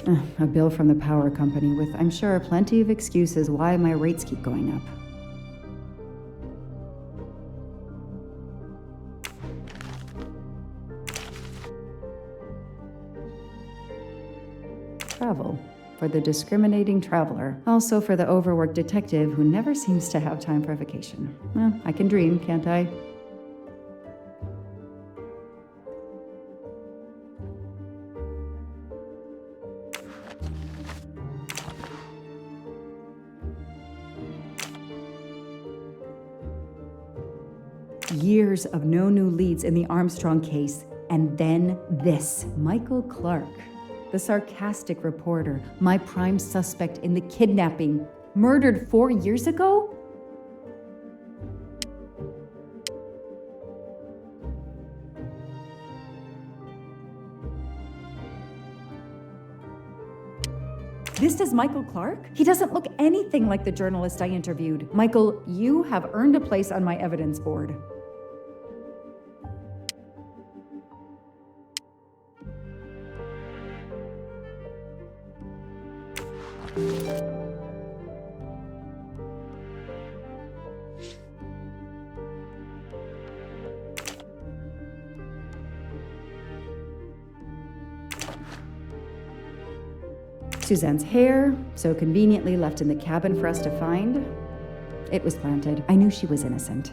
A bill from the power company with, I'm sure, plenty of excuses why my rates keep going up. Travel. For the discriminating traveler. Also for the overworked detective who never seems to have time for vacation. Well, I can dream, can't I? Years of no new leads in the Armstrong case, and then this. Michael Clark, the sarcastic reporter, my prime suspect in the kidnapping, murdered 4 years ago? This is Michael Clark? He doesn't look anything like the journalist I interviewed. Michael, you have earned a place on my evidence board. Suzanne's hair, so conveniently left in the cabin for us to find. It was planted. I knew she was innocent.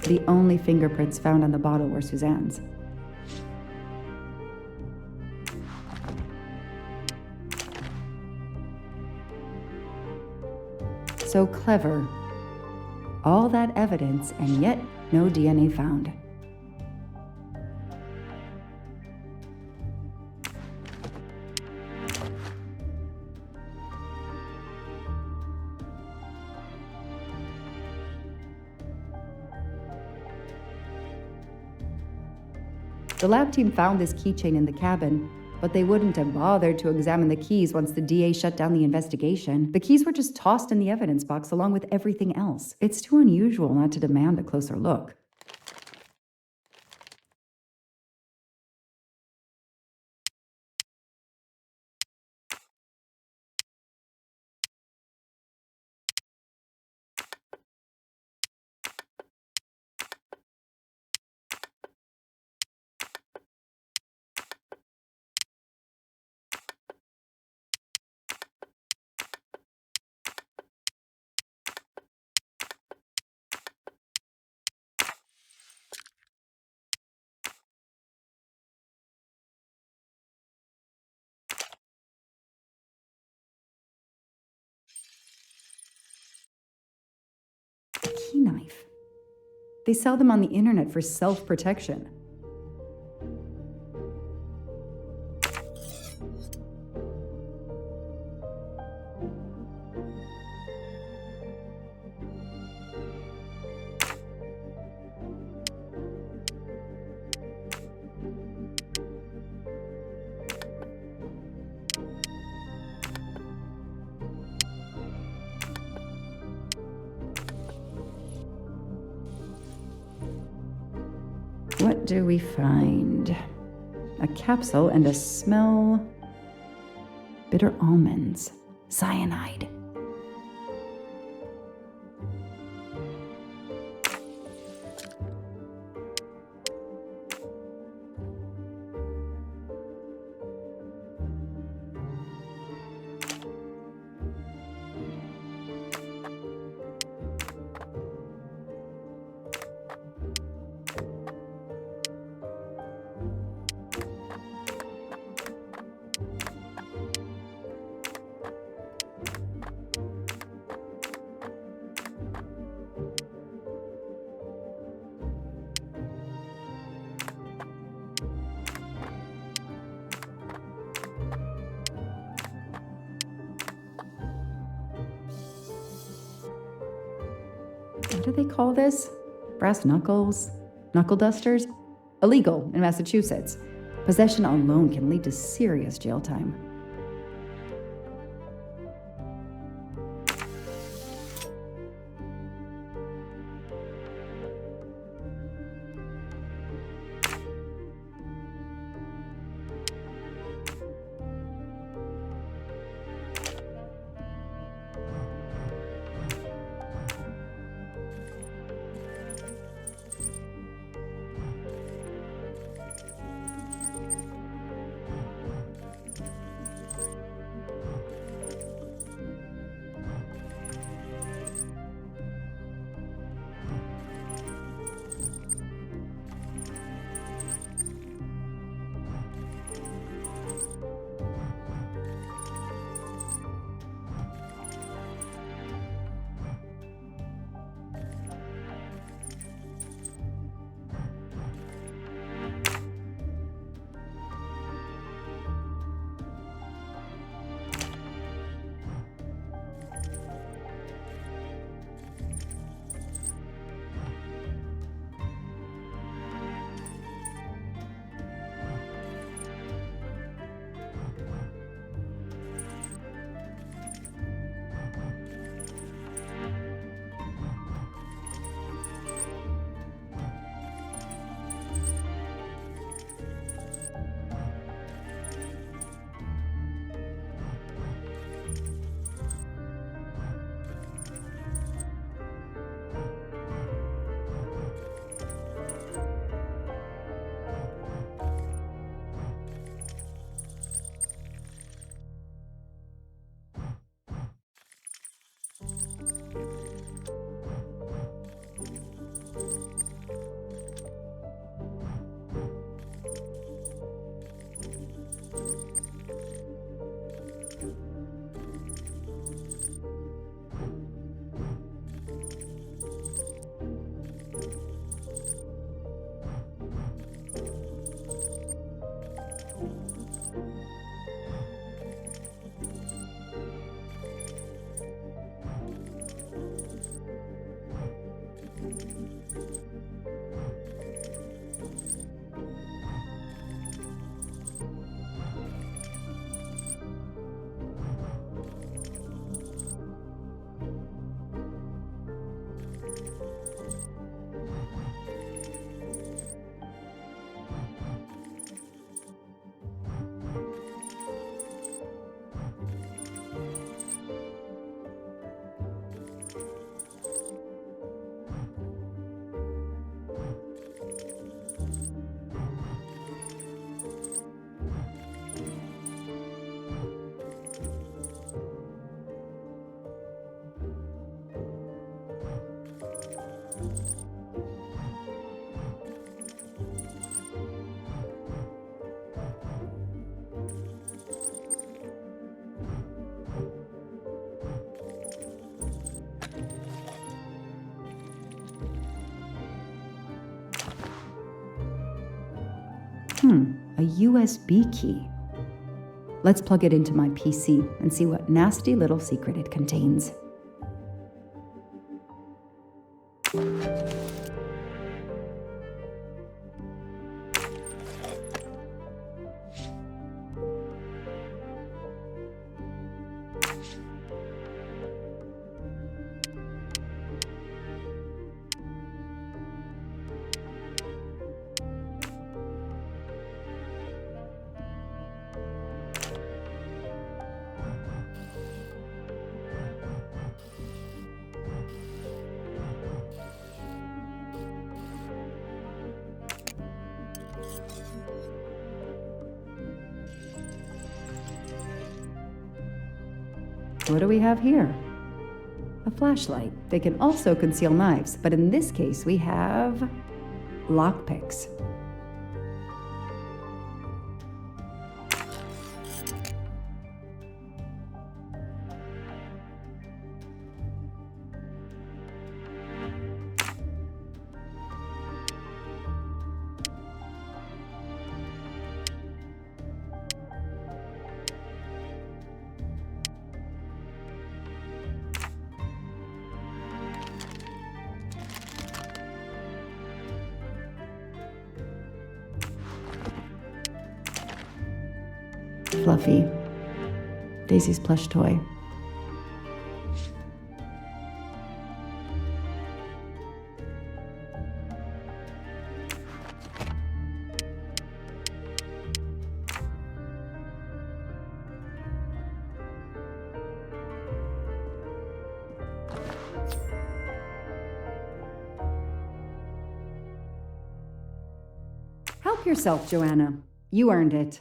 The only fingerprints found on the bottle were Suzanne's. So clever. All that evidence, and yet no DNA found. The lab team found this keychain in the cabin, but they wouldn't have bothered to examine the keys once the DA shut down the investigation. The keys were just tossed in the evidence box along with everything else. It's too unusual not to demand a closer look. Key knife. They sell them on the internet for self-protection. What do we find? A capsule and a smell. Bitter almonds. Cyanide. What do they call this? Brass knuckles? Knuckle dusters? Illegal in Massachusetts. Possession alone can lead to serious jail time. A USB key. Let's plug it into my PC and see what nasty little secret it contains. What do we have here? A flashlight. They can also conceal knives, but in this case we have lockpicks. Fluffy. Daisy's plush toy. Help yourself, Joanna. You earned it.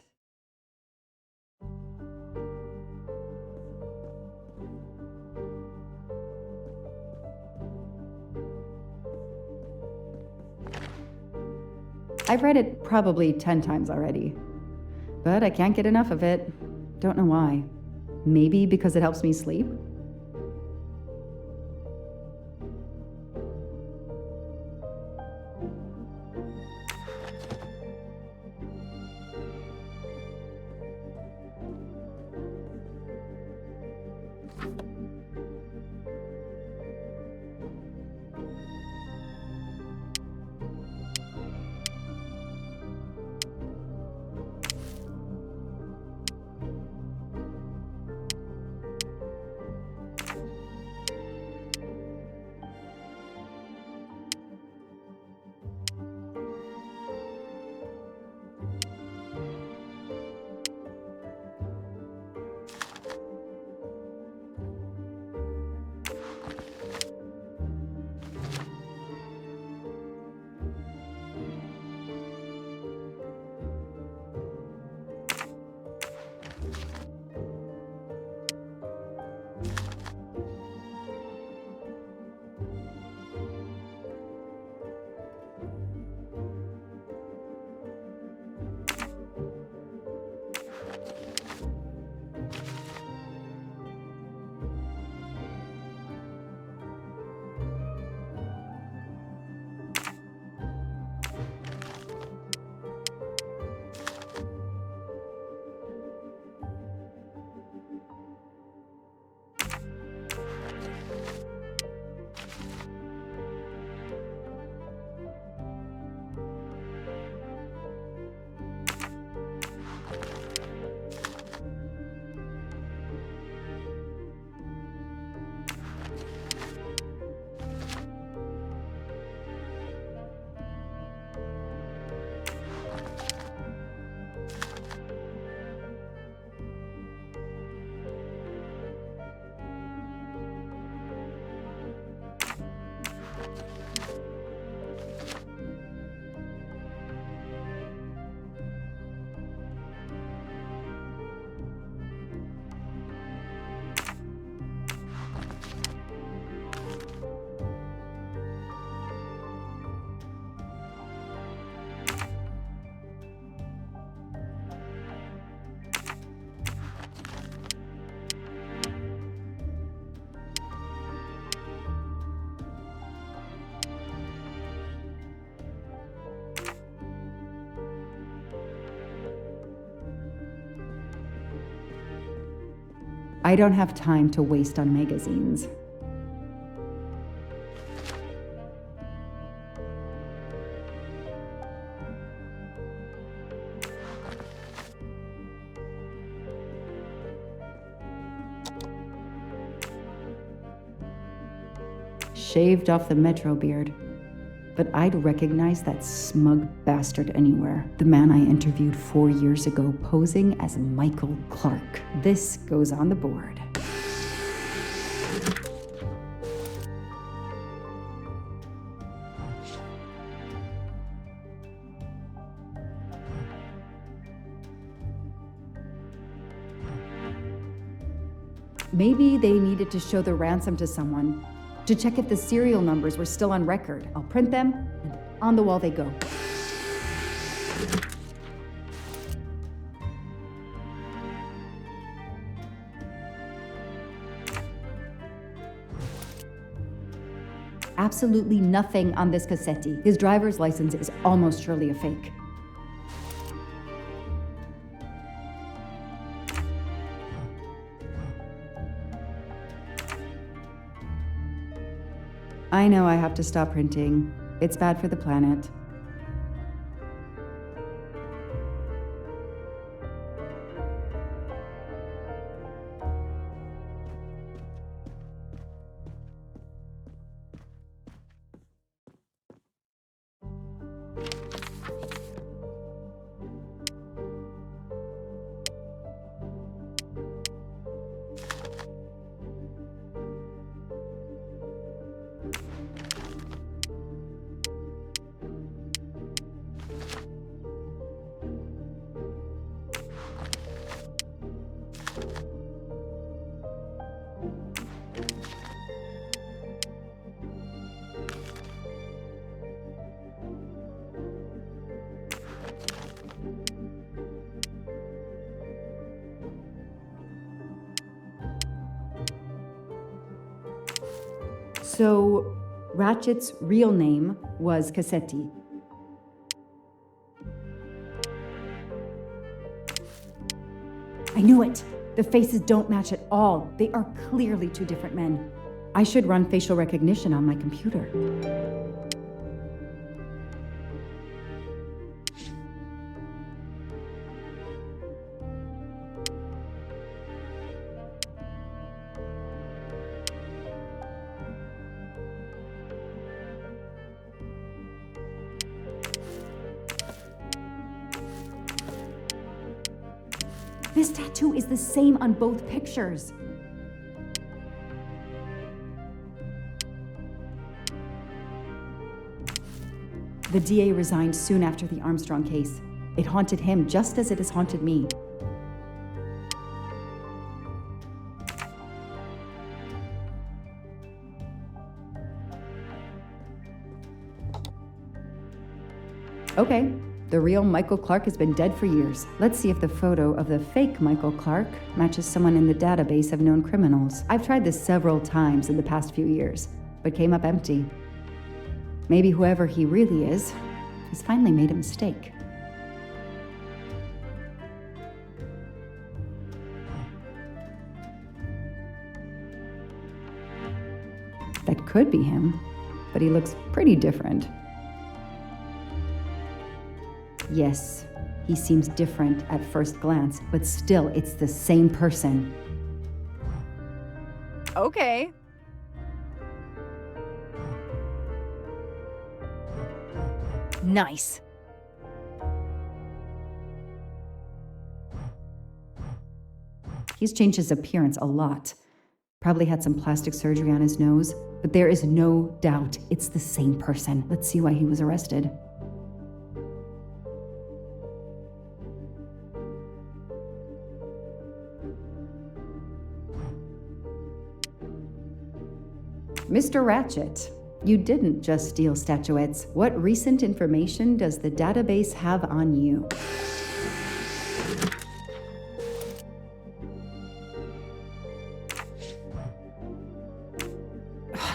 I've read it probably 10 times already, but I can't get enough of it. Don't know why. Maybe because it helps me sleep? I don't have time to waste on magazines. Shaved off the Metro beard. But I'd recognize that smug bastard anywhere. The man I interviewed 4 years ago posing as Michael Clark. This goes on the board. Maybe they needed to show the ransom to someone, to check if the serial numbers were still on record. I'll print them, and on the wall they go. Absolutely nothing on this Cassetti. His driver's license is almost surely a fake. I know I have to stop printing. It's bad for the planet. So, Ratchet's real name was Cassetti. I knew it! The faces don't match at all. They are clearly two different men. I should run facial recognition on my computer. This tattoo is the same on both pictures. The DA resigned soon after the Armstrong case. It haunted him just as it has haunted me. Okay. The real Michael Clark has been dead for years. Let's see if the photo of the fake Michael Clark matches someone in the database of known criminals. I've tried this several times in the past few years, but came up empty. Maybe whoever he really is has finally made a mistake. That could be him, but he looks pretty different. Yes, he seems different at first glance, but still, it's the same person. Okay. Nice. He's changed his appearance a lot. Probably had some plastic surgery on his nose, but there is no doubt it's the same person. Let's see why he was arrested. Mr. Ratchet, you didn't just steal statuettes. What recent information does the database have on you?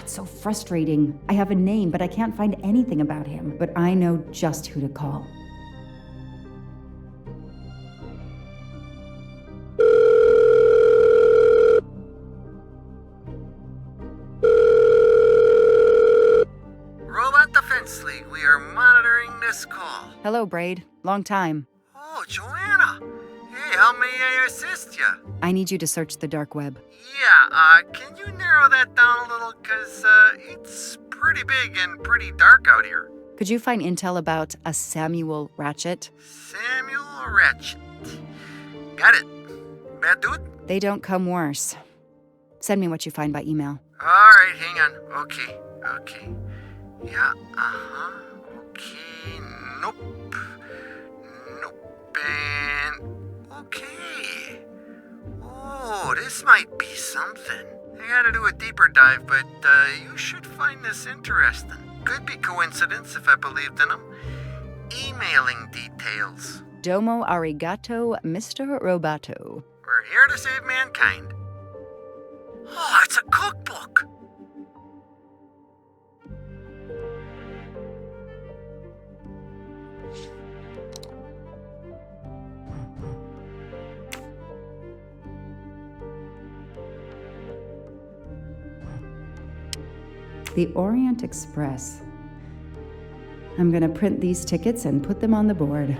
It's so frustrating. I have a name, but I can't find anything about him. But I know just who to call. answering this call. Hello, Braid. Long time. Oh, Joanna. Hey, how may I assist you? I need you to search the dark web. Yeah, can you narrow that down a little? Cause, it's pretty big and pretty dark out here. Could you find intel about a Samuel Ratchet? Samuel Ratchet. Got it. Bad dude? They don't come worse. Send me what you find by email. Alright, hang on. Okay. Yeah, okay. Nope. And... okay. Oh, this might be something. I gotta do a deeper dive, but you should find this interesting. Could be coincidence if I believed in them. Emailing details. Domo arigato, Mr. Roboto. We're here to save mankind. Oh, it's a cookbook. The Orient Express. I'm gonna print these tickets and put them on the board.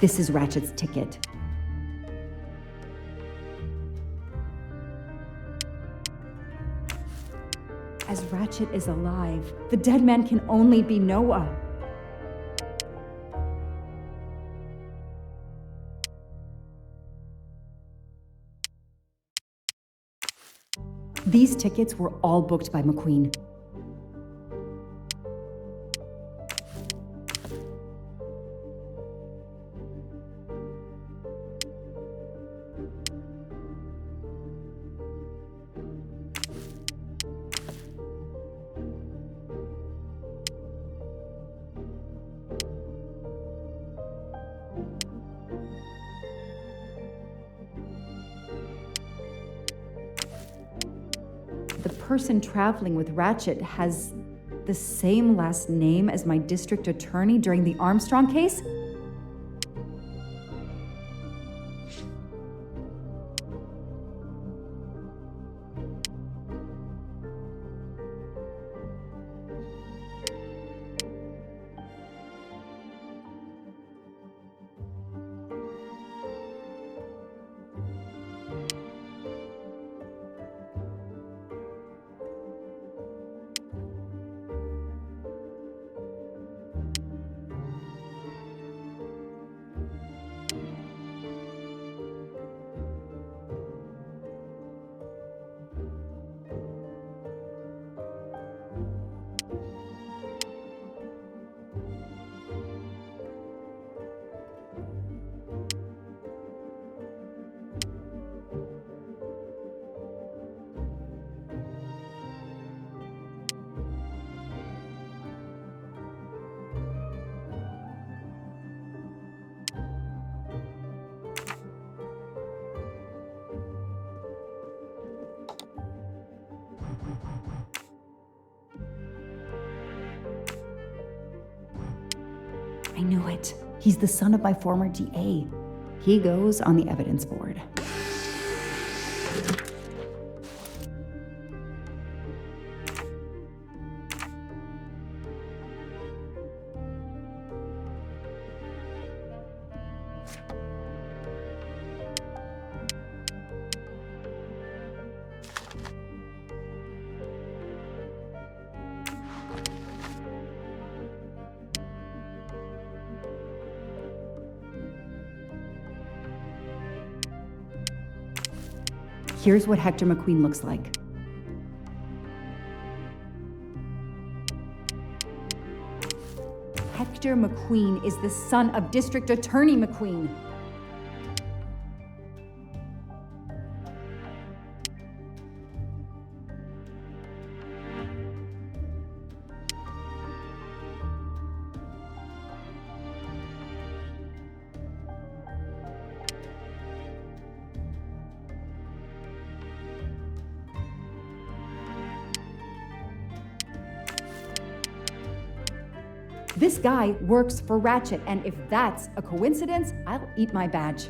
This is Ratchet's ticket. As Ratchet is alive, the dead man can only be Noah. These tickets were all booked by McQueen. The person traveling with Ratchet has the same last name as my district attorney during the Armstrong case? I knew it. He's the son of my former DA. He goes on the evidence board. Here's what Hector McQueen looks like. Hector McQueen is the son of District Attorney McQueen. This guy works for Ratchet, and if that's a coincidence, I'll eat my badge.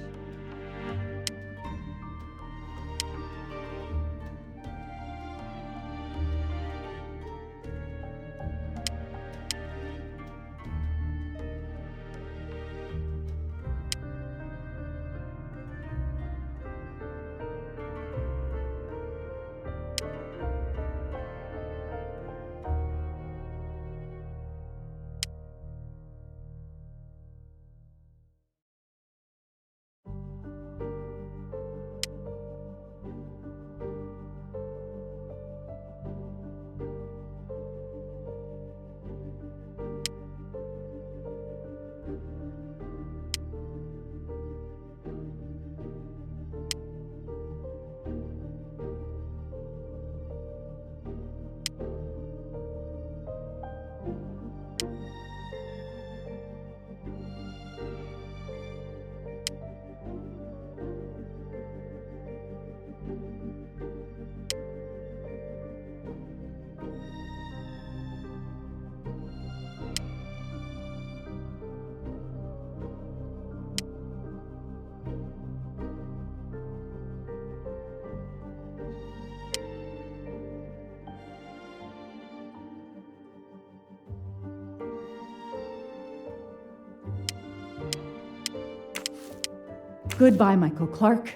Goodbye, Michael Clark.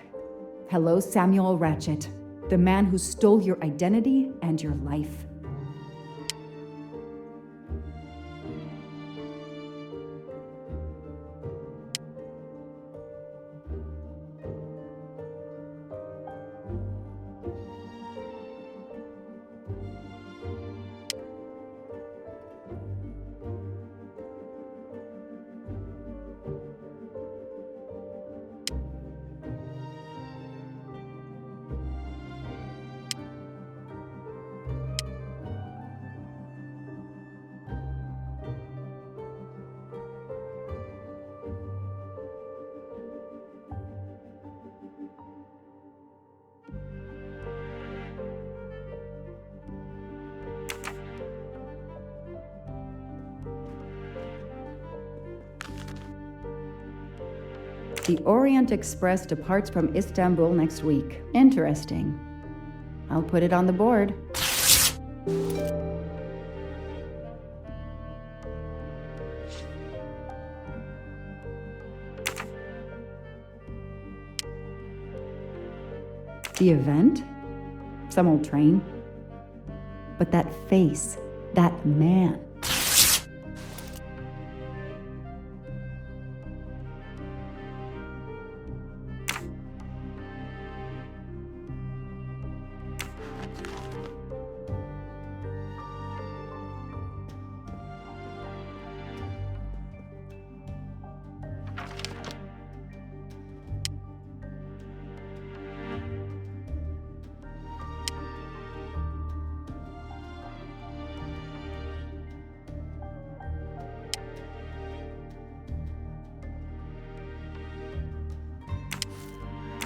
Hello, Samuel Ratchet, the man who stole your identity and your life. The Orient Express departs from Istanbul next week. Interesting. I'll put it on the board. The event? Some old train. But that face, that man.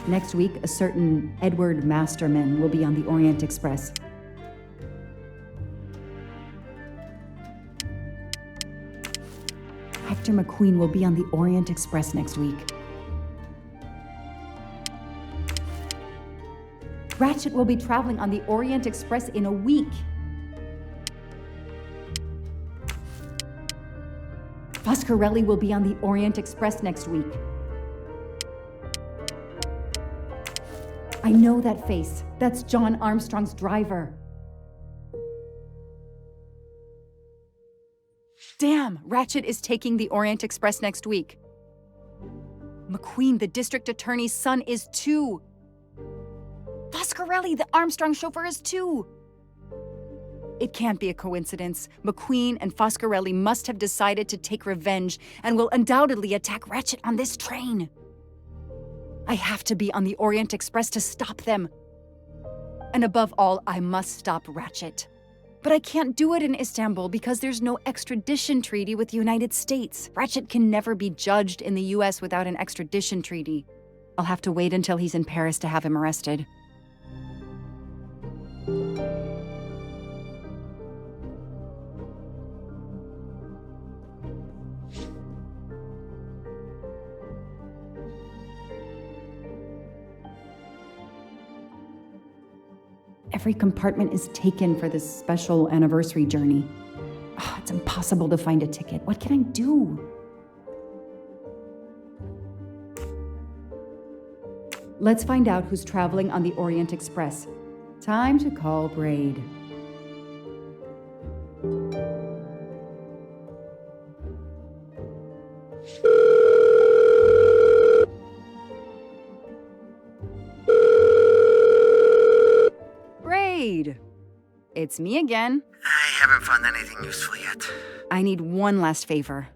Next week, a certain Edward Masterman will be on the Orient Express. Hector McQueen will be on the Orient Express next week. Ratchet will be traveling on the Orient Express in a week. Foscarelli will be on the Orient Express next week. I know that face. That's John Armstrong's driver. Damn, Ratchet is taking the Orient Express next week. McQueen, the district attorney's son, is too. Foscarelli, the Armstrong chauffeur, is too. It can't be a coincidence. McQueen and Foscarelli must have decided to take revenge and will undoubtedly attack Ratchet on this train. I have to be on the Orient Express to stop them. And above all, I must stop Ratchet. But I can't do it in Istanbul because there's no extradition treaty with the United States. Ratchet can never be judged in the US without an extradition treaty. I'll have to wait until he's in Paris to have him arrested. Every compartment is taken for this special anniversary journey. Oh, it's impossible to find a ticket. What can I do? Let's find out who's traveling on the Orient Express. Time to call Braid. Braid! It's me again. I haven't found anything useful yet. I need one last favor.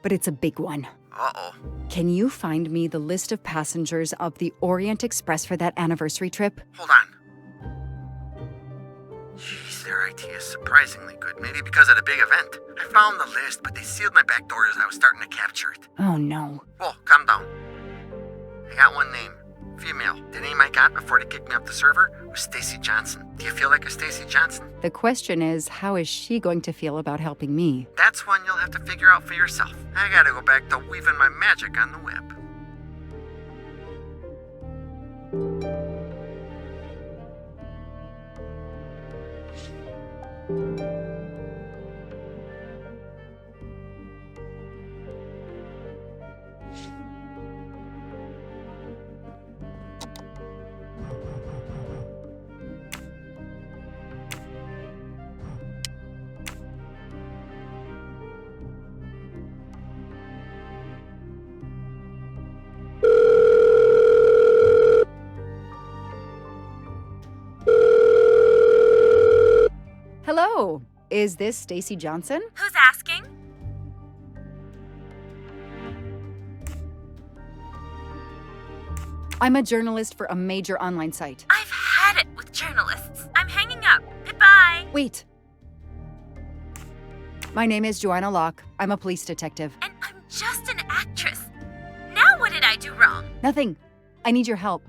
But it's a big one. Uh-oh. Can you find me the list of passengers of the Orient Express for that anniversary trip? Hold on. Jeez, their IT is surprisingly good. Maybe because of the big event. I found the list, but they sealed my back door as I was starting to capture it. Oh no. Whoa, calm down. I got one name. Female. The name I got before they kicked me off the server was Stacy Johnson. Do you feel like a Stacy Johnson? The question is, how is she going to feel about helping me? That's one you'll have to figure out for yourself. I gotta go back to weaving my magic on the web. Hello, is this Stacy Johnson? Who's asking? I'm a journalist for a major online site. I've had it with journalists. I'm hanging up. Goodbye. Wait. My name is Joanna Locke. I'm a police detective. And I'm just an actress. Now what did I do wrong? Nothing. I need your help.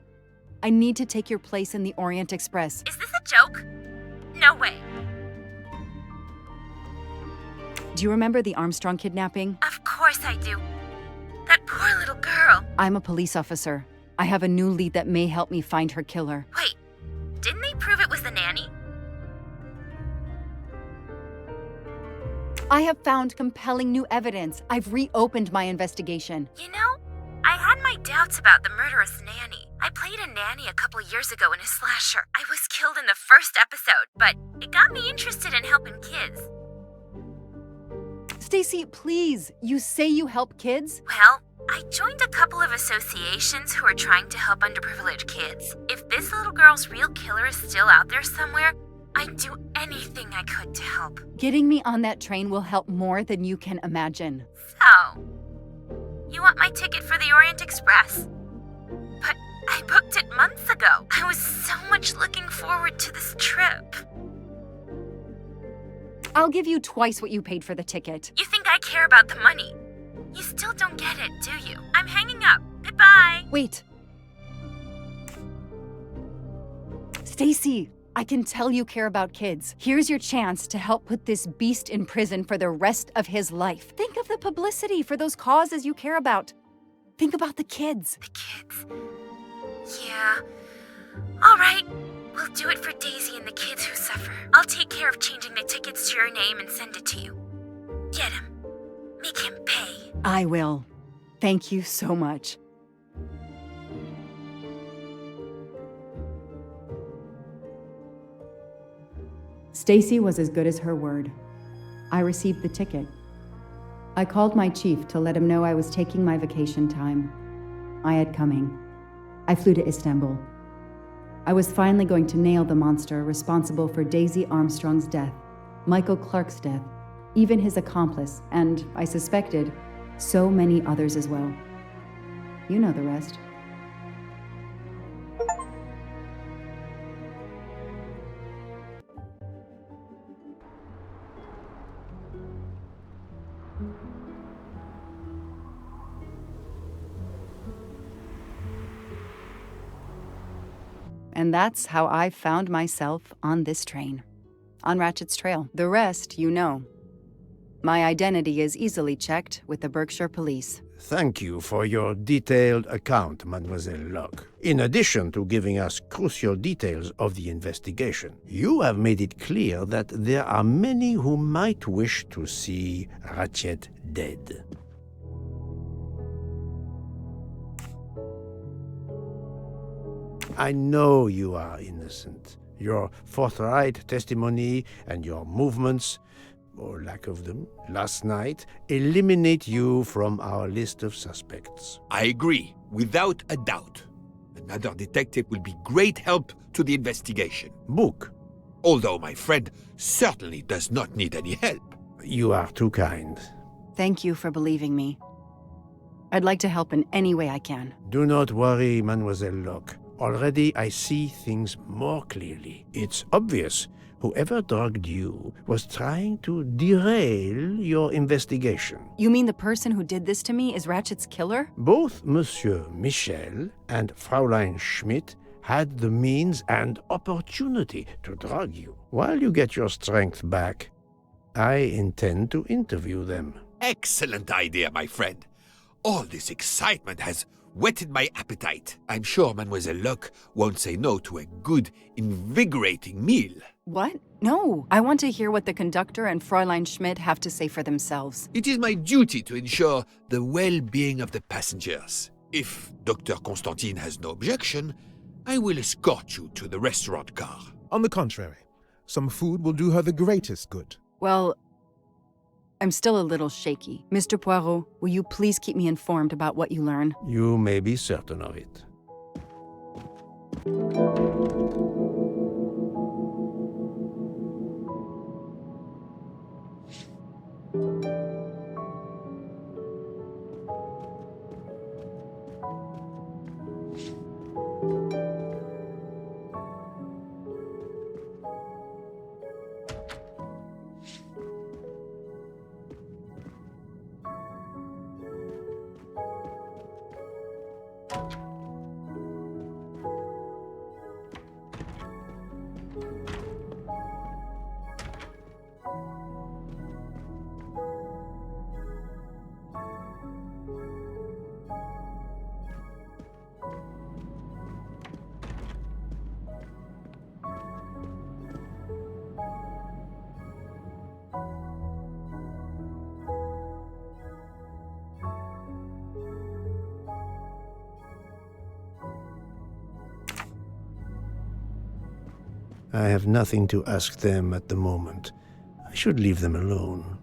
I need to take your place in the Orient Express. Is this a joke? No way. Do you remember the Armstrong kidnapping? Of course I do. That poor little girl. I'm a police officer. I have a new lead that may help me find her killer. Wait, didn't they prove it was the nanny? I have found compelling new evidence. I've reopened my investigation. You know, I had my doubts about the murderous nanny. I played a nanny a couple years ago in a slasher. I was killed in the first episode, but it got me interested in helping kids. Stacy, please, you say you help kids? Well, I joined a couple of associations who are trying to help underprivileged kids. If this little girl's real killer is still out there somewhere, I'd do anything I could to help. Getting me on that train will help more than you can imagine. So, you want my ticket for the Orient Express? But I booked it months ago. I was so much looking forward to this trip. I'll give you twice what you paid for the ticket. You think I care about the money? You still don't get it, do you? I'm hanging up. Goodbye. Wait. Stacy, I can tell you care about kids. Here's your chance to help put this beast in prison for the rest of his life. Think of the publicity for those causes you care about. Think about the kids. The kids? Yeah. All right. We'll do it for Daisy and the kids who suffer. I'll take care of changing the tickets to your name and send it to you. Get him. Make him pay. I will. Thank you so much. Stacy was as good as her word. I received the ticket. I called my chief to let him know I was taking my vacation time. I had coming. I flew to Istanbul. I was finally going to nail the monster responsible for Daisy Armstrong's death, Michael Clark's death, even his accomplice, and, I suspected, so many others as well. You know the rest. And that's how I found myself on this train. On Ratchet's trail. The rest, you know. My identity is easily checked with the Berkshire Police. Thank you for your detailed account, Mademoiselle Locke. In addition to giving us crucial details of the investigation, you have made it clear that there are many who might wish to see Ratchet dead. I know you are innocent. Your forthright testimony and your movements, or lack of them, last night, eliminate you from our list of suspects. I agree, without a doubt. Another detective will be great help to the investigation. Book. Although my friend certainly does not need any help. You are too kind. Thank you for believing me. I'd like to help in any way I can. Do not worry, Mademoiselle Locke. Already I see things more clearly. It's obvious whoever drugged you was trying to derail your investigation. You mean the person who did this to me is Ratchet's killer? Both Monsieur Michel and Fraulein Schmidt had the means and opportunity to drug you. While you get your strength back, I intend to interview them. Excellent idea, my friend. All this excitement has whetted my appetite. I'm sure Mademoiselle Locke won't say no to a good, invigorating meal. What? No. I want to hear what the conductor and Fräulein Schmidt have to say for themselves. It is my duty to ensure the well-being of the passengers. If Dr. Constantine has no objection, I will escort you to the restaurant car. On the contrary, some food will do her the greatest good. Well, I'm still a little shaky. Mr. Poirot, will you please keep me informed about what you learn? You may be certain of it. I have nothing to ask them at the moment. I should leave them alone.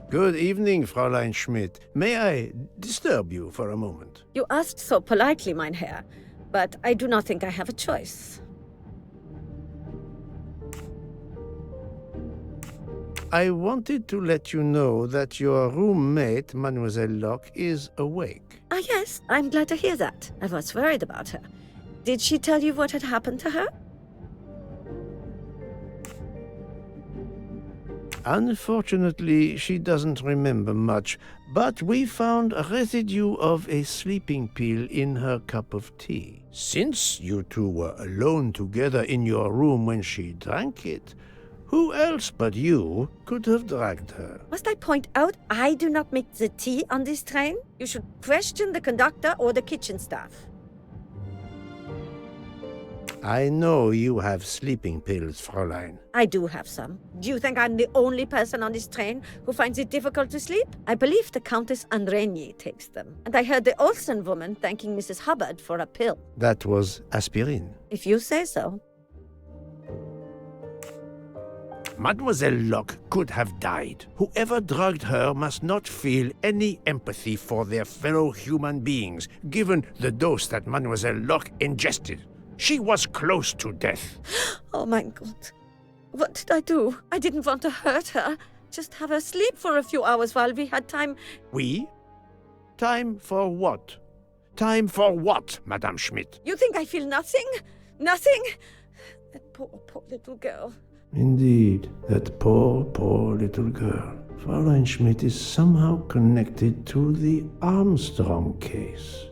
Good evening, Fräulein Schmidt. May I disturb you for a moment? You asked so politely, mein Herr, but I do not think I have a choice. I wanted to let you know that your roommate, Mademoiselle Locke, is awake. Ah, yes, I'm glad to hear that. I was worried about her. Did she tell you what had happened to her? Unfortunately, she doesn't remember much, but we found a residue of a sleeping pill in her cup of tea. Since you two were alone together in your room when she drank it, who else but you could have dragged her? Must I point out I do not make the tea on this train? You should question the conductor or the kitchen staff. I know you have sleeping pills, Fräulein. I do have some. Do you think I'm the only person on this train who finds it difficult to sleep? I believe the Countess Andreni takes them. And I heard the Olsen woman thanking Mrs. Hubbard for a pill. That was aspirin. If you say so. Mademoiselle Locke could have died. Whoever drugged her must not feel any empathy for their fellow human beings, given the dose that Mademoiselle Locke ingested. She was close to death. Oh my God. What did I do? I didn't want to hurt her. Just have her sleep for a few hours while we had time. We? Time for what? Time for what, Madame Schmidt? You think I feel nothing? Nothing? That poor little girl. Indeed, that poor little girl. Fräulein Schmidt is somehow connected to the Armstrong case.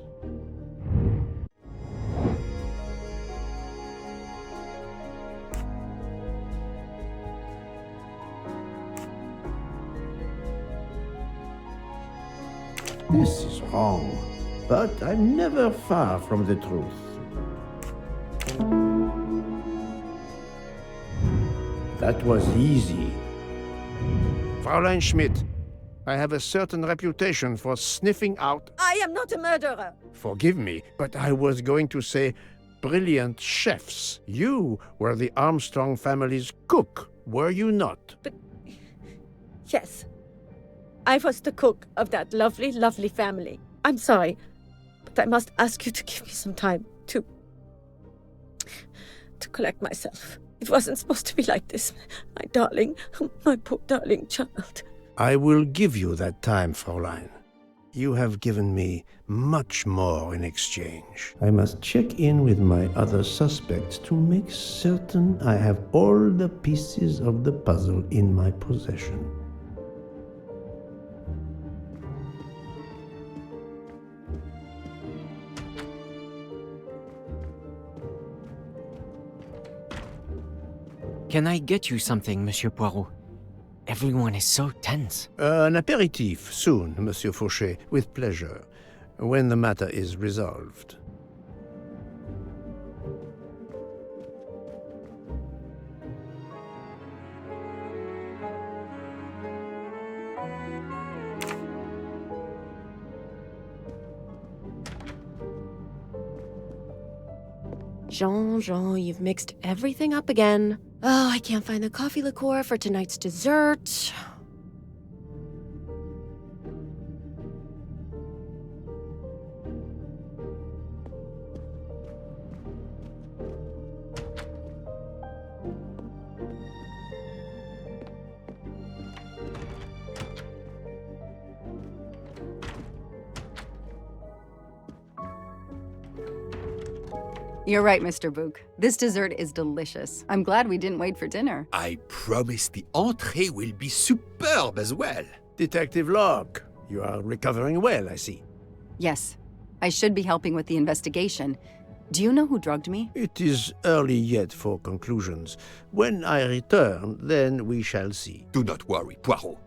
This is wrong, but I'm never far from the truth. That was easy. Fräulein Schmidt, I have a certain reputation for sniffing out... I am not a murderer. Forgive me, but I was going to say brilliant chefs. You were the Armstrong family's cook, were you not? But yes, I was the cook of that lovely, lovely family. I'm sorry, but I must ask you to give me some time to collect myself. It wasn't supposed to be like this, my darling, my poor darling child. I will give you that time, Fräulein. You have given me much more in exchange. I must check in with my other suspects to make certain I have all the pieces of the puzzle in my possession. Can I get you something, Monsieur Poirot? Everyone is so tense. An aperitif soon, Monsieur Fauchet, with pleasure, when the matter is resolved. Jean, you've mixed everything up again. Oh, I can't find the coffee liqueur for tonight's dessert. You're right, Mr. Book. This dessert is delicious. I'm glad we didn't wait for dinner. I promise the entree will be superb as well. Detective Locke, you are recovering well, I see. Yes, I should be helping with the investigation. Do you know who drugged me? It is early yet for conclusions. When I return, then we shall see. Do not worry, Poirot.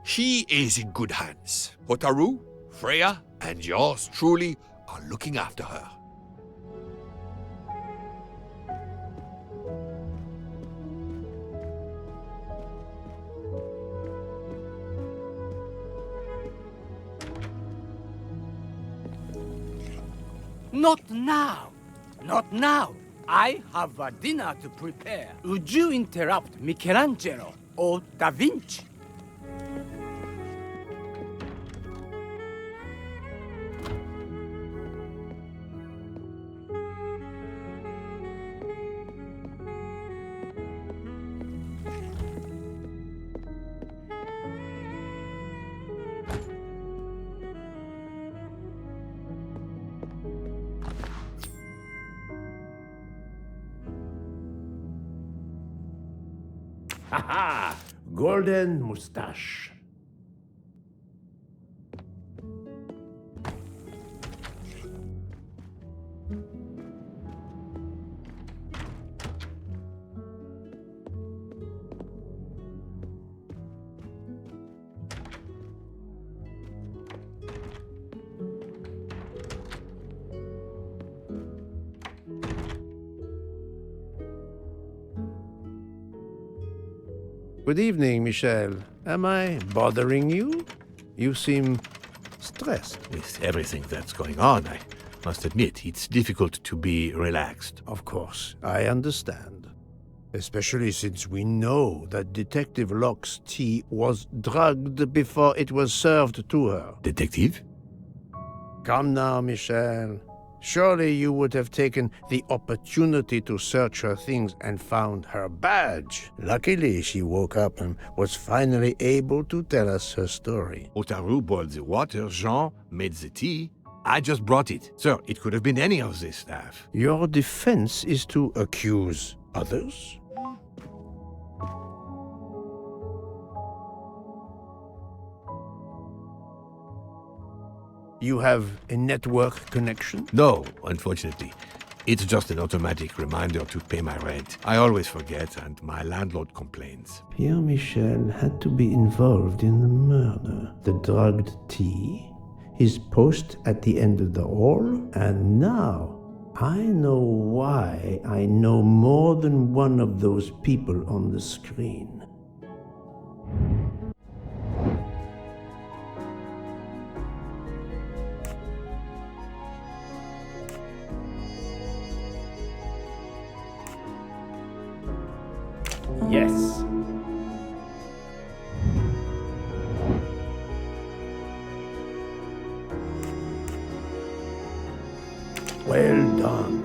She is in good hands. Hotaru, Freya, and yours truly are looking after her. Not now! Not now! I have a dinner to prepare. Would you interrupt Michelangelo or Da Vinci? Ha-ha! Golden moustache. Good evening, Michel. Am I bothering you? You seem stressed. With everything that's going on, I must admit, it's difficult to be relaxed. Of course, I understand. Especially since we know that Detective Locke's tea was drugged before it was served to her. Detective? Come now, Michel. Surely you would have taken the opportunity to search her things and found her badge. Luckily, she woke up and was finally able to tell us her story. Otaru boiled the water, Jean made the tea. I just brought it. Sir, it could have been any of the staff. Your defense is to accuse others? You have a network connection? No, unfortunately. It's just an automatic reminder to pay my rent. I always forget, and my landlord complains. Pierre Michel had to be involved in the murder. The drugged tea, his post at the end of the hall, and now I know why I know more than one of those people on the screen. Yes. Well done.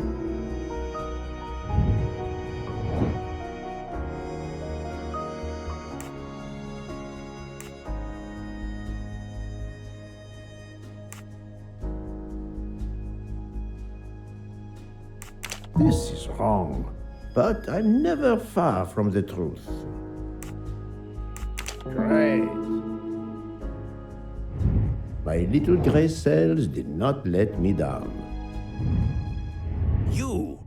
This is wrong, but I'm never far from the truth. Great. My little gray cells did not let me down. You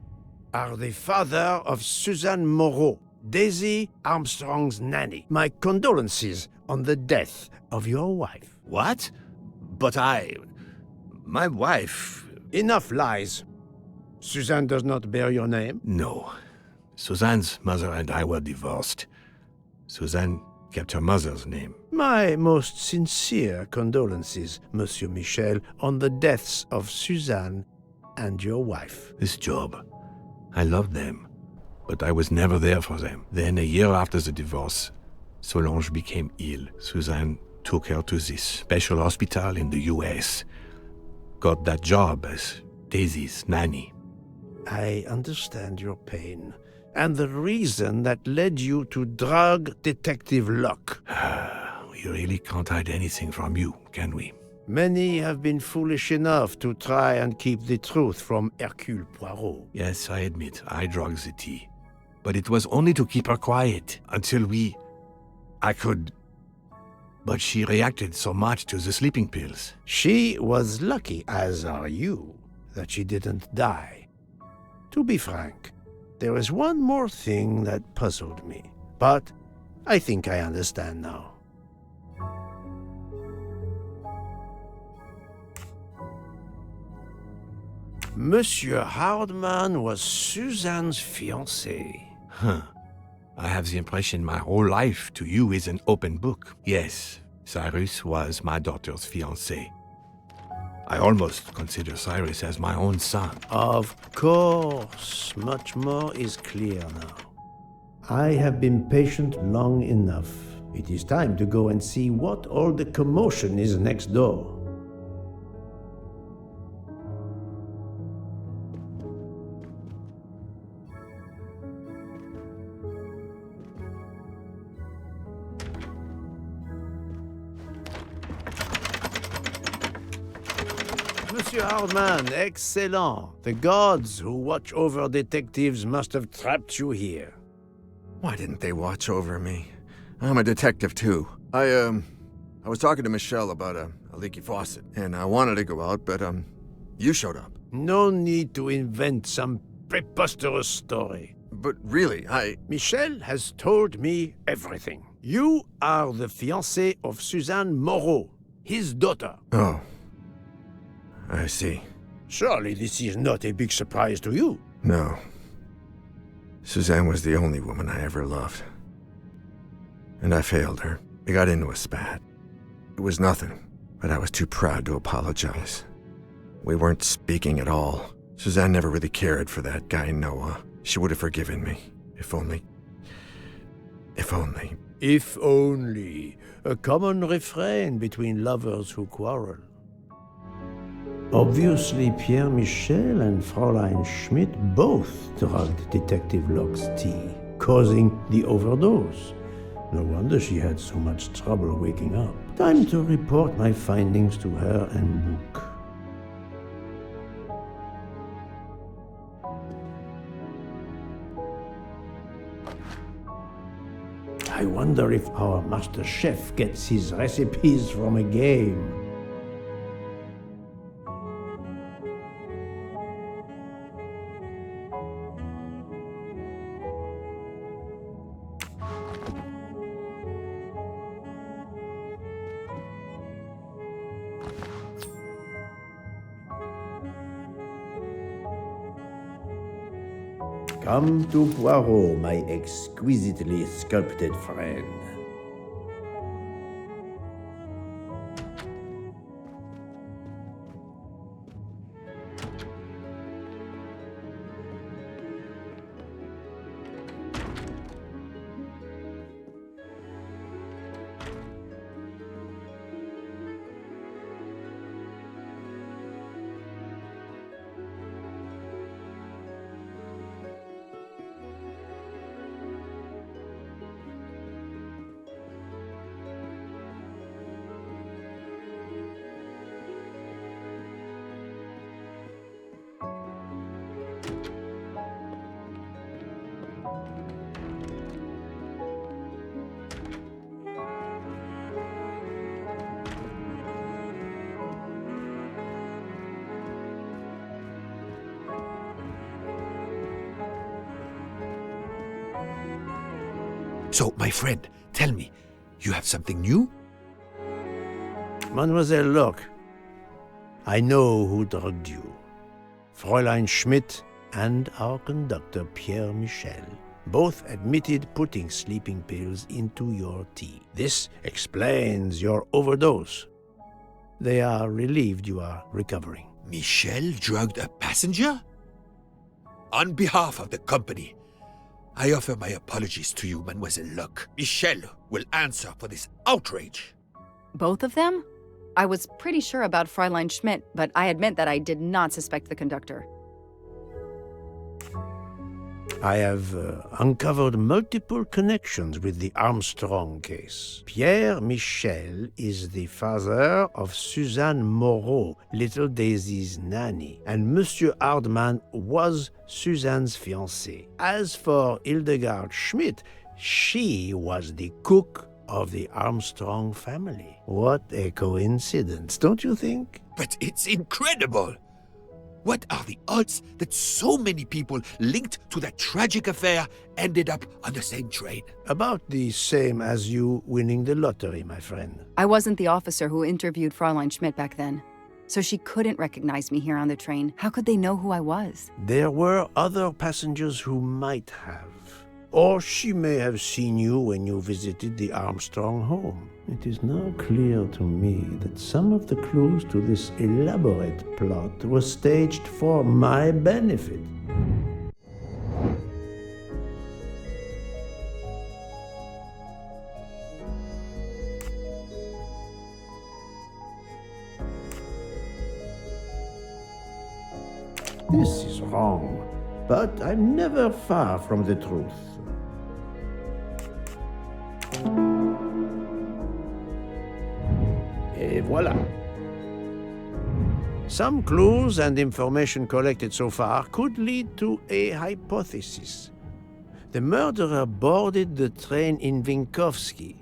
are the father of Suzanne Moreau, Daisy Armstrong's nanny. My condolences on the death of your wife. What? But my wife... Enough lies. Suzanne does not bear your name? No. Suzanne's mother and I were divorced. Suzanne kept her mother's name. My most sincere condolences, Monsieur Michel, on the deaths of Suzanne and your wife. This job, I loved them, but I was never there for them. Then, a year after the divorce, Solange became ill. Suzanne took her to this special hospital in the US. Got that job as Daisy's nanny. I understand your pain, and the reason that led you to drug Detective Locke. We really can't hide anything from you, can we? Many have been foolish enough to try and keep the truth from Hercule Poirot. Yes, I admit, I drugged the tea. But it was only to keep her quiet, until I could... But she reacted so much to the sleeping pills. She was lucky, as are you, that she didn't die. To be frank, there is one more thing that puzzled me, but I think I understand now. Monsieur Hardman was Suzanne's fiancé. Huh. I have the impression my whole life to you is an open book. Yes, Cyrus was my daughter's fiancé. I almost consider Cyrus as my own son. Of course, much more is clear now. I have been patient long enough. It is time to go and see what all the commotion is next door. Monsieur Hardman, excellent. The gods who watch over detectives must have trapped you here. Why didn't they watch over me? I'm a detective too. I was talking to Michelle about a leaky faucet, and I wanted to go out, but you showed up. No need to invent some preposterous story. But really, Michel has told me everything. You are the fiancé of Suzanne Moreau, his daughter. Oh. I see. Surely this is not a big surprise to you. No. Suzanne was the only woman I ever loved. and I failed her. We got into a spat. It was nothing, but I was too proud to apologize. We weren't speaking at all. Suzanne never really cared for that guy, Noah. She would have forgiven me. If only. If only. If only. A common refrain between lovers who quarrel. Obviously, Pierre Michel and Fräulein Schmidt both drugged Detective Locke's tea, causing the overdose. No wonder she had so much trouble waking up. Time to report my findings to her and Book. I wonder if our master chef gets his recipes from a game. Come to Poirot, my exquisitely sculpted friend. So, my friend, tell me, you have something new? Mademoiselle Locke, I know who drugged you. Fräulein Schmidt and our conductor Pierre Michel both admitted putting sleeping pills into your tea. This explains your overdose. They are relieved you are recovering. Michel drugged a passenger? On behalf of the company, I offer my apologies to you, Mademoiselle Locke. Michel will answer for this outrage. Both of them? I was pretty sure about Fräulein Schmidt, but I admit that I did not suspect the conductor. I have uncovered multiple connections with the Armstrong case. Pierre Michel is the father of Suzanne Moreau, little Daisy's nanny, and Monsieur Hardman was Suzanne's fiancé. As for Hildegard Schmidt, she was the cook of the Armstrong family. What a coincidence, don't you think? But it's incredible! What are the odds that so many people linked to that tragic affair ended up on the same train? About the same as you winning the lottery, my friend. I wasn't the officer who interviewed Fräulein Schmidt back then, so she couldn't recognize me here on the train. How could they know who I was? There were other passengers who might have. Or she may have seen you when you visited the Armstrong home. It is now clear to me that some of the clues to this elaborate plot were staged for my benefit. This is wrong, but I'm never far from the truth. Et voilà. Some clues and information collected so far could lead to a hypothesis. The murderer boarded the train in Vinkovsky,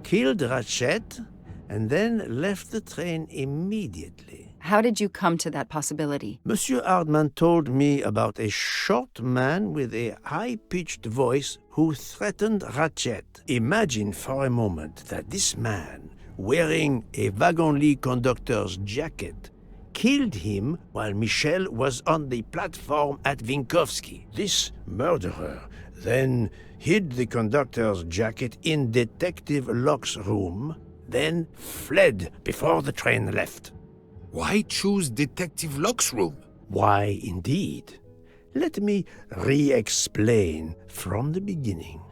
killed Ratchet, and then left the train immediately. How did you come to that possibility? Monsieur Hardman told me about a short man with a high-pitched voice who threatened Ratchet. Imagine for a moment that this man, wearing a wagon-lit conductor's jacket, killed him while Michel was on the platform at Vinkovsky. This murderer then hid the conductor's jacket in Detective Locke's room, then fled before the train left. Why choose Detective Locke's room? Why, indeed. Let me re-explain from the beginning.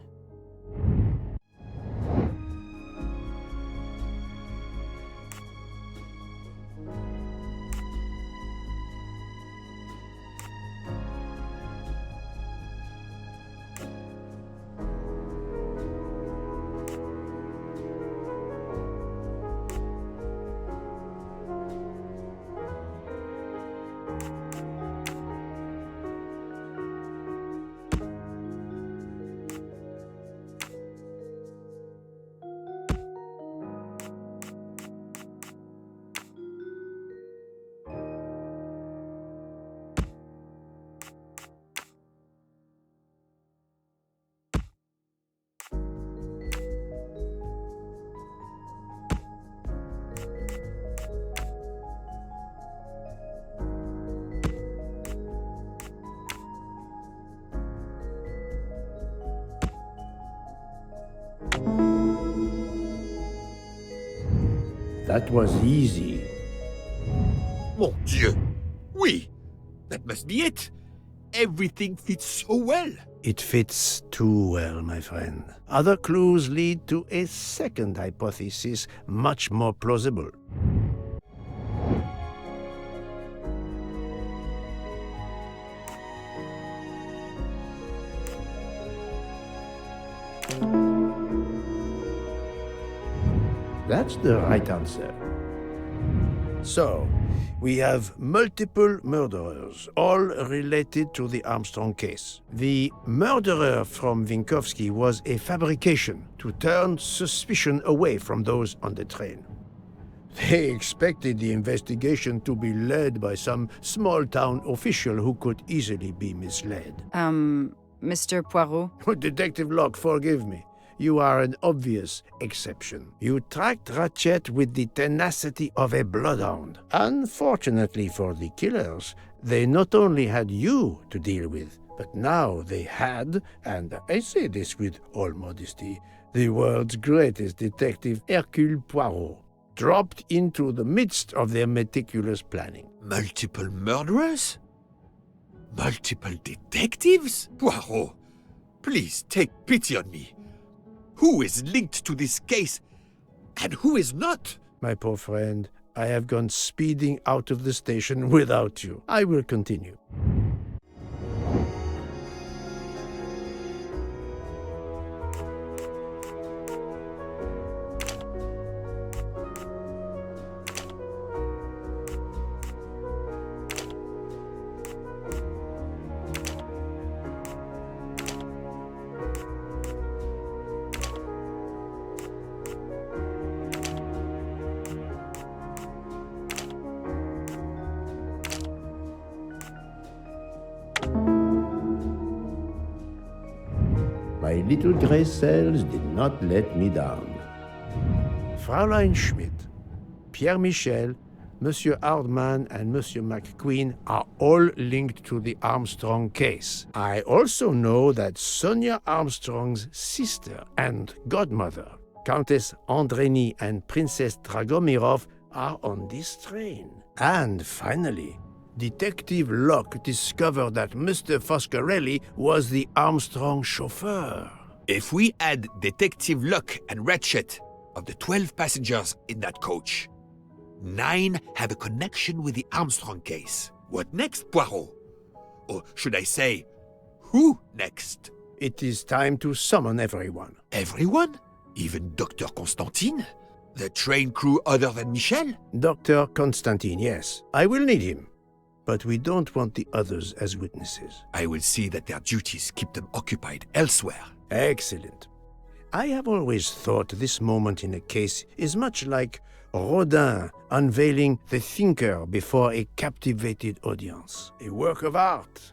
That was easy. Mon Dieu! Oui! That must be it! Everything fits so well! It fits too well, my friend. Other clues lead to a second hypothesis, much more plausible. That's the right answer. So, we have multiple murderers, all related to the Armstrong case. The murderer from Winkowski was a fabrication to turn suspicion away from those on the train. They expected the investigation to be led by some small-town official who could easily be misled. Mr. Poirot? Detective Locke, forgive me. You are an obvious exception. You tracked Ratchet with the tenacity of a bloodhound. Unfortunately for the killers, they not only had you to deal with, but now they had, and I say this with all modesty, the world's greatest detective, Hercule Poirot, dropped into the midst of their meticulous planning. Multiple murderers? Multiple detectives? Poirot, please take pity on me. Who is linked to this case, and who is not? My poor friend, I have gone speeding out of the station without you. I will continue. My little gray cells did not let me down. Fraulein Schmidt, Pierre Michel, Monsieur Hardman, and Monsieur McQueen are all linked to the Armstrong case. I also know that Sonia Armstrong's sister and godmother, Countess Andreni and Princess Dragomirov, are on this train. And finally, Detective Locke discovered that Mr. Foscarelli was the Armstrong chauffeur. If we add Detective Locke and Ratchet, of the 12 passengers in that coach, 9 have a connection with the Armstrong case. What next, Poirot? Or should I say, who next? It is time to summon everyone. Everyone? Even Dr. Constantine? The train crew other than Michel? Dr. Constantine, yes. I will need him. But we don't want the others as witnesses. I will see that their duties keep them occupied elsewhere. Excellent. I have always thought this moment in a case is much like Rodin unveiling the thinker before a captivated audience. A work of art.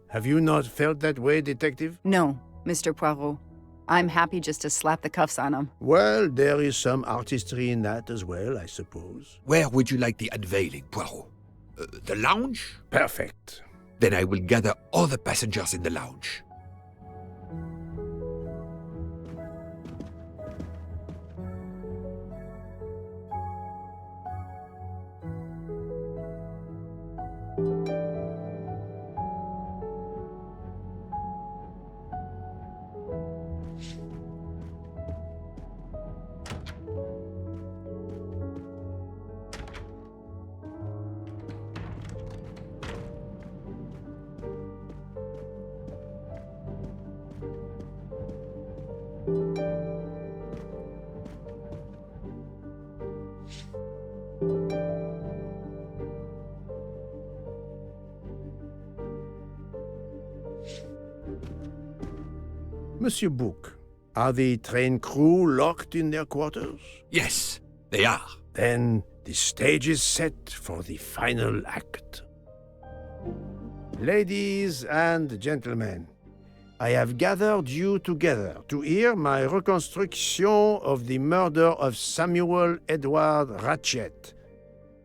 Have you not felt that way, Detective? No, Mr. Poirot. I'm happy just to slap the cuffs on him. Well, there is some artistry in that as well, I suppose. Where would you like the unveiling, Poirot? The lounge? Perfect. Then I will gather all the passengers in the lounge. Monsieur Book, are the train crew locked in their quarters? Yes, they are. Then the stage is set for the final act. Ladies and gentlemen, I have gathered you together to hear my reconstruction of the murder of Samuel Edward Ratchet,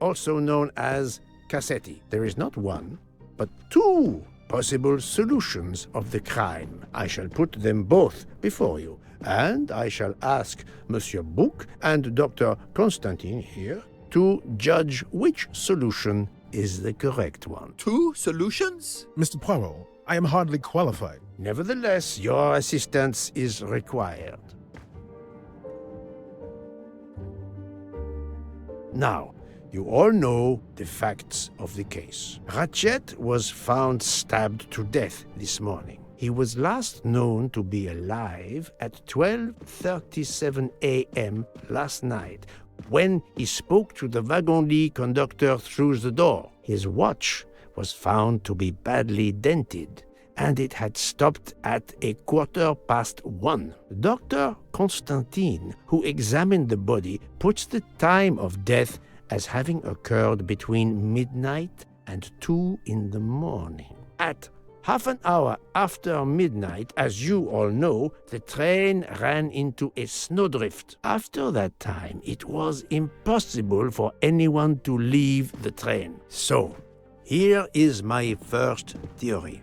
also known as Cassetti. There is not one, but two possible solutions of the crime. I shall put them both before you, and I shall ask Monsieur Book and Dr. Constantine here to judge which solution is the correct one. 2 solutions? Mr. Poirot, I am hardly qualified. Nevertheless, your assistance is required. Now, you all know the facts of the case. Ratchet was found stabbed to death this morning. He was last known to be alive at 12:37 a.m. last night, when he spoke to the wagon-lit conductor through the door. His watch was found to be badly dented, and it had stopped at 1:15. Dr. Constantine, who examined the body, puts the time of death as having occurred between midnight and 2 in the morning. At half an hour after midnight, as you all know, the train ran into a snowdrift. After that time, it was impossible for anyone to leave the train. So, here is my first theory.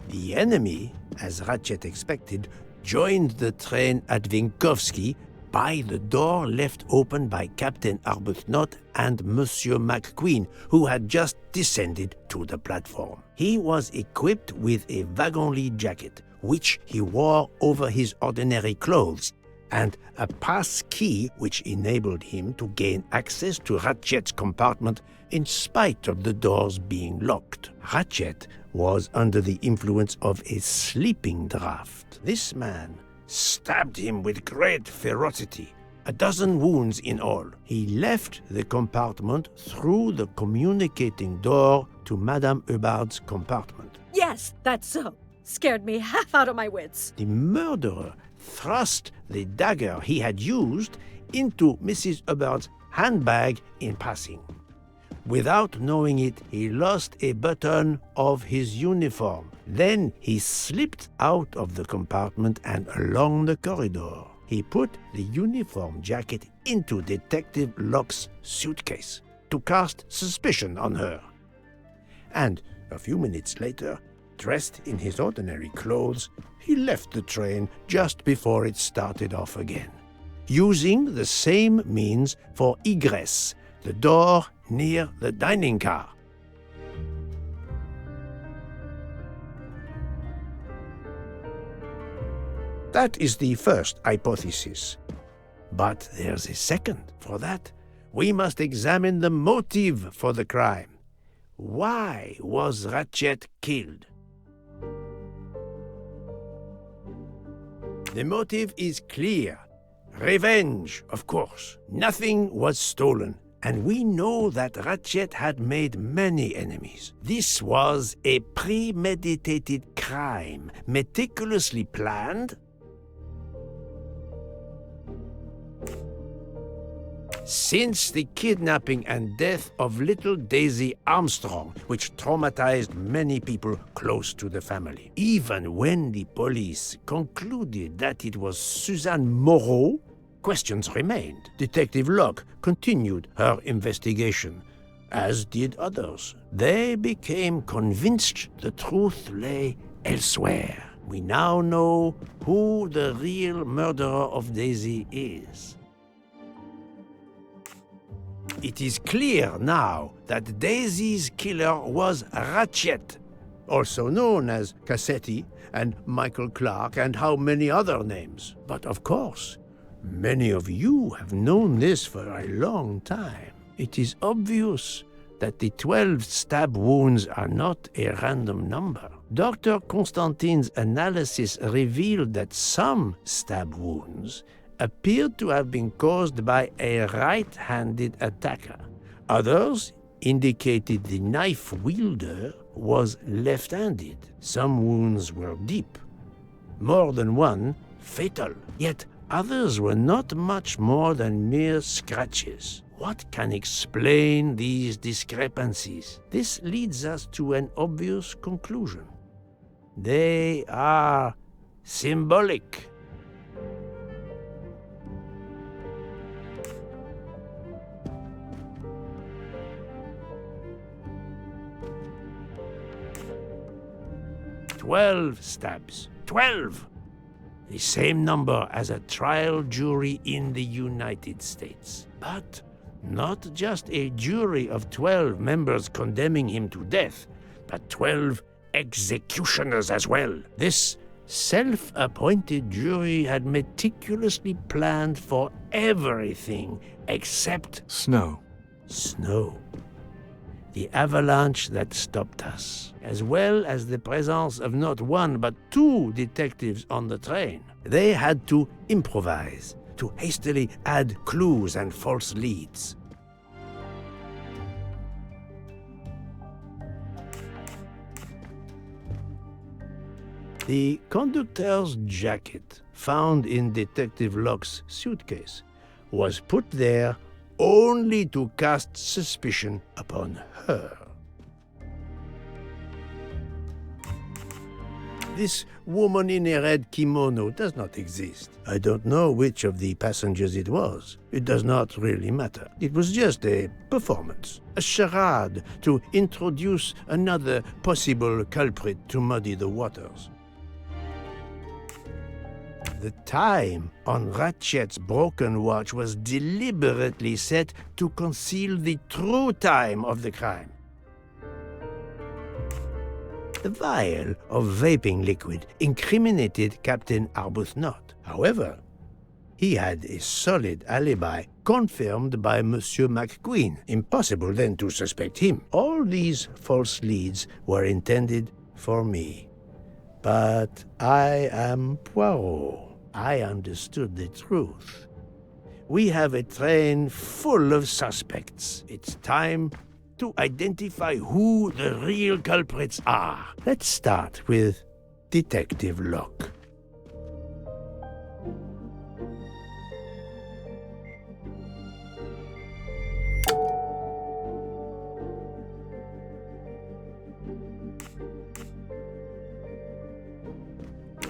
The enemy, as Ratchet expected, joined the train at Vinkovsky by the door left open by Captain Arbuthnot and Monsieur McQueen, who had just descended to the platform. He was equipped with a wagon-lit jacket, which he wore over his ordinary clothes, and a pass key which enabled him to gain access to Ratchet's compartment in spite of the doors being locked. Ratchet was under the influence of a sleeping draught. This man stabbed him with great ferocity, 12 wounds in all. He left the compartment through the communicating door to Madame Hubbard's compartment. Yes, that's so. Scared me half out of my wits. The murderer thrust the dagger he had used into Mrs. Hubbard's handbag in passing. Without knowing it, he lost a button of his uniform. Then he slipped out of the compartment and along the corridor. He put the uniform jacket into Detective Locke's suitcase to cast suspicion on her. And a few minutes later, dressed in his ordinary clothes, he left the train just before it started off again, using the same means for egress, the door near the dining car. That is the first hypothesis. But there's a second. For that, we must examine the motive for the crime. Why was Ratchet killed? The motive is clear. Revenge, of course. Nothing was stolen, and we know that Ratchet had made many enemies. This was a premeditated crime, meticulously planned. Since the kidnapping and death of little Daisy Armstrong, which traumatized many people close to the family. Even when the police concluded that it was Suzanne Moreau, questions remained. Detective Locke continued her investigation, as did others. They became convinced the truth lay elsewhere. We now know who the real murderer of Daisy is. It is clear now that Daisy's killer was Ratchet, also known as Cassetti and Michael Clark and how many other names. But of course, many of you have known this for a long time. It is obvious that the 12 stab wounds are not a random number. Dr. Constantine's analysis revealed that some stab wounds appeared to have been caused by a right-handed attacker. Others indicated the knife wielder was left-handed. Some wounds were deep, more than one fatal. Yet others were not much more than mere scratches. What can explain these discrepancies? This leads us to an obvious conclusion. They are symbolic. "12 stabs. 12! The same number as a trial jury in the United States. But not just a jury of 12 members condemning him to death, but 12 executioners as well. This self-appointed jury had meticulously planned for everything except Snow. snow. The avalanche that stopped us, as well as the presence of not one but 2 detectives on the train. They had to improvise, to hastily add clues and false leads. The conductor's jacket, found in Detective Locke's suitcase, was put there only to cast suspicion upon her. This woman in a red kimono does not exist. I don't know which of the passengers it was. It does not really matter. It was just a performance, a charade to introduce another possible culprit to muddy the waters. The time on Ratchet's broken watch was deliberately set to conceal the true time of the crime. The vial of vaping liquid incriminated Captain Arbuthnot. However, he had a solid alibi confirmed by Monsieur McQueen. Impossible then to suspect him. All these false leads were intended for me. But I am Poirot. I understood the truth. We have a train full of suspects. It's time to identify who the real culprits are. Let's start with Detective Locke.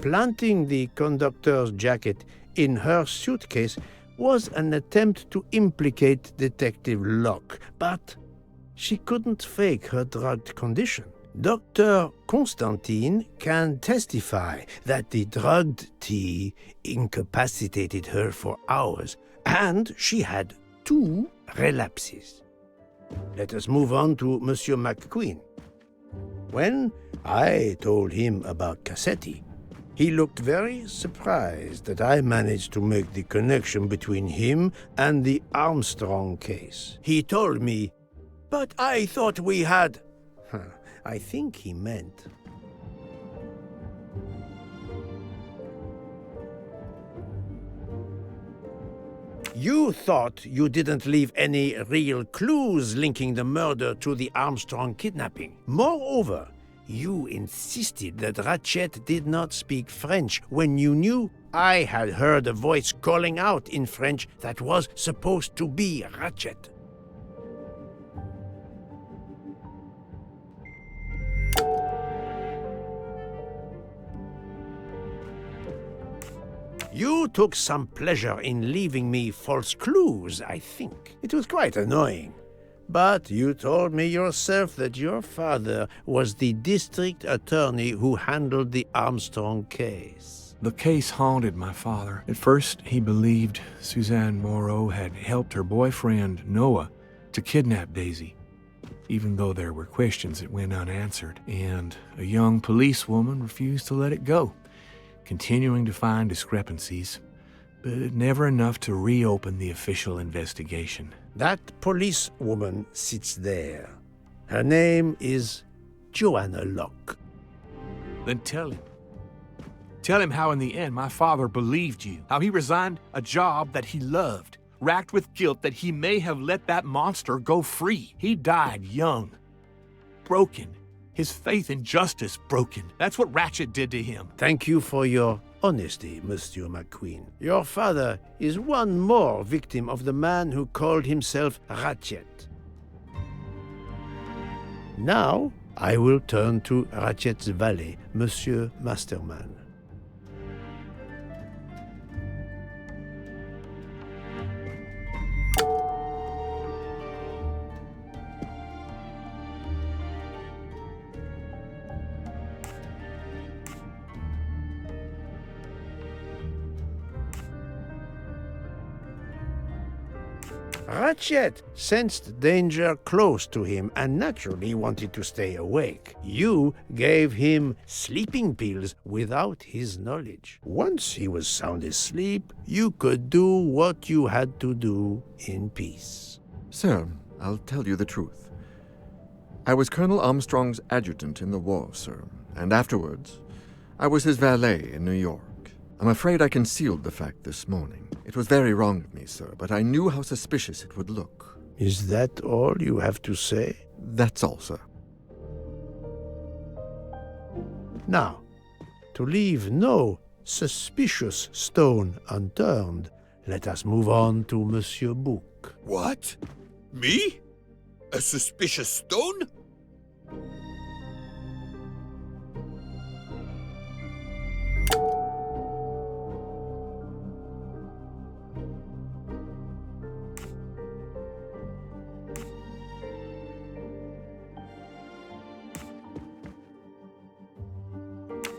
Planting the conductor's jacket in her suitcase was an attempt to implicate Detective Locke, but she couldn't fake her drugged condition. Dr. Constantine can testify that the drugged tea incapacitated her for hours, and she had 2 relapses. Let us move on to Monsieur McQueen. When I told him about Cassetti, he looked very surprised that I managed to make the connection between him and the Armstrong case. He told me, "But I thought we had..." I think he meant... You thought you didn't leave any real clues linking the murder to the Armstrong kidnapping. Moreover, you insisted that Ratchet did not speak French when you knew I had heard a voice calling out in French that was supposed to be Ratchet. You took some pleasure in leaving me false clues, I think. It was quite annoying. But you told me yourself that your father was the district attorney who handled the Armstrong case. The case haunted my father. At first, he believed Suzanne Moreau had helped her boyfriend, Noah, to kidnap Daisy, even though there were questions that went unanswered, and a young policewoman refused to let it go, continuing to find discrepancies, but never enough to reopen the official investigation. That policewoman sits there. Her name is Joanna Locke. Then tell him. Tell him how in the end my father believed you, how he resigned a job that he loved, racked with guilt that he may have let that monster go free. He died young, broken, His faith in justice broken. That's what Ratchet did to him. Thank you for your honesty, Monsieur McQueen. Your father is one more victim of the man who called himself Ratchet. Now, I will turn to Ratchet's valet, Monsieur Masterman. Ratchet sensed danger close to him and naturally wanted to stay awake. You gave him sleeping pills without his knowledge. Once he was sound asleep, you could do what you had to do in peace. Sir, I'll tell you the truth. I was Colonel Armstrong's adjutant in the war, sir, and afterwards, I was his valet in New York. I'm afraid I concealed the fact this morning. It was very wrong of me, sir, but I knew how suspicious it would look. Is that all you have to say? That's all, sir. Now, to leave no suspicious stone unturned, let us move on to Monsieur Book. What? Me? A suspicious stone?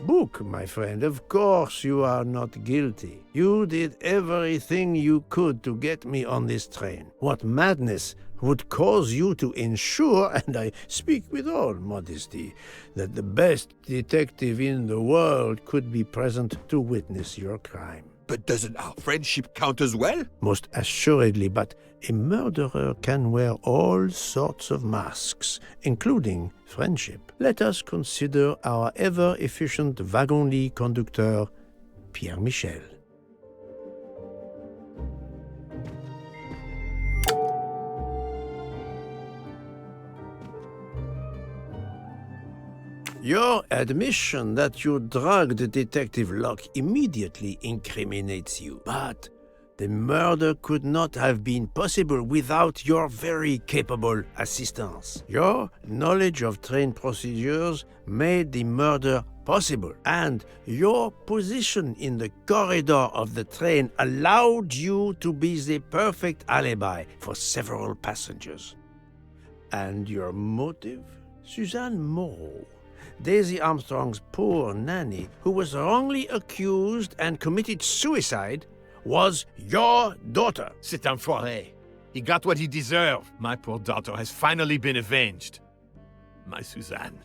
Book, my friend, of course you are not guilty. You did everything you could to get me on this train. What madness would cause you to ensure, and I speak with all modesty, that the best detective in the world could be present to witness your crime? But doesn't our friendship count as well? Most assuredly, but a murderer can wear all sorts of masks, including friendship. Let us consider our ever-efficient wagon-lit conductor, Pierre Michel. Your admission that you drugged Detective Locke immediately incriminates you. But the murder could not have been possible without your very capable assistance. Your knowledge of train procedures made the murder possible, and your position in the corridor of the train allowed you to be the perfect alibi for several passengers. And your motive? Suzanne Moreau, Daisy Armstrong's poor nanny, who was wrongly accused and committed suicide, was your daughter. C'est un foiré. He got what he deserved. My poor daughter has finally been avenged. My Suzanne.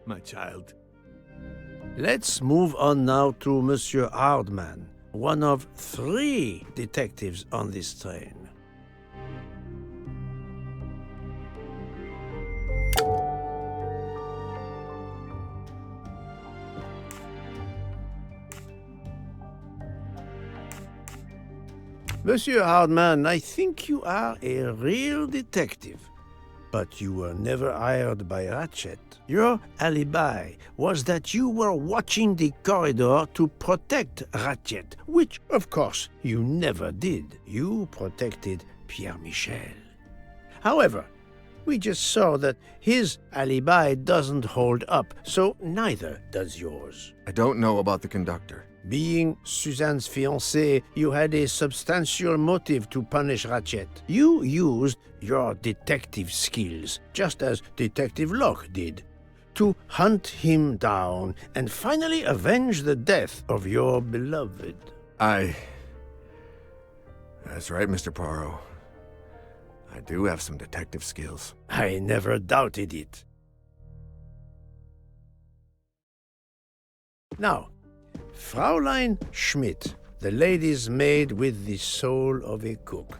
My child. Let's move on now to Monsieur Hardman, one of 3 detectives on this train. Monsieur Hardman, I think you are a real detective, but you were never hired by Ratchet. Your alibi was that you were watching the corridor to protect Ratchet, which, of course, you never did. You protected Pierre Michel. However, we just saw that his alibi doesn't hold up, so neither does yours. I don't know about the conductor. Being Suzanne's fiancé, you had a substantial motive to punish Ratchet. You used your detective skills, just as Detective Locke did, to hunt him down and finally avenge the death of your beloved. That's right, Mr. Poirot. I do have some detective skills. I never doubted it. Now, Fraulein Schmidt, the lady's maid with the soul of a cook.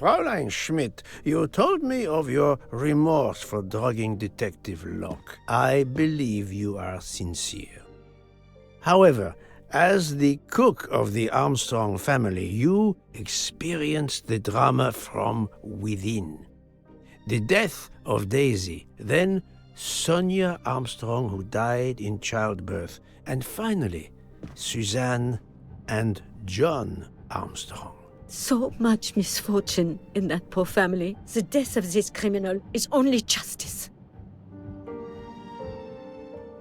Fräulein Schmidt, you told me of your remorse for drugging Detective Locke. I believe you are sincere. However, as the cook of the Armstrong family, you experienced the drama from within. The death of Daisy, then Sonia Armstrong, who died in childbirth, and finally, Suzanne and John Armstrong. So much misfortune in that poor family. The death of this criminal is only justice.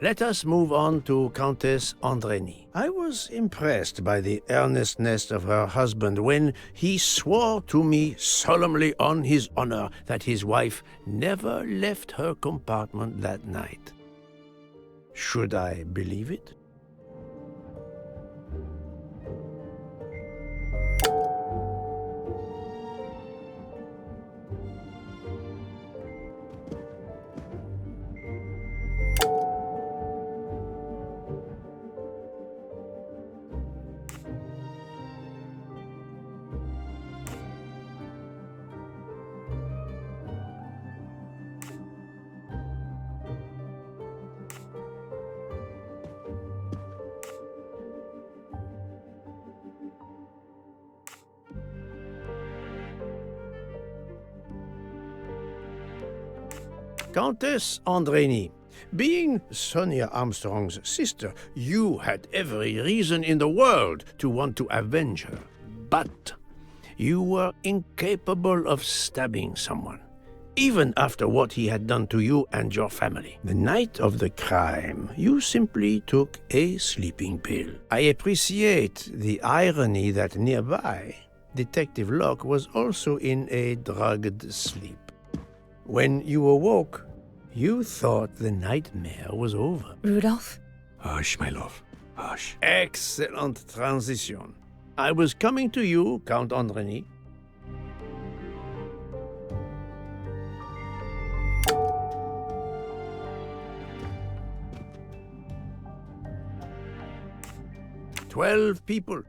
Let us move on to Countess Andreni. I was impressed by the earnestness of her husband when he swore to me solemnly on his honor that his wife never left her compartment that night. Should I believe it? Countess Andreni, being Sonia Armstrong's sister, you had every reason in the world to want to avenge her. But you were incapable of stabbing someone, even after what he had done to you and your family. The night of the crime, you simply took a sleeping pill. I appreciate the irony that nearby, Detective Locke was also in a drugged sleep. When you awoke, you thought the nightmare was over. Rudolph? Hush, my love. Hush. Excellent transition. I was coming to you, Count Andreni. "12 people,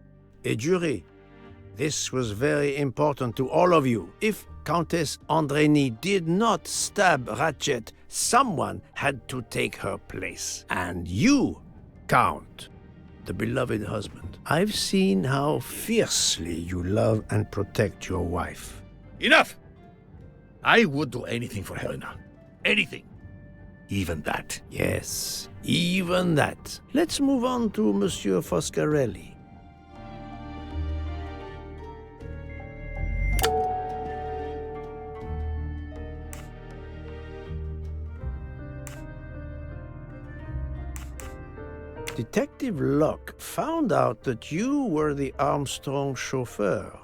a jury. This was very important to all of you. If Countess Andreni did not stab Ratchet, someone had to take her place. And you, Count, the beloved husband. I've seen how fiercely you love and protect your wife. Enough! I would do anything for Helena. Anything. Even that. Yes, even that. Let's move on to Monsieur Foscarelli. Detective Locke found out that you were the Armstrong chauffeur,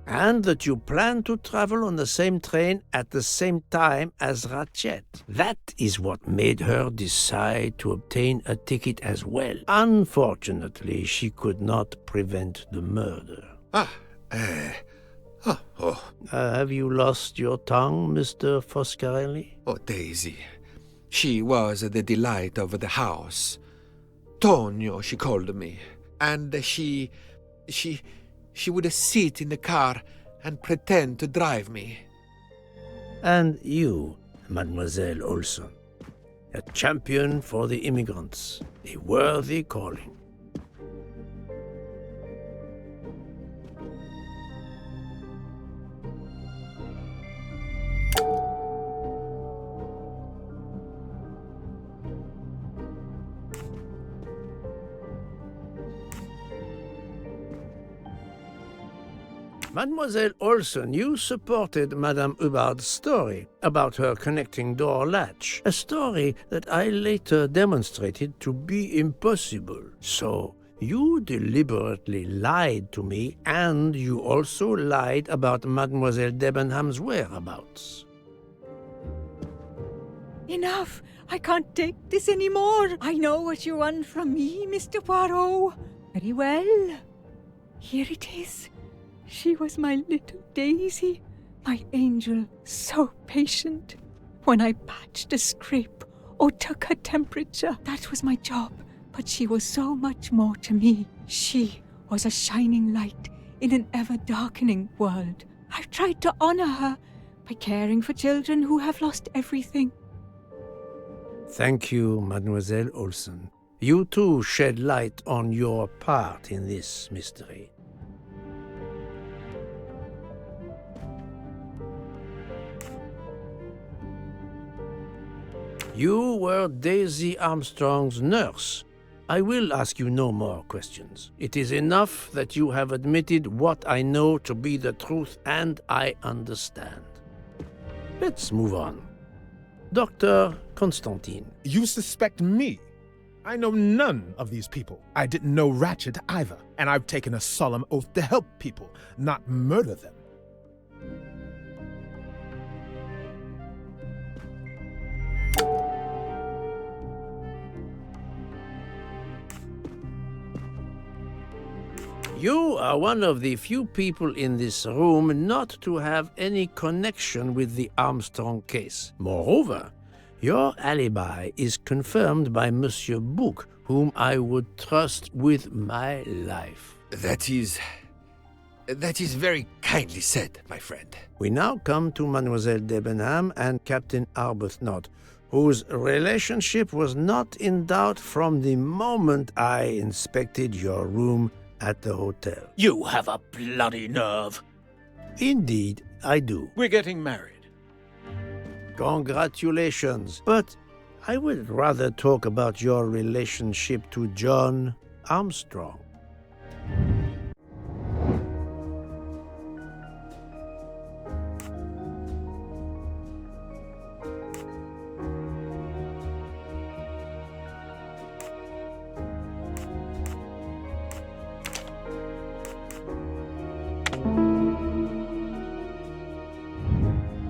and that you planned to travel on the same train at the same time as Ratchet. That is what made her decide to obtain a ticket as well. Unfortunately, she could not prevent the murder. Have you lost your tongue, Mr. Foscarelli? Oh, Daisy. She was the delight of the house. Tonio, she called me. And she would sit in the car and pretend to drive me. And you, Mademoiselle Olson, a champion for the immigrants, a worthy calling. Mademoiselle Olson, you supported Madame Hubbard's story about her connecting door latch, a story that I later demonstrated to be impossible. So, you deliberately lied to me, and you also lied about Mademoiselle Debenham's whereabouts. Enough! I can't take this anymore! I know what you want from me, Mr. Poirot. Very well. Here it is. She was my little Daisy, my angel, so patient. When I patched a scrape or took her temperature, that was my job. But she was so much more to me. She was a shining light in an ever-darkening world. I've tried to honor her by caring for children who have lost everything. Thank you, Mademoiselle Olsen. You too shed light on your part in this mystery. You were Daisy Armstrong's nurse. I will ask you no more questions. It is enough that you have admitted what I know to be the truth, and I understand. Let's move on. Dr. Constantine. You suspect me? I know none of these people. I didn't know Ratchet either, and I've taken a solemn oath to help people, not murder them. You are one of the few people in this room not to have any connection with the Armstrong case. Moreover, your alibi is confirmed by Monsieur Bouc, whom I would trust with my life. That is very kindly said, my friend. We now come to Mademoiselle Debenham and Captain Arbuthnot, whose relationship was not in doubt from the moment I inspected your room at the hotel. You have a bloody nerve. Indeed, I do. We're getting married. Congratulations. But I would rather talk about your relationship to John Armstrong.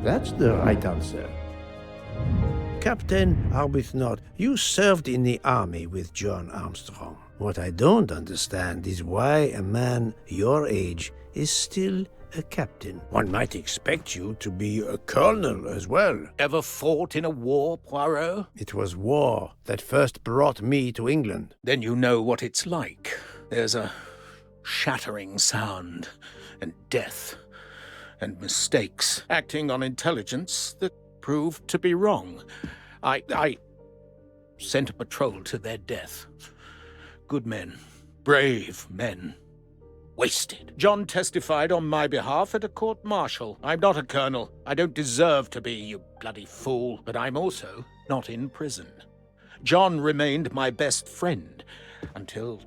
That's the right answer. Captain Arbuthnot, you served in the army with John Armstrong. What I don't understand is why a man your age is still a captain. One might expect you to be a colonel as well. Ever fought in a war, Poirot? It was war that first brought me to England. Then you know what it's like. There's a shattering sound, and death, and mistakes, acting on intelligence that proved to be wrong. I sent a patrol to their death. Good men, brave men, wasted. John testified on my behalf at a court-martial. I'm not a colonel. I don't deserve to be, you bloody fool. But I'm also not in prison. John remained my best friend until...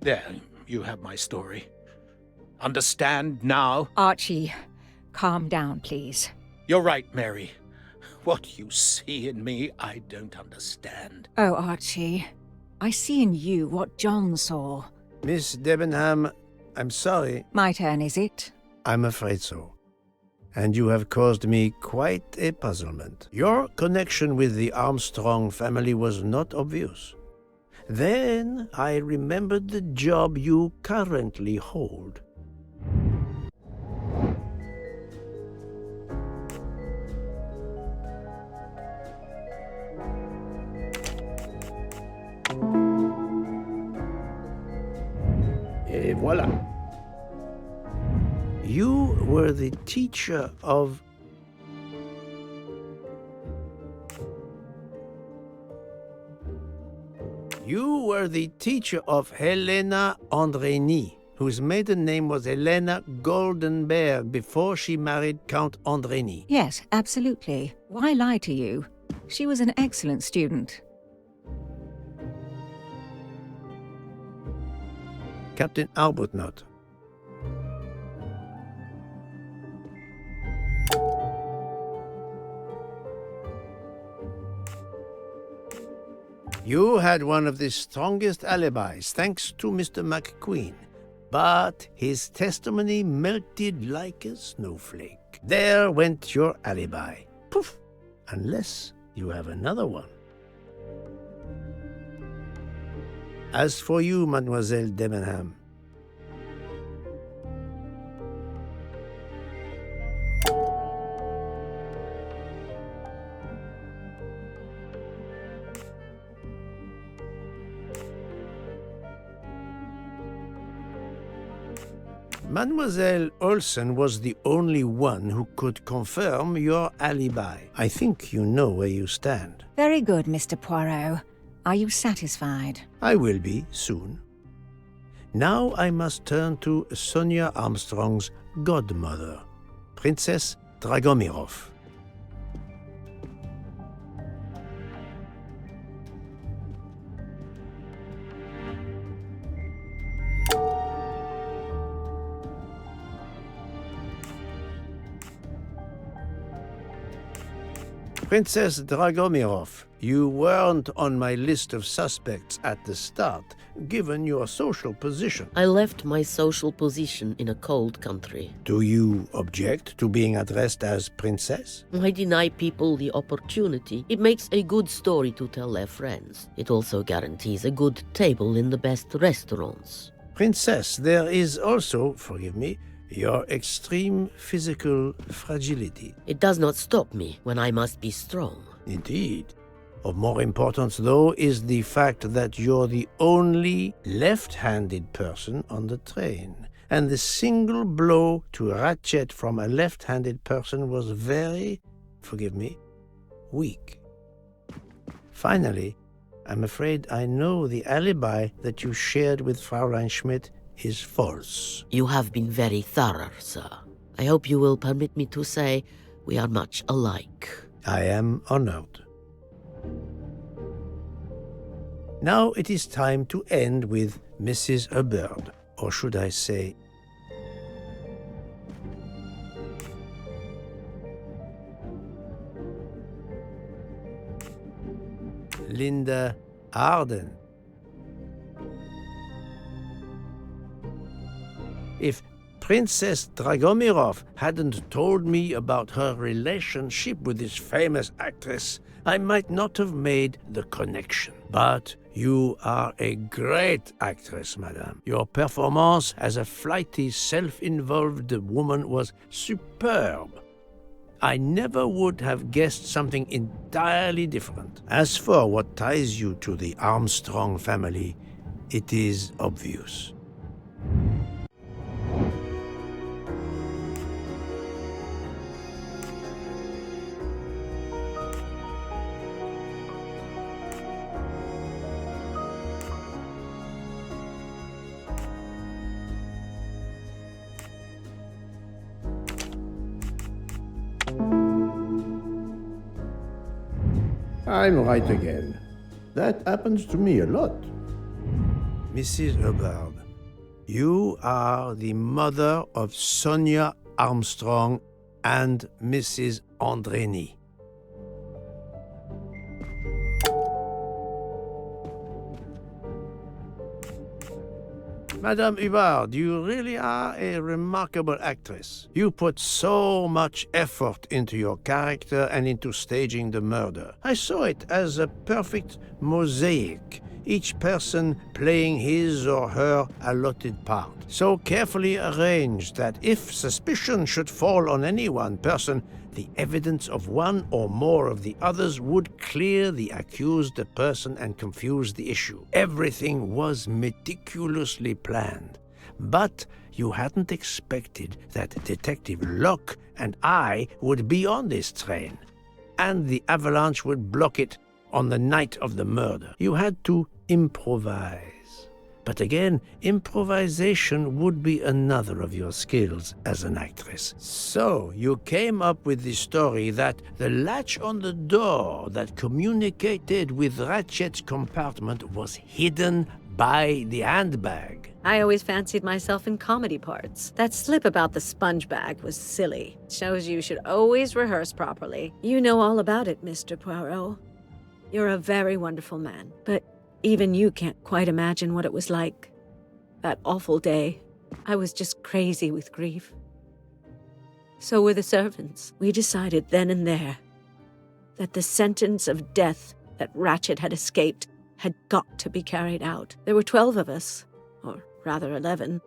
There, you have my story. Understand now? Archie, calm down, please. You're right, Mary. What you see in me, I don't understand. Oh, Archie, I see in you what John saw. Miss Debenham, I'm sorry. My turn, is it? I'm afraid so. And you have caused me quite a puzzlement. Your connection with the Armstrong family was not obvious. Then I remembered the job you currently hold. Et voilà. You were the teacher of... You were the teacher of Helena Andrény, whose maiden name was Helena Goldenberg before she married Count Andrény. Yes, absolutely. Why lie to you? She was an excellent student. Captain Arbuthnot. You had one of the strongest alibis, thanks to Mr. McQueen. But his testimony melted like a snowflake. There went your alibi. Poof! Unless you have another one. As for you, Mademoiselle Debenham, Mademoiselle Olsen was the only one who could confirm your alibi. I think you know where you stand. Very good, Mr. Poirot. Are you satisfied? I will be soon. Now I must turn to Sonia Armstrong's godmother, Princess Dragomirov. Princess Dragomirov, you weren't on my list of suspects at the start, given your social position. I left my social position in a cold country. Do you object to being addressed as princess? I deny people the opportunity. It makes a good story to tell their friends. It also guarantees a good table in the best restaurants. Princess, there is also, forgive me, your extreme physical fragility. It does not stop me when I must be strong. Indeed. Of more importance, though, is the fact that you're the only left-handed person on the train. And the single blow to Ratchet from a left-handed person was very, forgive me, weak. Finally, I'm afraid I know the alibi that you shared with Fraulein Schmidt is false. You have been very thorough, sir. I hope you will permit me to say we are much alike. I am honored. Now it is time to end with Mrs. Hubbard, or should I say, Linda Arden. If Princess Dragomirov hadn't told me about her relationship with this famous actress, I might not have made the connection. But you are a great actress, madame. Your performance as a flighty, self-involved woman was superb. I never would have guessed something entirely different. As for what ties you to the Armstrong family, it is obvious. I'm right again. That happens to me a lot. Mrs. Hubbard, you are the mother of Sonia Armstrong and Mrs. Andreni. Madame Hubbard, you really are a remarkable actress. You put so much effort into your character and into staging the murder. I saw it as a perfect mosaic, each person playing his or her allotted part, so carefully arranged that if suspicion should fall on any one person, the evidence of one or more of the others would clear the accused person and confuse the issue. Everything was meticulously planned. But you hadn't expected that Detective Locke and I would be on this train, and the avalanche would block it on the night of the murder. You had to improvise. But again, improvisation would be another of your skills as an actress. So you came up with the story that the latch on the door that communicated with Ratchet's compartment was hidden by the handbag. I always fancied myself in comedy parts. That slip about the sponge bag was silly. Shows you should always rehearse properly. You know all about it, Mr. Poirot. You're a very wonderful man, but even you can't quite imagine what it was like. That awful day, I was just crazy with grief. So were the servants. We decided then and there that the sentence of death that Ratchet had escaped had got to be carried out. There were 12 of us, or rather 11.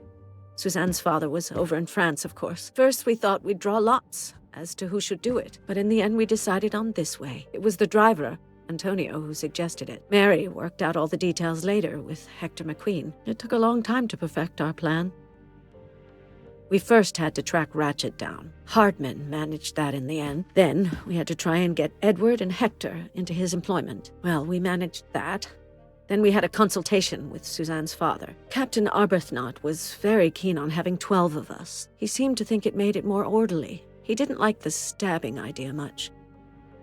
Suzanne's father was over in France, of course. First we thought we'd draw lots as to who should do it, but in the end we decided on this way. It was the driver, Antonio, who suggested it. Mary worked out all the details later with Hector McQueen. It took a long time to perfect our plan. We first had to track Ratchet down. Hardman managed that in the end. Then we had to try and get Edward and Hector into his employment. Well, we managed that. Then we had a consultation with Suzanne's father. Captain Arbuthnot was very keen on having 12 of us. He seemed to think it made it more orderly. He didn't like the stabbing idea much.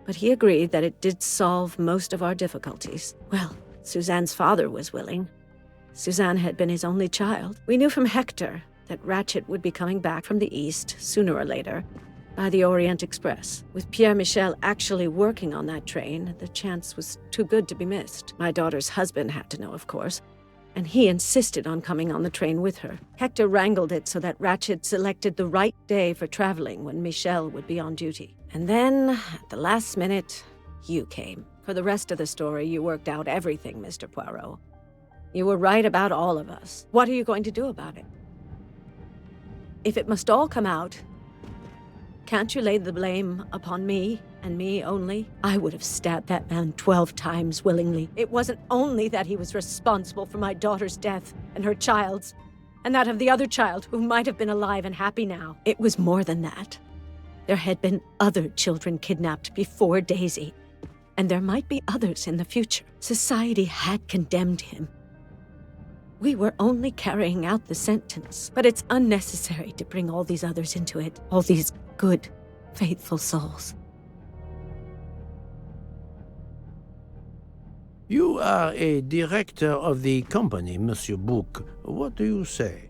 But he agreed that it did solve most of our difficulties. Well, Suzanne's father was willing. Suzanne had been his only child. We knew from Hector that Ratchet would be coming back from the east sooner or later by the Orient Express. With Pierre Michel actually working on that train, the chance was too good to be missed. My daughter's husband had to know, of course, and he insisted on coming on the train with her. Hector wrangled it so that Ratchet selected the right day for traveling when Michel would be on duty. And then, at the last minute, you came. For the rest of the story, you worked out everything, Mr. Poirot. You were right about all of us. What are you going to do about it? If it must all come out, can't you lay the blame upon me, and me only? I would have stabbed that man 12 times willingly. It wasn't only that he was responsible for my daughter's death, and her child's, and that of the other child who might have been alive and happy now. It was more than that. There had been other children kidnapped before Daisy, and there might be others in the future. Society had condemned him. We were only carrying out the sentence, but it's unnecessary to bring all these others into it, all these good, faithful souls. You are a director of the company, Monsieur Bouc. What do you say?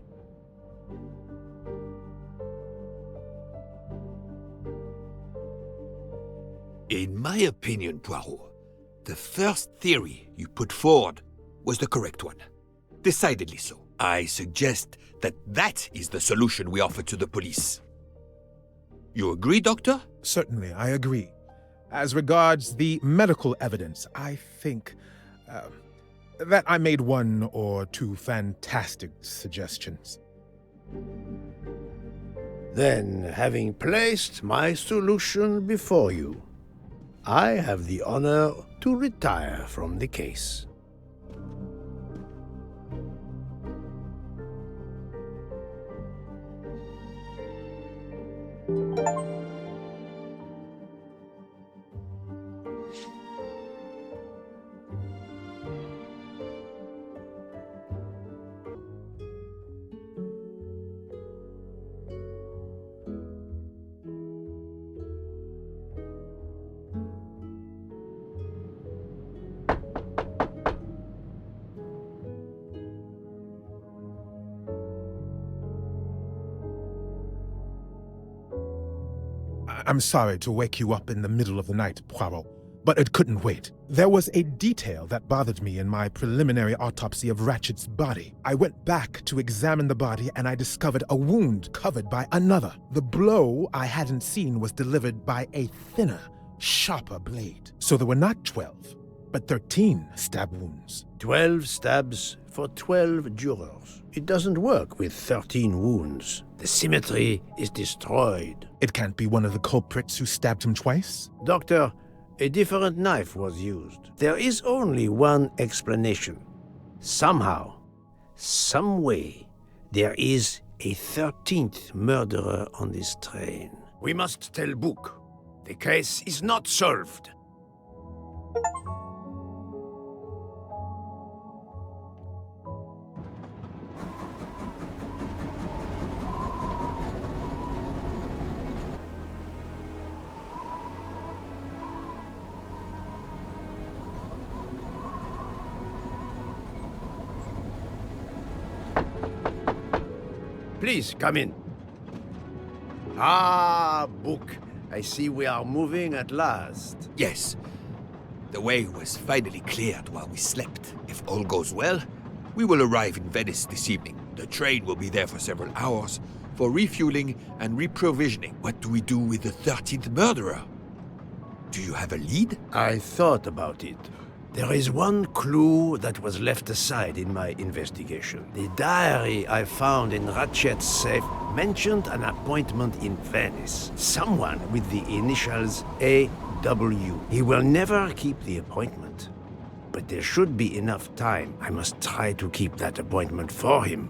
In my opinion, Poirot, the first theory you put forward was the correct one. Decidedly so. I suggest that is the solution we offer to the police. You agree, Doctor? Certainly, I agree. As regards the medical evidence, I think that I made one or two fantastic suggestions. Then, having placed my solution before you, I have the honor to retire from the case. I'm sorry to wake you up in the middle of the night, Poirot, but it couldn't wait. There was a detail that bothered me in my preliminary autopsy of Ratchet's body. I went back to examine the body and I discovered a wound covered by another. The blow I hadn't seen was delivered by a thinner, sharper blade. So there were not 12, but 13 stab wounds. 12 stabs for 12 jurors. It doesn't work with 13 wounds. The symmetry is destroyed. It can't be one of the culprits who stabbed him twice? Doctor, a different knife was used. There is only one explanation. Somehow, some way, there is a 13th murderer on this train. We must tell Bouc. The case is not solved. Please, come in. Ah, Bouc. I see we are moving at last. Yes. The way was finally cleared while we slept. If all goes well, we will arrive in Venice this evening. The train will be there for several hours for refueling and reprovisioning. What do we do with the 13th murderer? Do you have a lead? I thought about it. There is one clue that was left aside in my investigation. The diary I found in Ratchet's safe mentioned an appointment in Venice. Someone with the initials A.W. He will never keep the appointment. But there should be enough time. I must try to keep that appointment for him.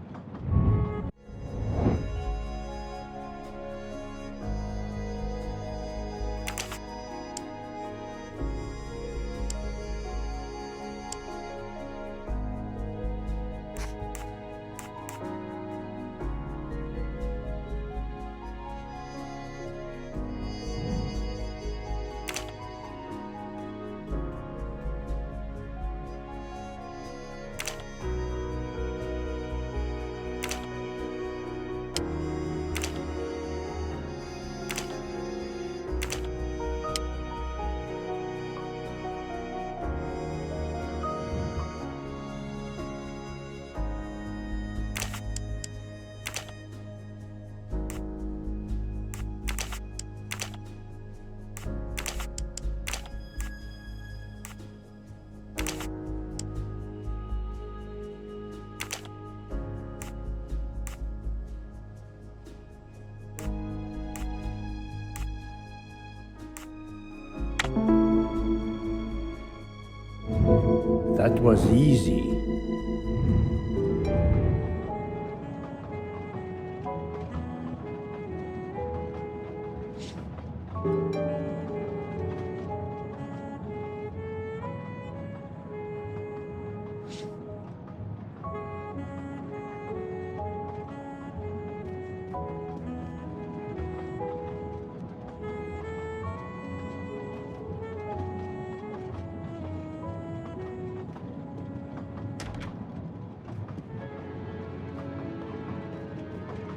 was easy.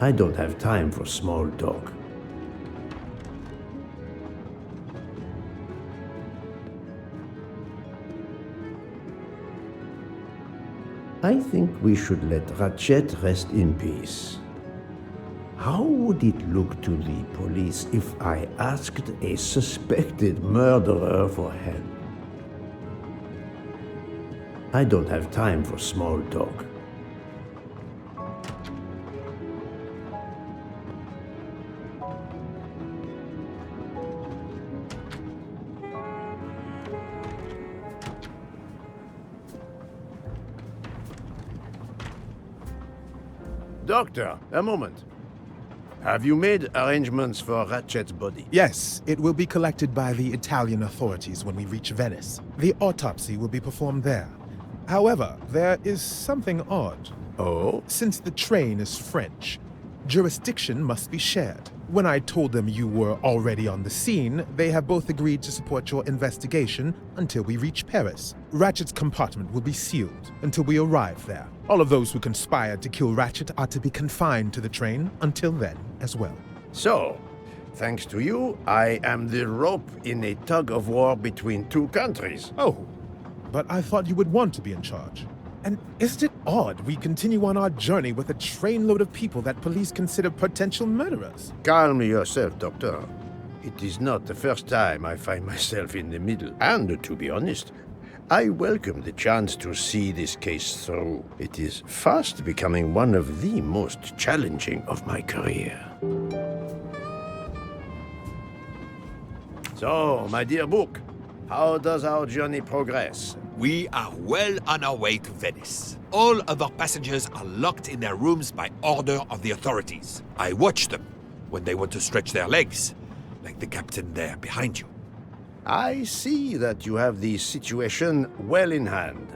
I don't have time for small talk. I think we should let Ratchet rest in peace. How would it look to the police if I asked a suspected murderer for help? I don't have time for small talk. Doctor, a moment. Have you made arrangements for Ratchet's body? Yes, it will be collected by the Italian authorities when we reach Venice. The autopsy will be performed there. However, there is something odd. Oh? Since the train is French, jurisdiction must be shared. When I told them you were already on the scene, they have both agreed to support your investigation until we reach Paris. Ratchet's compartment will be sealed until we arrive there. All of those who conspired to kill Ratchet are to be confined to the train until then as well. So, thanks to you, I am the rope in a tug-of-war between two countries. Oh, but I thought you would want to be in charge. And isn't it odd we continue on our journey with a trainload of people that police consider potential murderers? Calm yourself, Doctor. It is not the first time I find myself in the middle. And to be honest, I welcome the chance to see this case through. It is fast becoming one of the most challenging of my career. So, my dear book, how does our journey progress? We are well on our way to Venice. All of our passengers are locked in their rooms by order of the authorities. I watch them when they want to stretch their legs, like the captain there behind you. I see that you have the situation well in hand.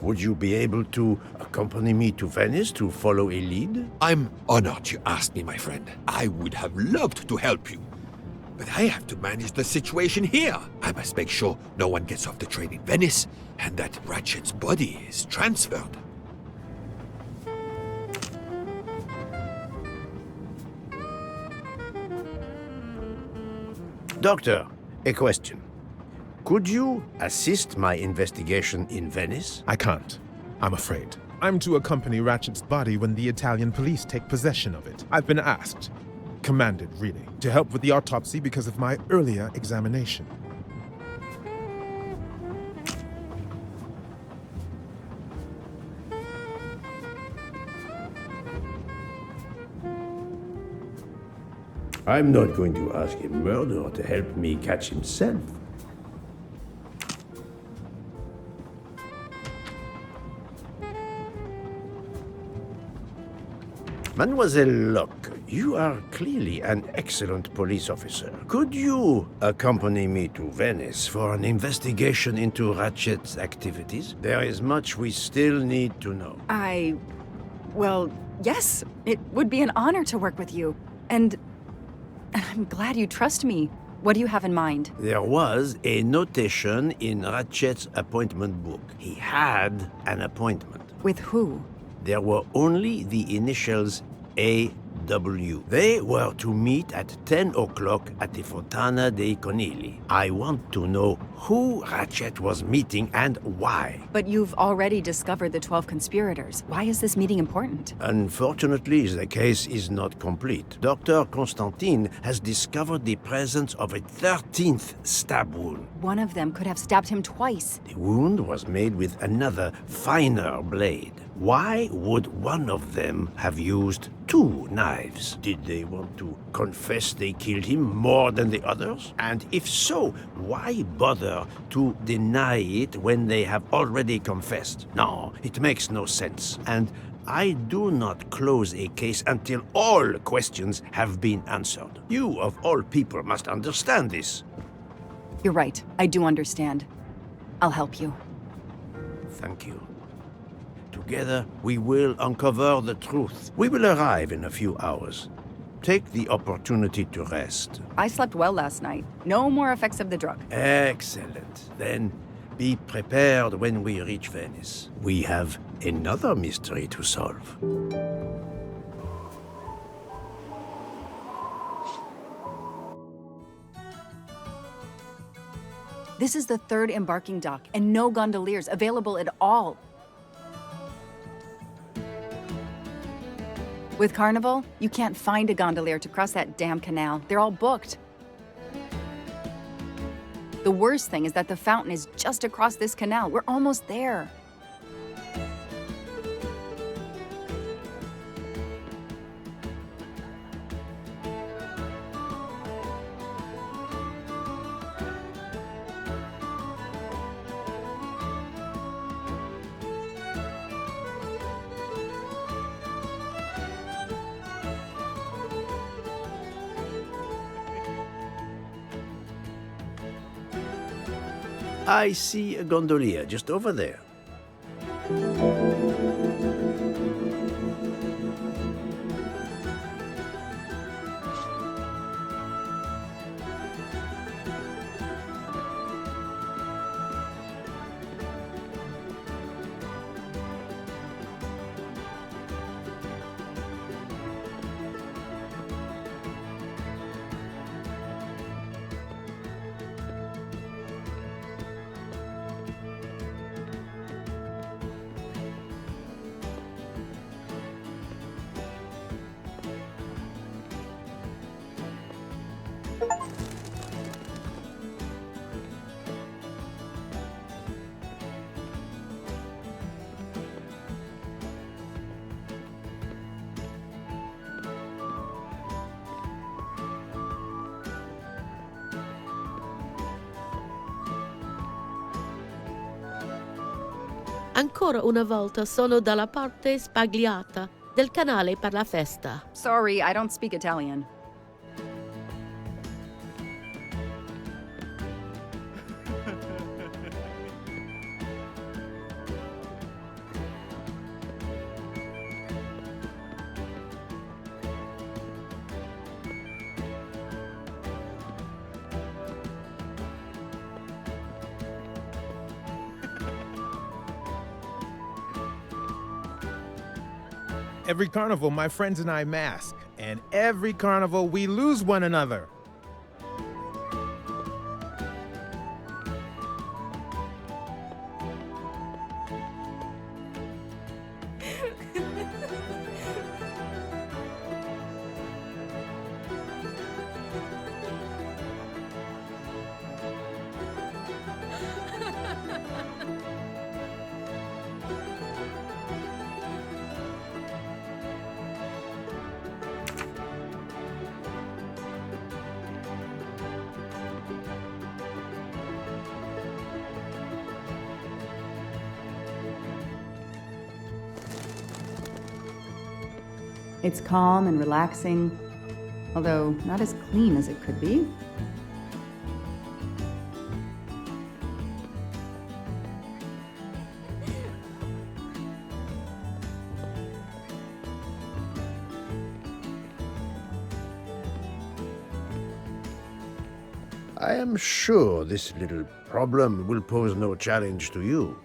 Would you be able to accompany me to Venice to follow a lead? I'm honored you asked me, my friend. I would have loved to help you. But I have to manage the situation here. I must make sure no one gets off the train in Venice and that Ratchet's body is transferred. Doctor, a question. Could you assist my investigation in Venice? I can't. I'm afraid. I'm to accompany Ratchet's body when the Italian police take possession of it. I've been asked, commanded really, to help with the autopsy because of my earlier examination. I'm not going to ask a murderer to help me catch himself. Mademoiselle Locke, you are clearly an excellent police officer. Could you accompany me to Venice for an investigation into Ratchet's activities? There is much we still need to know. Well, yes. It would be an honor to work with you. And I'm glad you trust me. What do you have in mind? There was a notation in Ratchet's appointment book. He had an appointment. With who? There were only the initials A.W. They were to meet at 10 o'clock at the Fontana dei Conigli. I want to know who Ratchet was meeting and why. But you've already discovered the 12 conspirators. Why is this meeting important? Unfortunately, the case is not complete. Dr. Constantine has discovered the presence of a 13th stab wound. One of them could have stabbed him twice. The wound was made with another, finer blade. Why would one of them have used 2 knives? Did they want to confess they killed him more than the others? And if so, why bother to deny it when they have already confessed? No, it makes no sense. And I do not close a case until all questions have been answered. You, of all people, must understand this. You're right. I do understand. I'll help you. Thank you. Together, we will uncover the truth. We will arrive in a few hours. Take the opportunity to rest. I slept well last night. No more effects of the drug. Excellent. Then be prepared when we reach Venice. We have another mystery to solve. This is the 3rd embarking dock, and no gondoliers available at all. With Carnival, you can't find a gondolier to cross that damn canal. They're all booked. The worst thing is that the fountain is just across this canal. We're almost there. I see a gondolier just over there. Ancora una volta sono dalla parte spagliata del canale per la festa. Sorry, I don't speak Italian. Every carnival, my friends and I mask, and every carnival, we lose one another. It's calm and relaxing, although not as clean as it could be. I am sure this little problem will pose no challenge to you.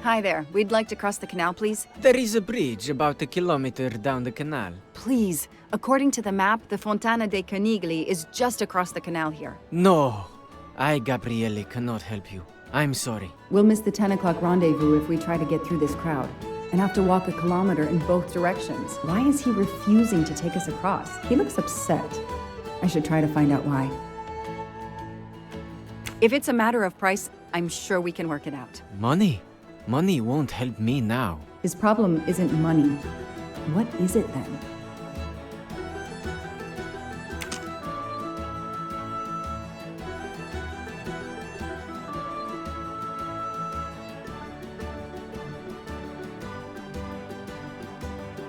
Hi there. We'd like to cross the canal, please. There is a bridge about a kilometer down the canal. Please. According to the map, the Fontana dei Conigli is just across the canal here. No. I, Gabriele, cannot help you. I'm sorry. We'll miss the 10 o'clock rendezvous if we try to get through this crowd. And have to walk a kilometer in both directions. Why is he refusing to take us across? He looks upset. I should try to find out why. If it's a matter of price, I'm sure we can work it out. Money? Money won't help me now. His problem isn't money. What is it then?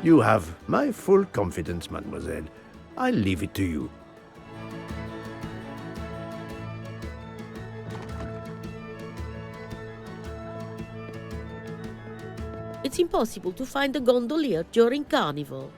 You have my full confidence, mademoiselle. I'll leave it to you. It's impossible to find a gondolier during Carnival.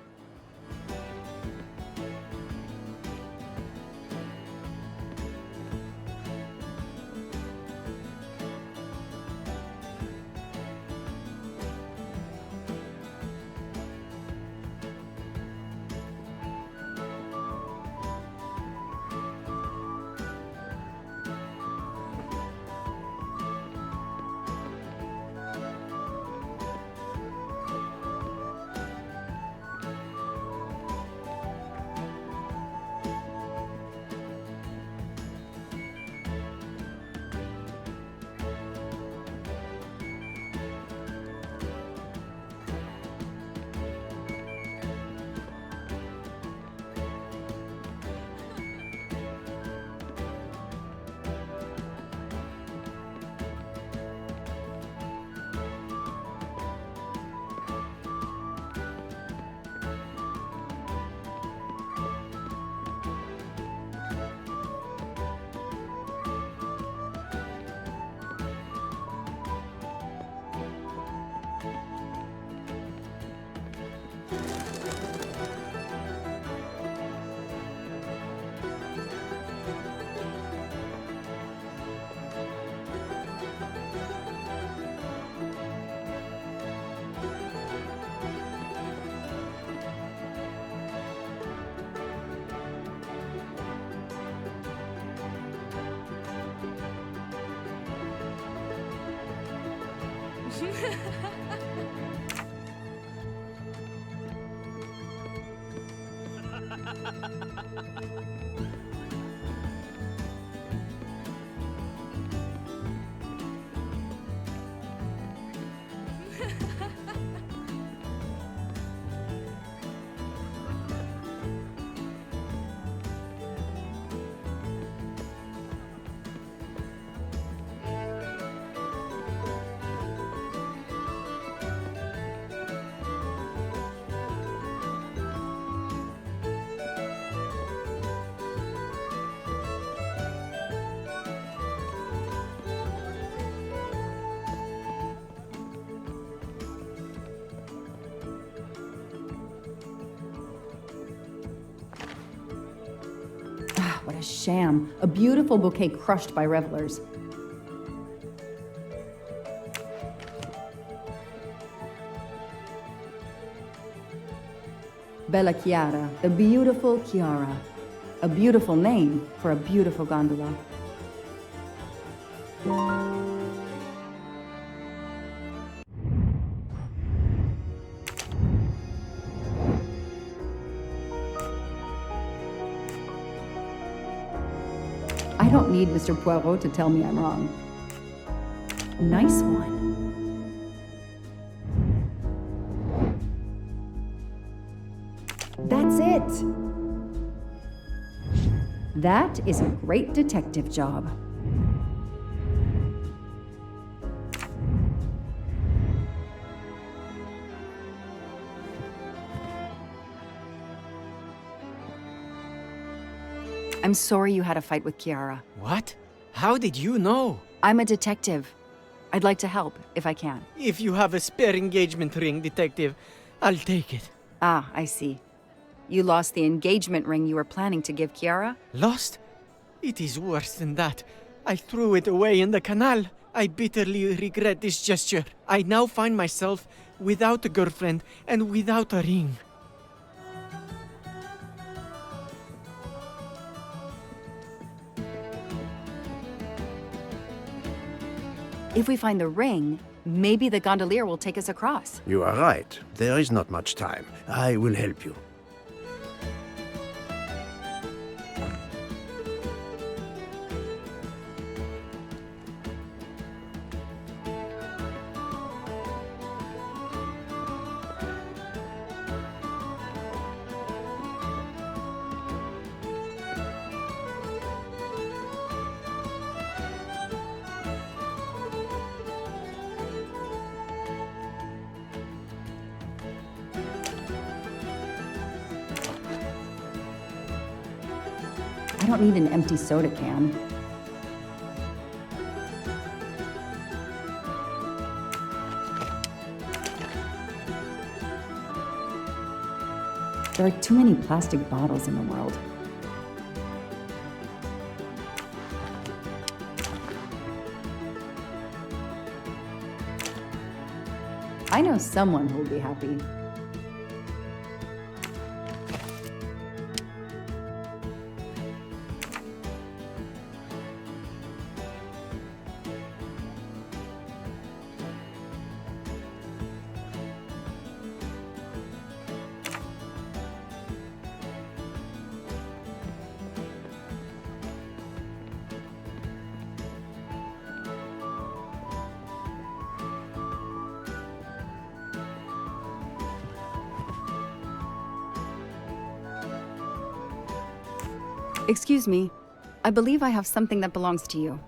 What a sham. A beautiful bouquet crushed by revelers. Bella Chiara, the beautiful Chiara. A beautiful name for a beautiful gondola. I don't need Mr. Poirot to tell me I'm wrong. Nice one. That's it. That is a great detective job. I'm sorry you had a fight with Chiara. What? How did you know? I'm a detective. I'd like to help, if I can. If you have a spare engagement ring, detective, I'll take it. Ah, I see. You lost the engagement ring you were planning to give Chiara? Lost? It is worse than that. I threw it away in the canal. I bitterly regret this gesture. I now find myself without a girlfriend and without a ring. If we find the ring, maybe the gondolier will take us across. You are right. There is not much time. I will help you. I don't need an empty soda can. There are too many plastic bottles in the world. I know someone who will be happy. Excuse me. I believe I have something that belongs to you.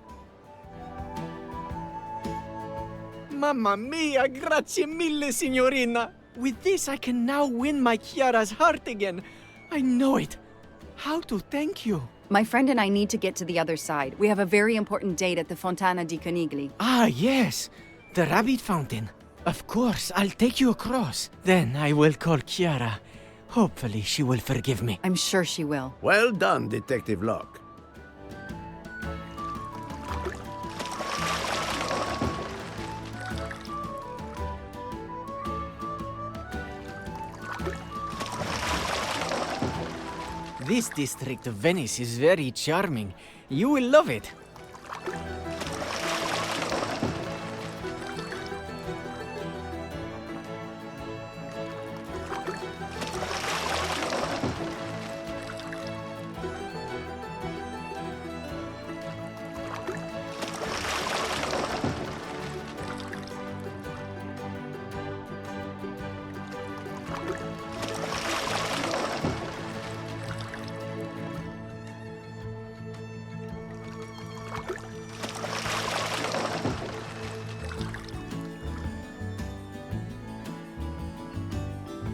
Mamma mia, grazie mille, signorina. With this, I can now win my Chiara's heart again. I know it. How to thank you? My friend and I need to get to the other side. We have a very important date at the Fontana di Conigli. Ah, yes. The rabbit fountain. Of course, I'll take you across. Then I will call Chiara. Hopefully, she will forgive me. I'm sure she will. Well done, Detective Locke. This district of Venice is very charming. You will love it.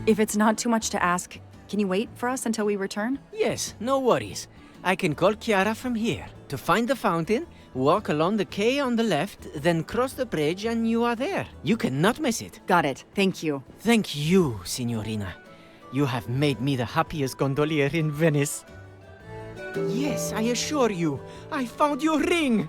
If it's not too much to ask, can you wait for us until we return? Yes, no worries. I can call Chiara from here. To find the fountain, walk along the quay on the left, then cross the bridge and you are there. You cannot miss it. Got it. Thank you. Thank you, Signorina. You have made me the happiest gondolier in Venice. Yes, I assure you, I found your ring!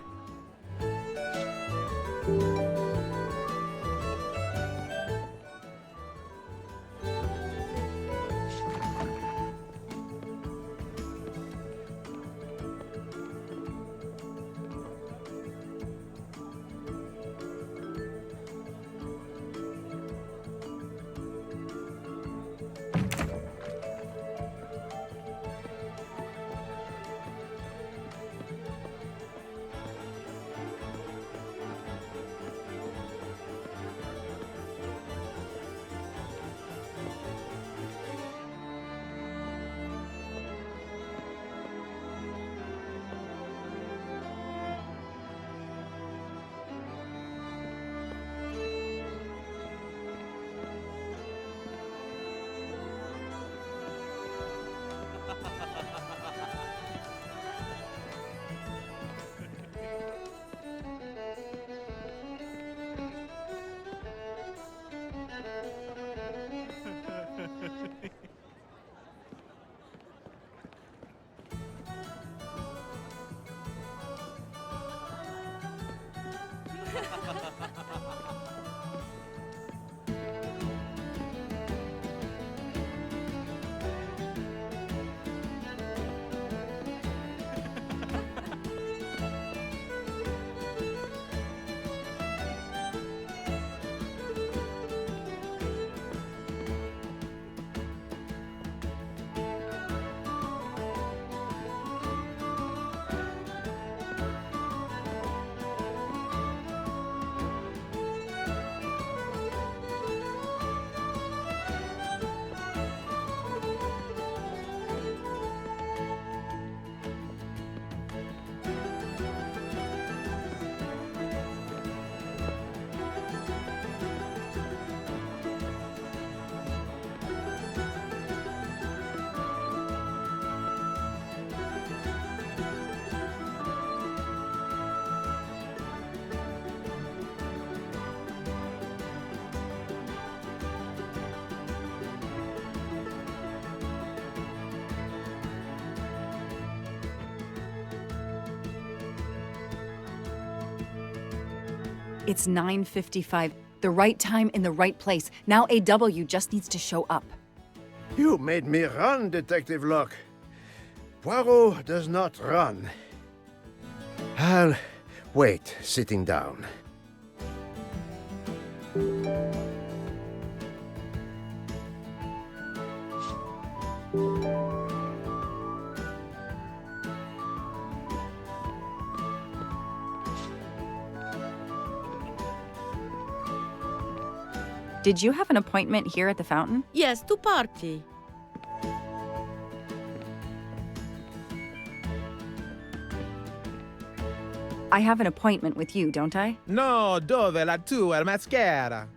It's 9:55. The right time in the right place. Now AW just needs to show up. You made me run, Detective Locke. Poirot does not run. I'll wait, sitting down. Did you have an appointment here at the fountain? Yes, to party. I have an appointment with you, don't I? No, dove la tua maschera?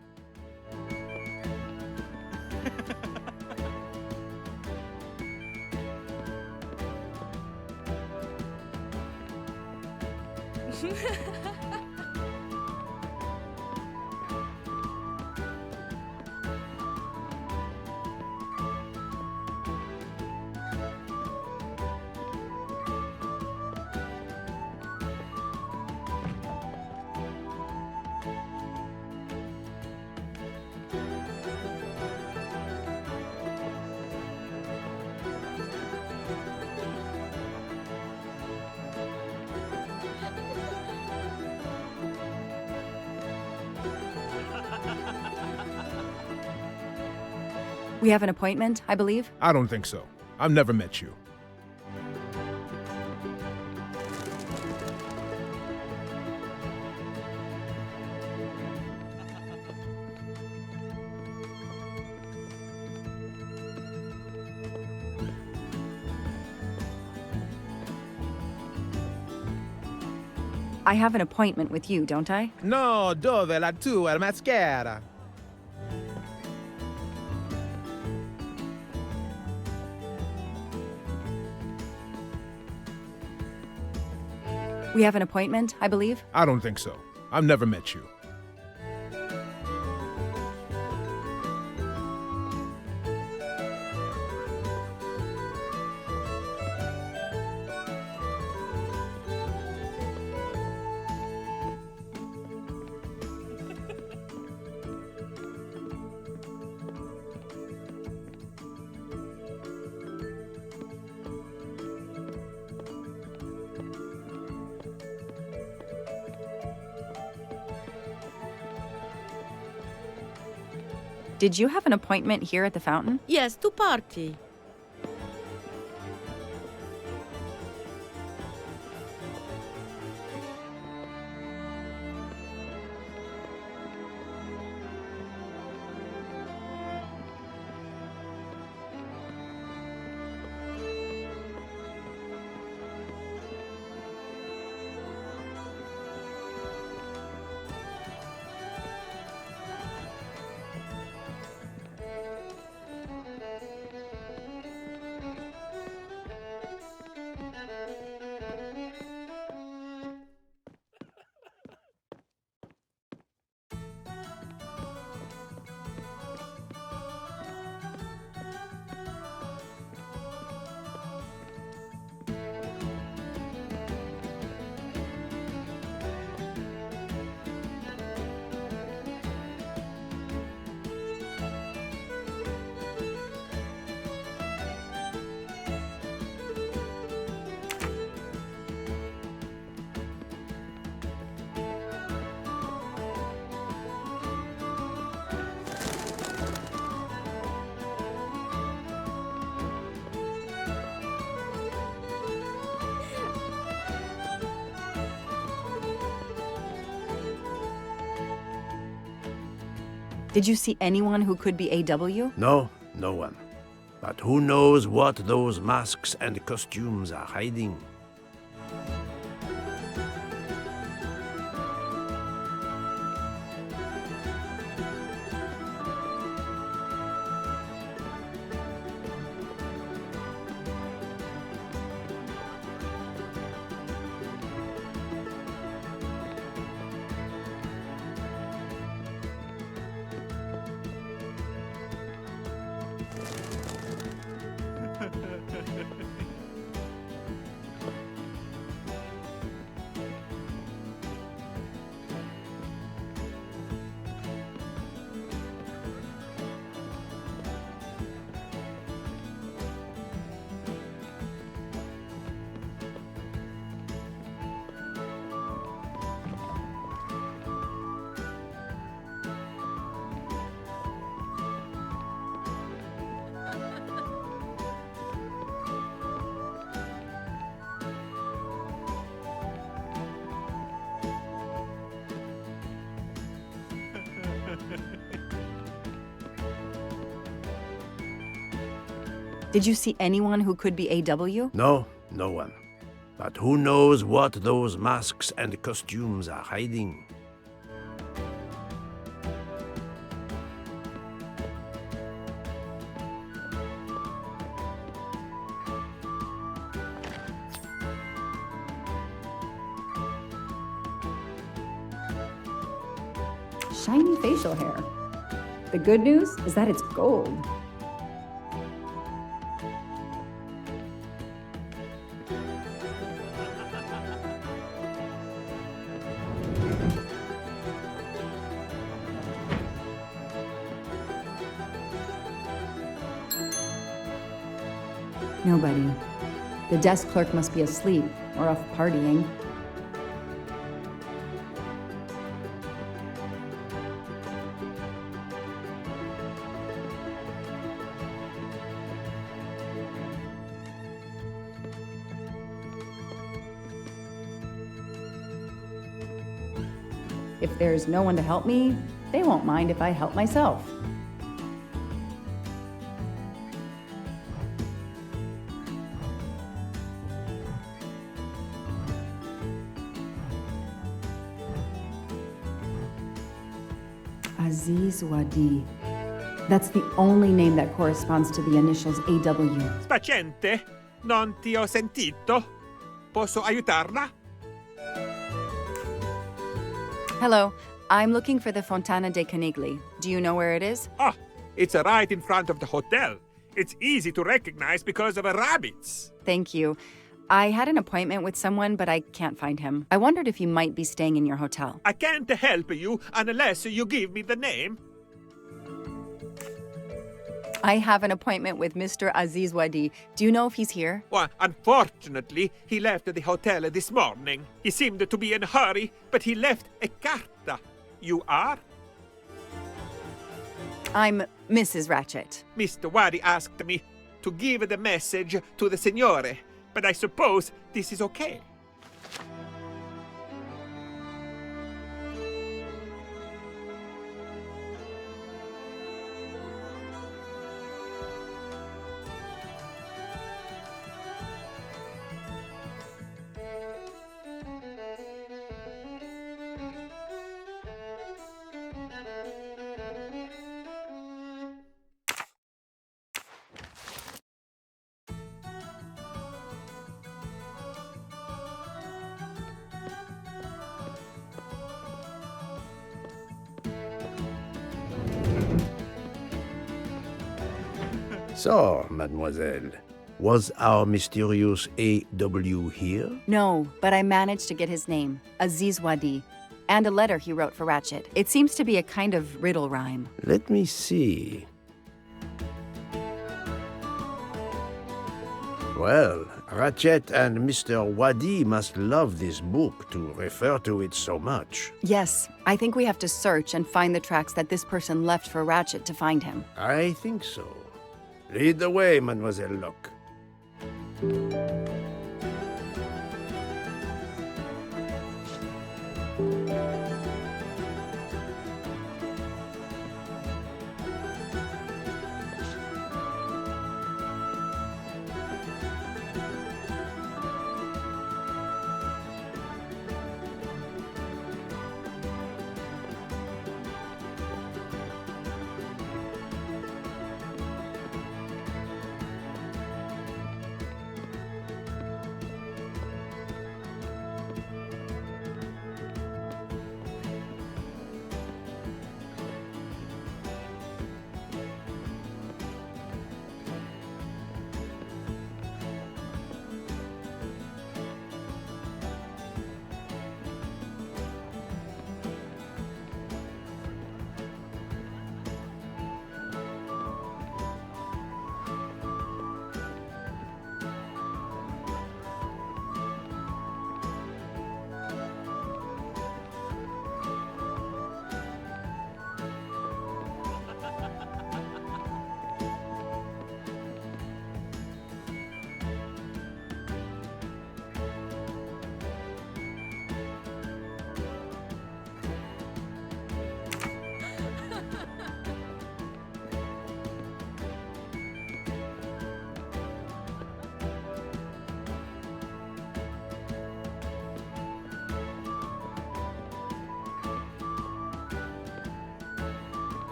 We have an appointment, I believe? I don't think so. I've never met you. I have an appointment with you, don't I? No, dove la tua maschera? We have an appointment, I believe? I don't think so. I've never met you. Did you have an appointment here at the fountain? Yes, to party. Did you see anyone who could be AW? No, no one. But who knows what those masks and costumes are hiding? Did you see anyone who could be AW? No, no one. But who knows what those masks and costumes are hiding? Shiny facial hair. The good news is that it's gold. Nobody. The desk clerk must be asleep or off partying. If there's no one to help me, they won't mind if I help myself. Aziz Wadi. That's the only name that corresponds to the initials AW. Spaziente? Non ti ho sentito? Posso aiutarla? Hello, I'm looking for the Fontana dei Canigli. Do you know where it is? Ah, it's right in front of the hotel. It's easy to recognize because of the rabbits. Thank you. I had an appointment with someone, but I can't find him. I wondered if you might be staying in your hotel. I can't help you unless you give me the name. I have an appointment with Mr. Aziz Wadi. Do you know if he's here? Well, unfortunately, he left the hotel this morning. He seemed to be in a hurry, but he left a carta. You are? I'm Mrs. Ratchet. Mr. Wadi asked me to give the message to the signore, but I suppose this is okay. So, mademoiselle, was our mysterious AW here? No, but I managed to get his name, Aziz Wadi, and a letter he wrote for Ratchet. It seems to be a kind of riddle rhyme. Let me see. Well, Ratchet and Mr. Wadi must love this book to refer to it so much. Yes, I think we have to search and find the tracks that this person left for Ratchet to find him. I think so. Lead the way, Mademoiselle Locke.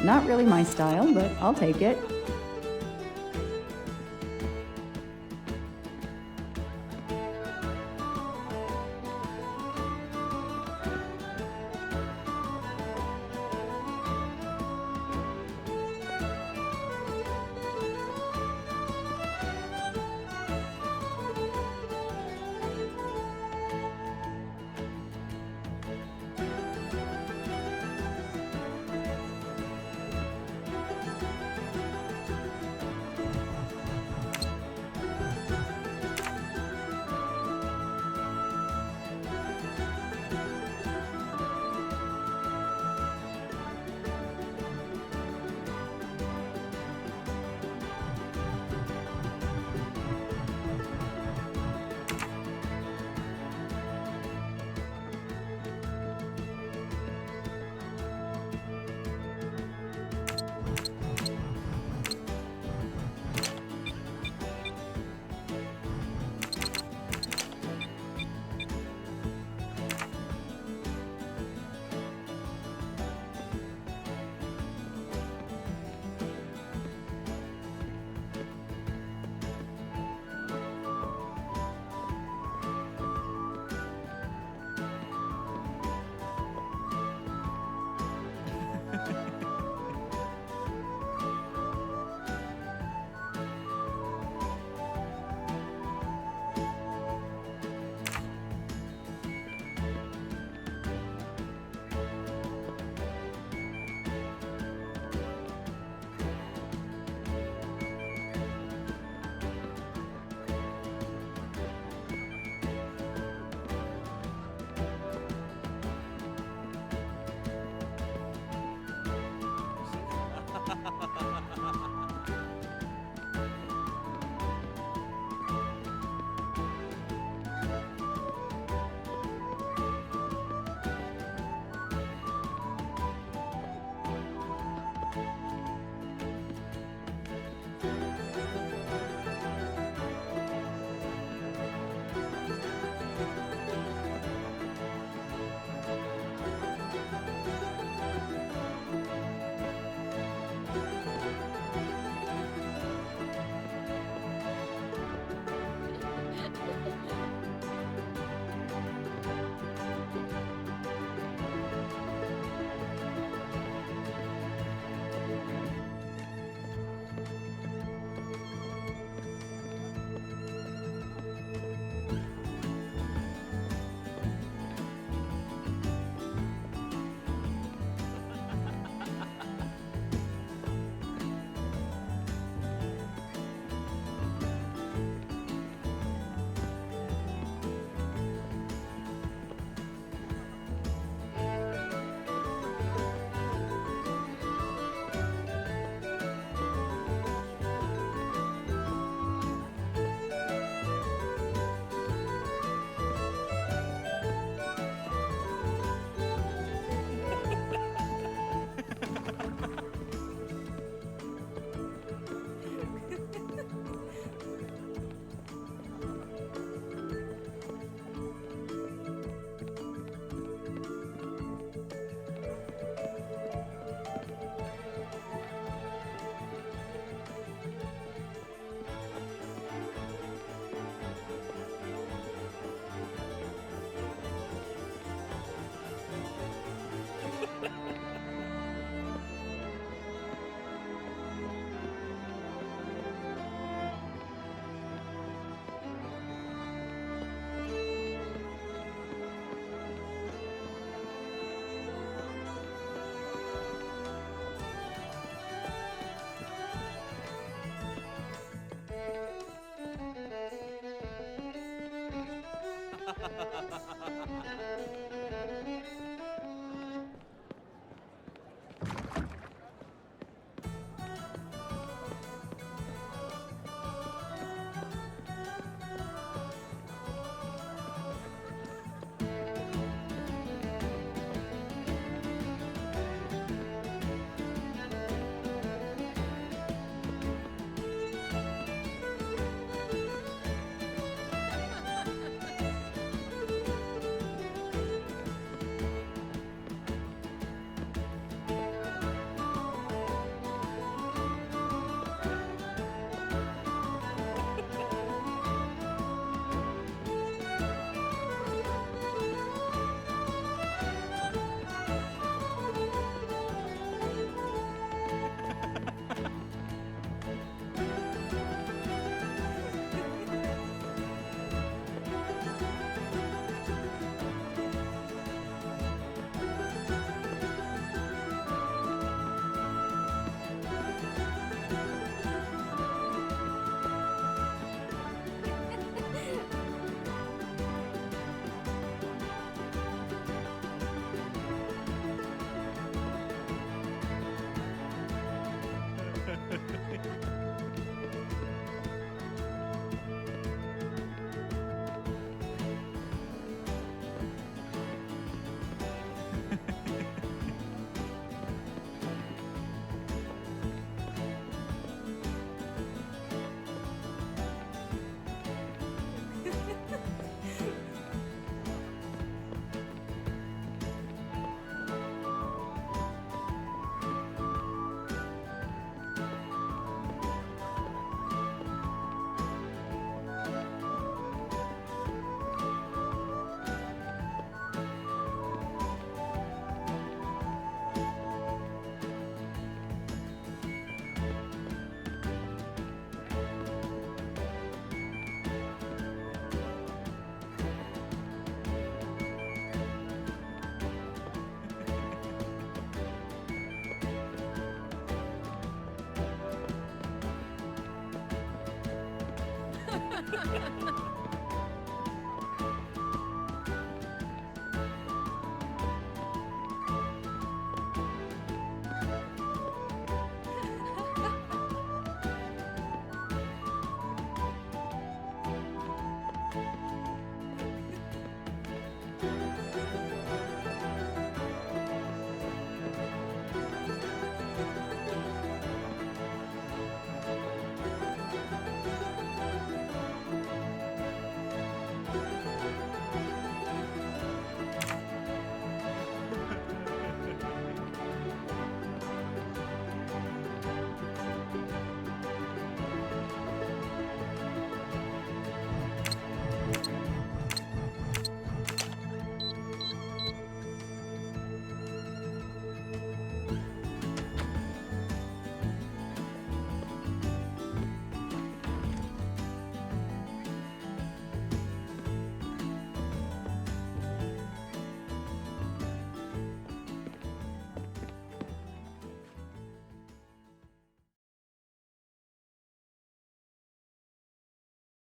Not really my style, but I'll take it.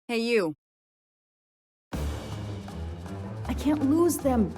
Hey, you. I can't lose them.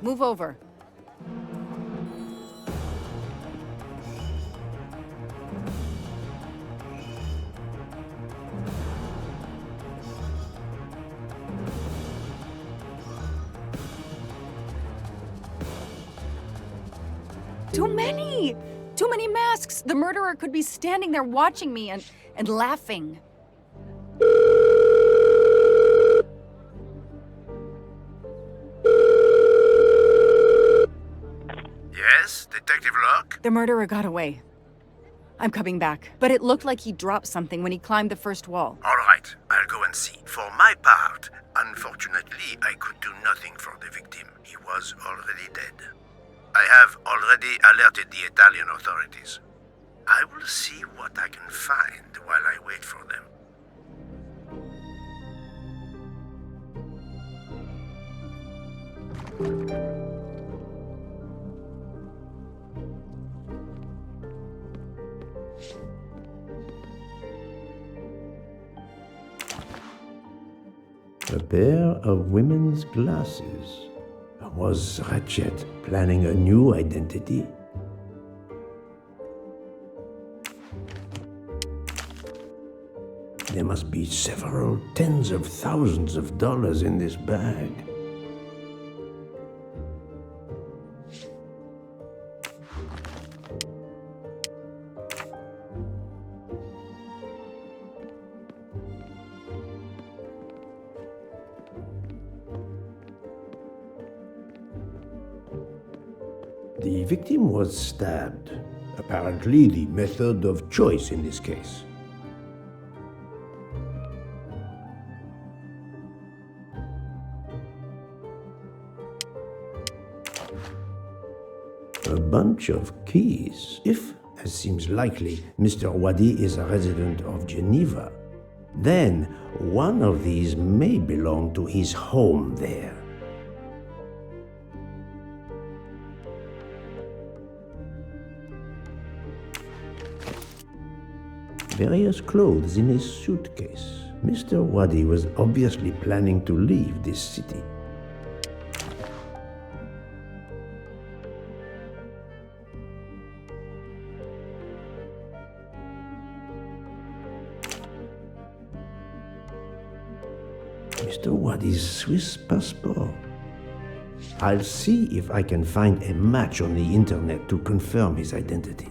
Move over. Too many! Too many masks! The murderer could be standing there watching me and laughing. Yes, Detective Locke? The murderer got away. I'm coming back. But it looked like he dropped something when he climbed the first wall. All right, I'll go and see. For my part, unfortunately, I could do nothing for the victim. He was already dead. I have already alerted the Italian authorities. I will see what I can find while I wait for them. A pair of women's glasses. Was Ratchet planning a new identity? There must be several tens of thousands of dollars in this bag. The victim was stabbed. Apparently the method of choice in this case. A bunch of keys. If, as seems likely, Mr. Wadi is a resident of Geneva, then one of these may belong to his home there. Various clothes in his suitcase. Mr. Wadi was obviously planning to leave this city. Mr. Wadi's Swiss passport. I'll see if I can find a match on the internet to confirm his identity.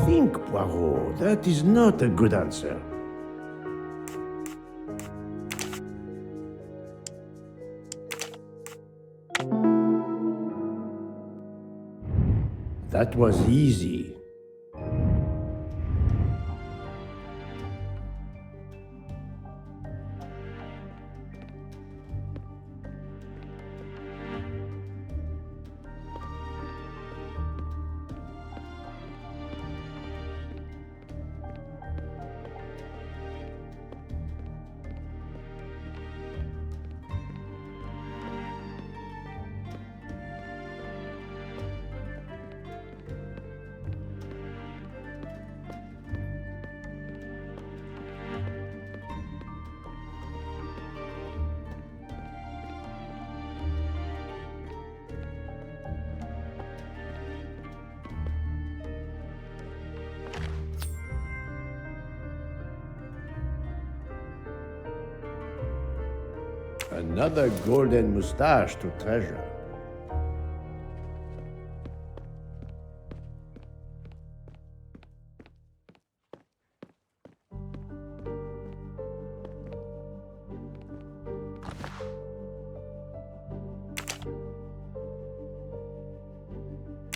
Think, Poirot. That is not a good answer. That was easy. Another golden moustache to treasure.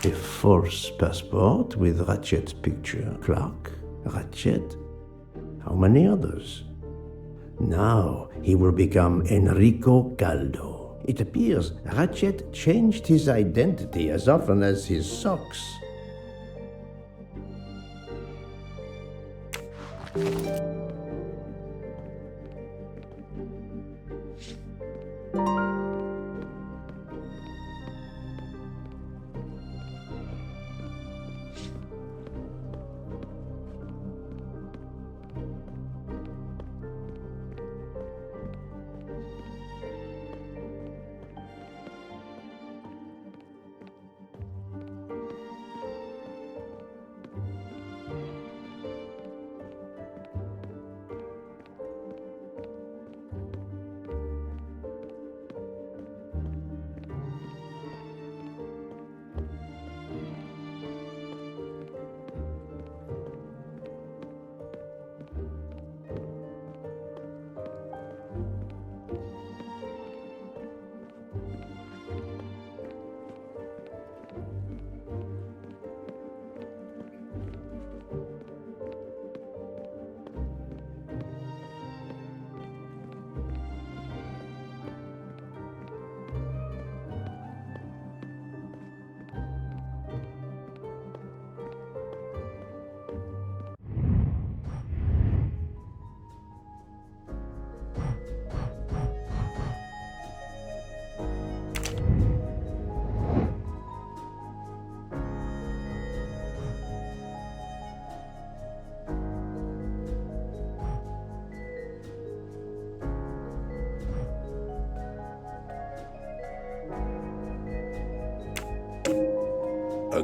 A false passport with Ratchet's picture. Clark, Ratchet. How many others? Now he will become Enrico Caldo. It appears Ratchet changed his identity as often as his socks.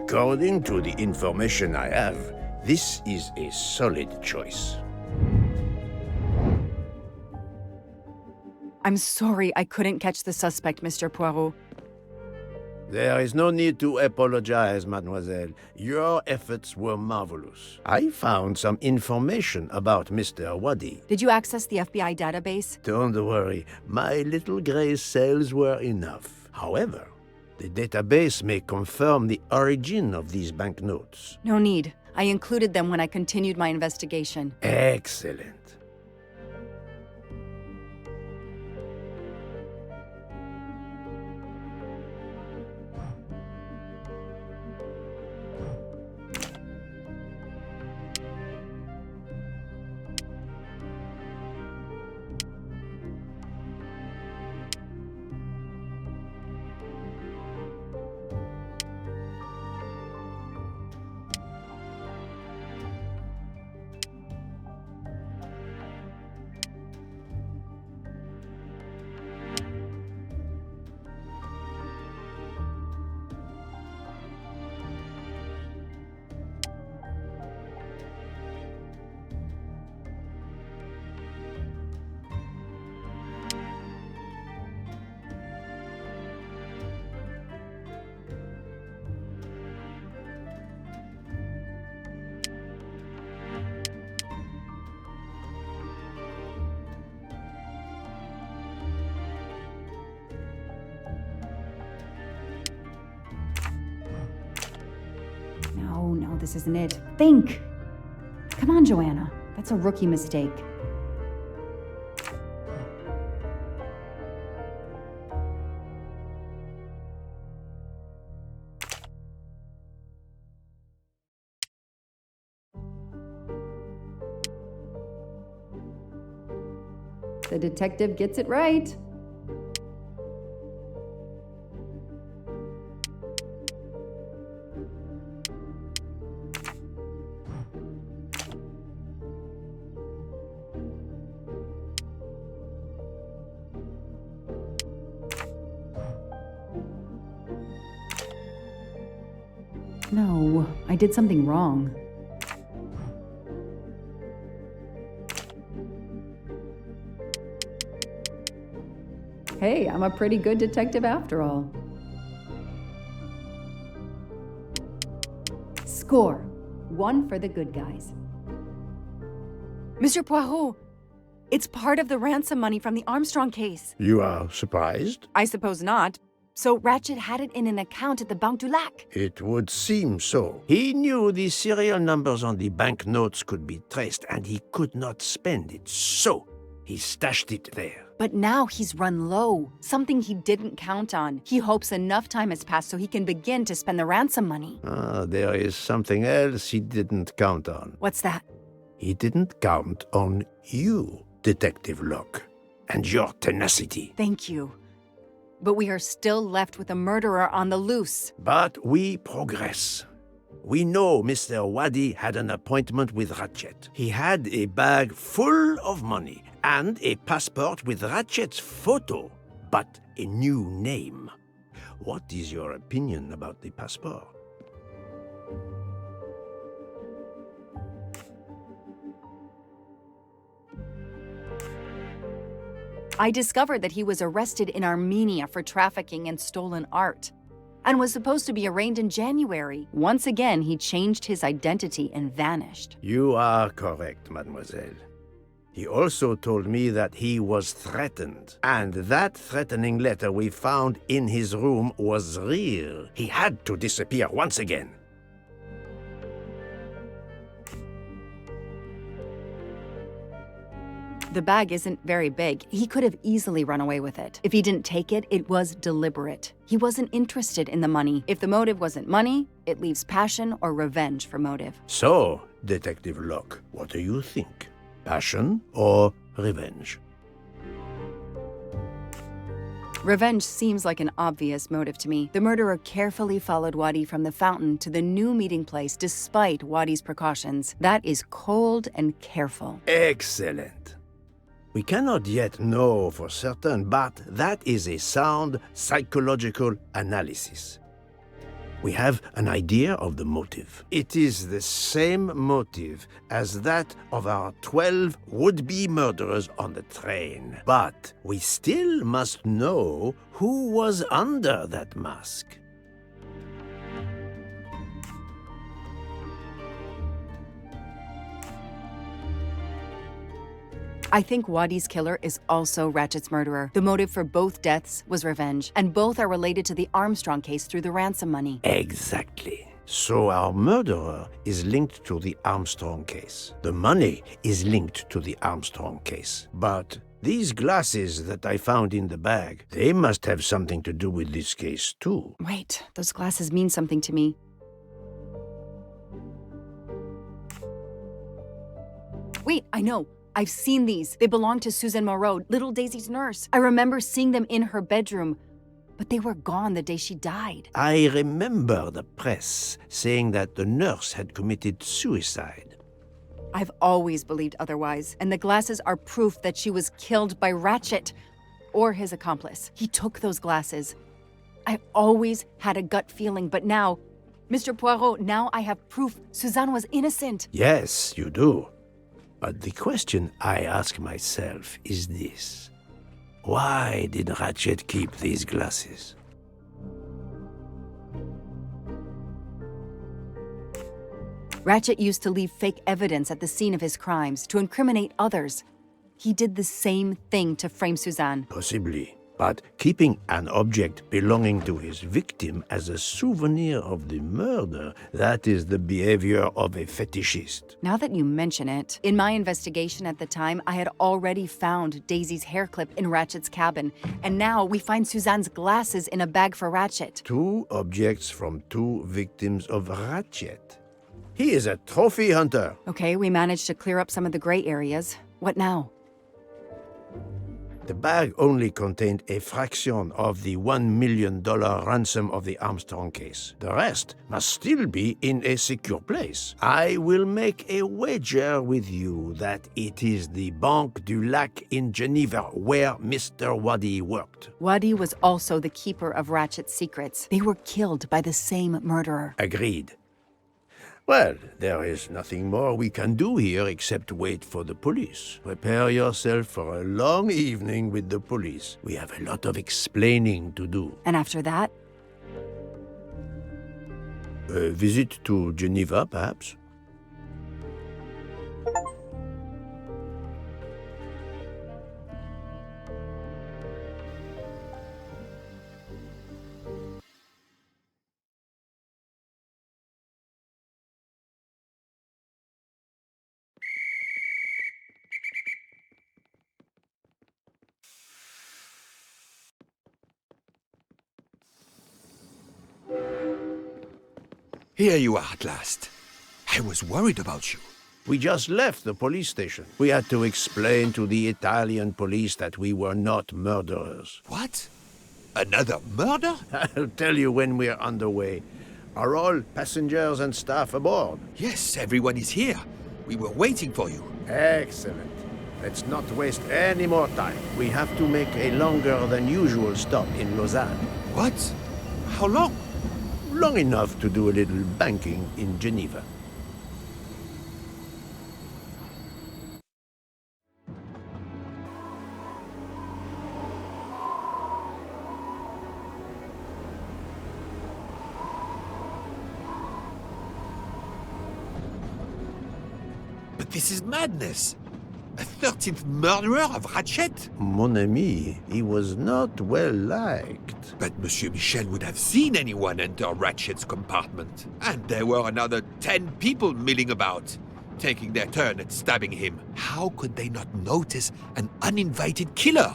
According to the information I have, this is a solid choice. I'm sorry I couldn't catch the suspect, Mr. Poirot. There is no need to apologize, mademoiselle. Your efforts were marvelous. I found some information about Mr. Wadi. Did you access the FBI database? Don't worry, my little gray cells were enough. However, the database may confirm the origin of these banknotes. No need. I included them when I continued my investigation. Excellent. No, this isn't it. Think! Come on, Joanna. That's a rookie mistake. The detective gets it right. No, I did something wrong. Hey, I'm a pretty good detective after all. Score. 1 for the good guys. Mr. Poirot, it's part of the ransom money from the Armstrong case. You are surprised? I suppose not. So Ratchet had it in an account at the Banque du Lac. It would seem so. He knew the serial numbers on the banknotes could be traced, and he could not spend it, so he stashed it there. But now he's run low, something he didn't count on. He hopes enough time has passed so he can begin to spend the ransom money. There is something else he didn't count on. What's that? He didn't count on you, Detective Locke, and your tenacity. Thank you. But we are still left with a murderer on the loose. But we progress. We know Mr. Wadi had an appointment with Ratchet. He had a bag full of money and a passport with Ratchet's photo, but a new name. What is your opinion about the passport? I discovered that he was arrested in Armenia for trafficking in stolen art and was supposed to be arraigned in January. Once again, he changed his identity and vanished. You are correct, mademoiselle. He also told me that he was threatened, and that threatening letter we found in his room was real. He had to disappear once again. The bag isn't very big. He could have easily run away with it. If he didn't take it, it was deliberate. He wasn't interested in the money. If the motive wasn't money, it leaves passion or revenge for motive. So, Detective Locke, what do you think? Passion or revenge? Revenge seems like an obvious motive to me. The murderer carefully followed Wadi from the fountain to the new meeting place despite Wadi's precautions. That is cold and careful. Excellent. We cannot yet know for certain, but that is a sound psychological analysis. We have an idea of the motive. It is the same motive as that of our 12 would-be murderers on the train. But we still must know who was under that mask. I think Wadi's killer is also Ratchet's murderer. The motive for both deaths was revenge, and both are related to the Armstrong case through the ransom money. Exactly. So our murderer is linked to the Armstrong case. The money is linked to the Armstrong case. But these glasses that I found in the bag, they must have something to do with this case too. Wait, those glasses mean something to me. Wait, I know. I've seen these. They belong to Suzanne Moreau, little Daisy's nurse. I remember seeing them in her bedroom, but they were gone the day she died. I remember the press saying that the nurse had committed suicide. I've always believed otherwise, and the glasses are proof that she was killed by Ratchet, or his accomplice. He took those glasses. I always had a gut feeling, but now, Mr. Poirot, now I have proof Suzanne was innocent. Yes, you do. But the question I ask myself is this. Why did Ratchet keep these glasses? Ratchet used to leave fake evidence at the scene of his crimes to incriminate others. He did the same thing to frame Suzanne. Possibly. But keeping an object belonging to his victim as a souvenir of the murder, that is the behavior of a fetishist. Now that you mention it, in my investigation at the time, I had already found Daisy's hair clip in Ratchet's cabin, and now we find Suzanne's glasses in a bag for Ratchet. 2 objects from 2 victims of Ratchet. He is a trophy hunter. Okay, we managed to clear up some of the gray areas. What now? The bag only contained a fraction of the $1 million ransom of the Armstrong case. The rest must still be in a secure place. I will make a wager with you that it is the Banque du Lac in Geneva where Mr. Wadi worked. Wadi was also the keeper of Ratchet's secrets. They were killed by the same murderer. Agreed. Well, there is nothing more we can do here except wait for the police. Prepare yourself for a long evening with the police. We have a lot of explaining to do. And after that? A visit to Geneva, perhaps? Here you are at last. I was worried about you. We just left the police station. We had to explain to the Italian police that we were not murderers. What? Another murder? I'll tell you when we're underway. Are all passengers and staff aboard? Yes, everyone is here. We were waiting for you. Excellent. Let's not waste any more time. We have to make a longer than usual stop in Lausanne. What? How long? Long enough to do a little banking in Geneva. But this is madness. A 13th murderer of Ratchet? Mon ami, he was not well liked. But Monsieur Michel would have seen anyone enter Ratchet's compartment. And there were another 10 people milling about, taking their turn at stabbing him. How could they not notice an uninvited killer?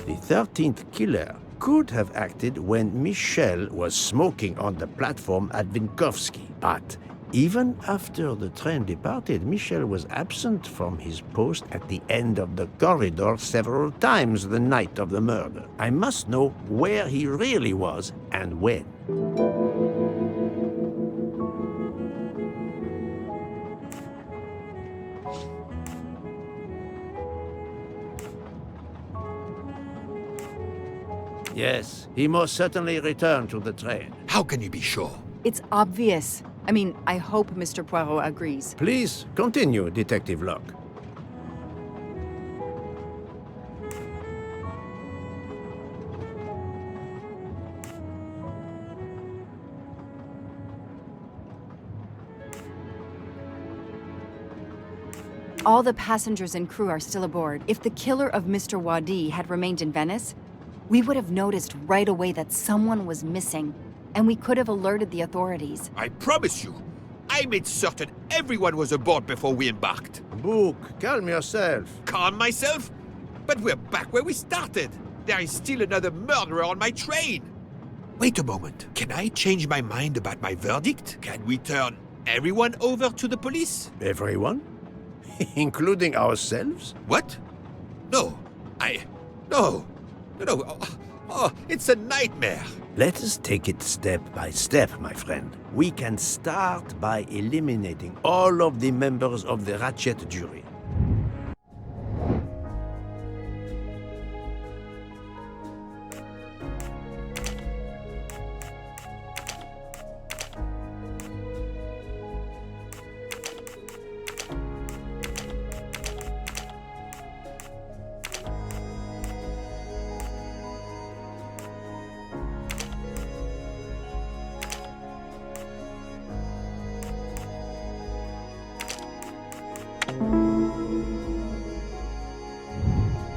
The 13th killer could have acted when Michel was smoking on the platform at Vinkovsky. But even after the train departed, Michel was absent from his post at the end of the corridor several times the night of the murder. I must know where he really was and when. Yes, he most certainly returned to the train. How can you be sure? It's obvious. I mean, I hope Mr. Poirot agrees. Please continue, Detective Locke. All the passengers and crew are still aboard. If the killer of Mr. Wadi had remained in Venice, we would have noticed right away that someone was missing, and we could have alerted the authorities. I promise you, I made certain everyone was aboard before we embarked. Book, calm yourself. Calm myself? But we're back where we started. There is still another murderer on my train. Wait a moment. Can I change my mind about my verdict? Can we turn everyone over to the police? Everyone? Including ourselves? What? No. No. It's a nightmare. Let us take it step by step, my friend. We can start by eliminating all of the members of the Ratchet jury.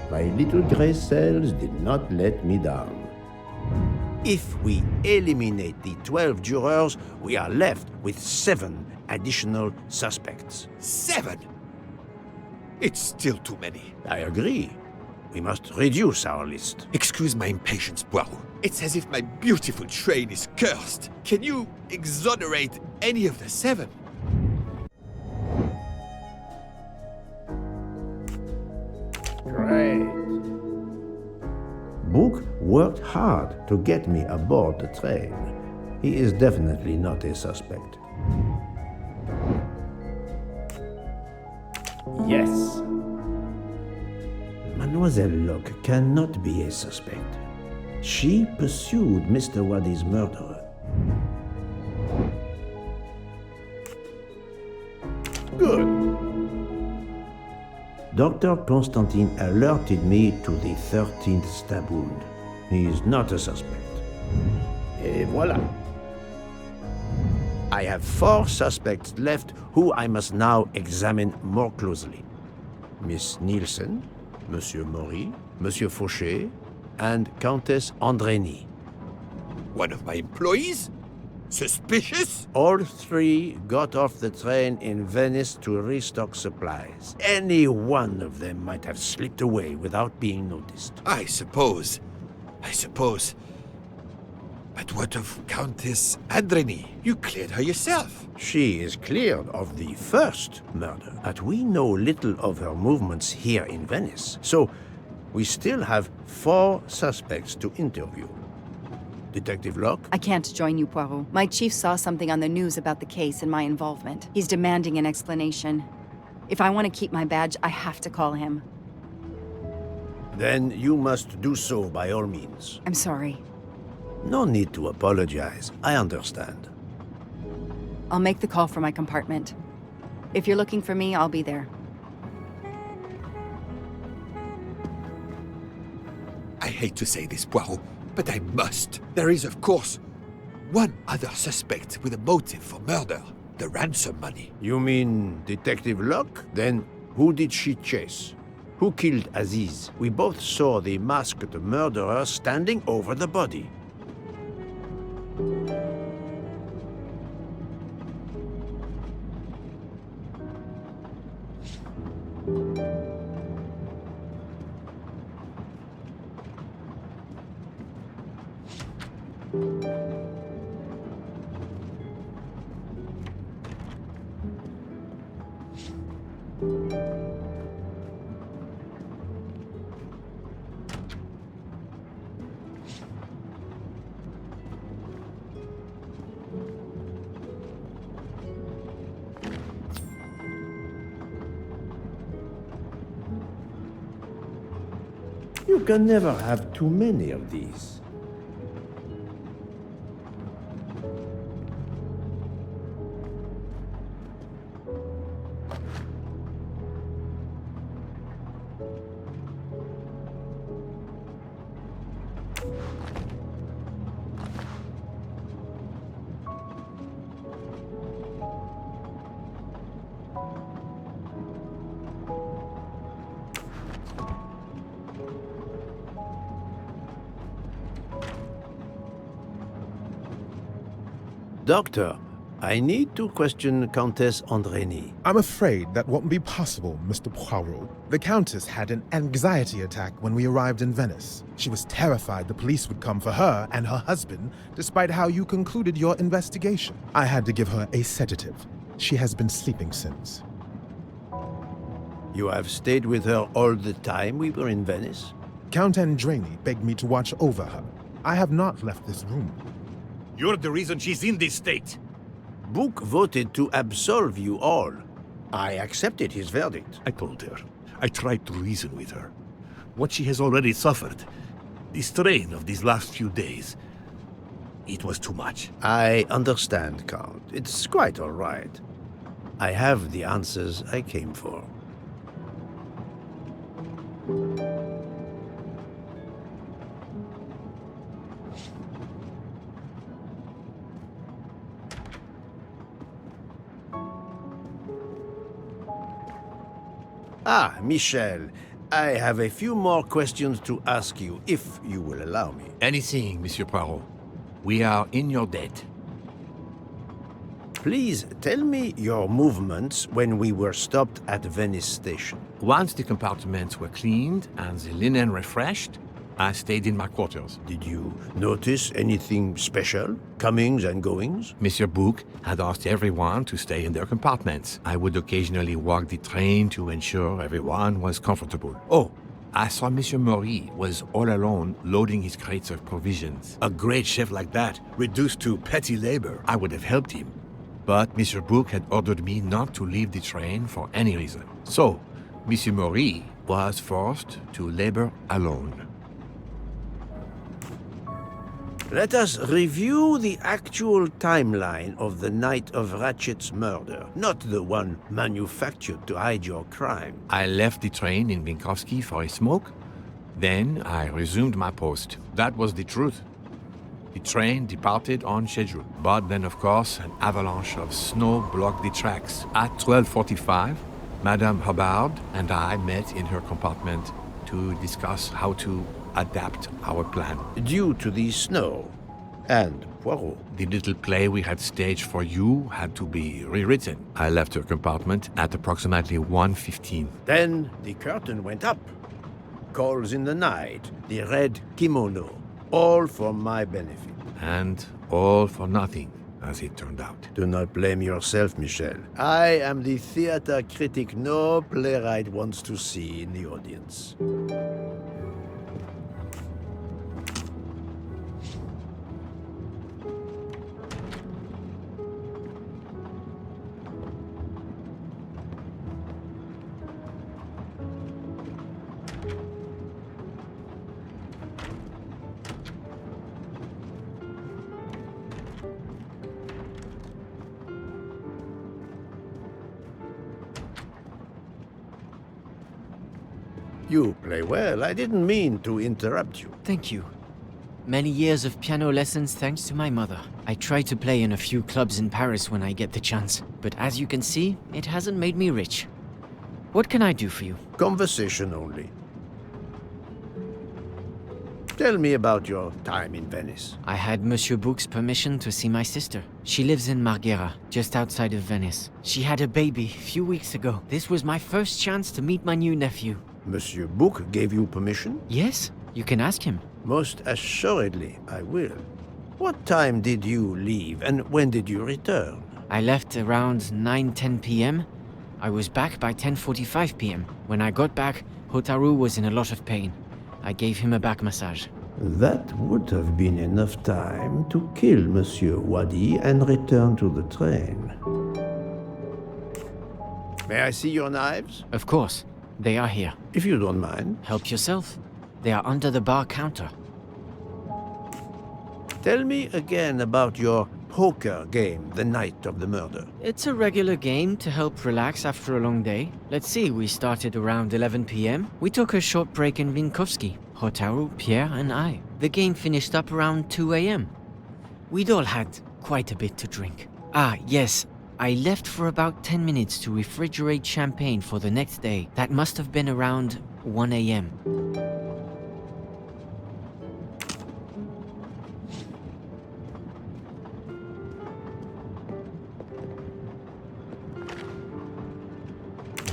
My little gray cells did not let me down. If we eliminate the 12 jurors, we are left with 7 additional suspects. 7? It's still too many. I agree. We must reduce our list. Excuse my impatience, Poirot. It's as if my beautiful train is cursed. Can you exonerate any of the 7? Great. Book worked hard to get me aboard the train. He is definitely not a suspect. Yes. Mademoiselle Locke cannot be a suspect. She pursued Mr. Wadi's murderer. Good. Dr. Constantine alerted me to the 13th stab wound. He is not a suspect. Et voilà. I have 4 suspects left who I must now examine more closely. Miss Nielsen, Monsieur Maury, Monsieur Fauché, and Countess Andrény. One of my employees? Suspicious? All 3 got off the train in Venice to restock supplies. Any one of them might have slipped away without being noticed. I suppose. But what of Countess Andrény? You cleared her yourself. She is cleared of the first murder, but we know little of her movements here in Venice. So, we still have 4 suspects to interview. Detective Locke? I can't join you, Poirot. My chief saw something on the news about the case and my involvement. He's demanding an explanation. If I want to keep my badge, I have to call him. Then you must do so by all means. I'm sorry. No need to apologize. I understand. I'll make the call for my compartment. If you're looking for me, I'll be there. I hate to say this, Poirot, but I must. There is, of course, one other suspect with a motive for murder. The ransom money. You mean Detective Locke? Then who did she chase? Who killed Aziz? We both saw the masked murderer standing over the body. You can never have too many of these. Doctor, I need to question Countess Andreni. I'm afraid that won't be possible, Mr. Poirot. The Countess had an anxiety attack when we arrived in Venice. She was terrified the police would come for her and her husband, despite how you concluded your investigation. I had to give her a sedative. She has been sleeping since. You have stayed with her all the time we were in Venice? Count Andreni begged me to watch over her. I have not left this room. You're the reason she's in this state. Book voted to absolve you all. I accepted his verdict. I told her. I tried to reason with her. What she has already suffered, the strain of these last few days, it was too much. I understand, Count. It's quite all right. I have the answers I came for. Ah, Michel, I have a few more questions to ask you, if you will allow me. Anything, Monsieur Poirot. We are in your debt. Please tell me your movements when we were stopped at Venice Station. Once the compartments were cleaned and the linen refreshed, I stayed in my quarters. Did you notice anything special? Comings and goings? Monsieur Bouc had asked everyone to stay in their compartments. I would occasionally walk the train to ensure everyone was comfortable. Oh, I saw Monsieur Maury was all alone loading his crates of provisions. A great chef like that, reduced to petty labor, I would have helped him. But Monsieur Bouc had ordered me not to leave the train for any reason. So, Monsieur Maury was forced to labor alone. Let us review the actual timeline of the night of Ratchet's murder, not the one manufactured to hide your crime. I left the train in Minkowski for a smoke. Then I resumed my post. That was the truth. The train departed on schedule. But then, of course, an avalanche of snow blocked the tracks. At 12:45, Madame Hubbard and I met in her compartment to discuss how to adapt our plan. Due to the snow and Poirot. The little play we had staged for you had to be rewritten. I left her compartment at approximately 1:15. Then the curtain went up. Calls in the night, the red kimono, all for my benefit. And all for nothing, as it turned out. Do not blame yourself, Michel. I am the theater critic no playwright wants to see in the audience. You play well. I didn't mean to interrupt you. Thank you. Many years of piano lessons thanks to my mother. I try to play in a few clubs in Paris when I get the chance, but as you can see, it hasn't made me rich. What can I do for you? Conversation only. Tell me about your time in Venice. I had Monsieur Bouc's permission to see my sister. She lives in Marghera, just outside of Venice. She had a baby a few weeks ago. This was my first chance to meet my new nephew. Monsieur Bouc gave you permission? Yes, you can ask him. Most assuredly, I will. What time did you leave and when did you return? I left around 9:10 p.m. I was back by 10:45 p.m. When I got back, Hotaru was in a lot of pain. I gave him a back massage. That would have been enough time to kill Monsieur Wadi and return to the train. May I see your knives? Of course. They are here. If you don't mind. Help yourself. They are under the bar counter. Tell me again about your poker game the night of the murder. It's a regular game to help relax after a long day. Let's see, we started around 11 p.m. We took a short break in Minkowski, Hotaru, Pierre, and I. The game finished up around 2 a.m. We'd all had quite a bit to drink. Ah, yes. I left for about 10 minutes to refrigerate champagne for the next day. That must have been around 1 a.m.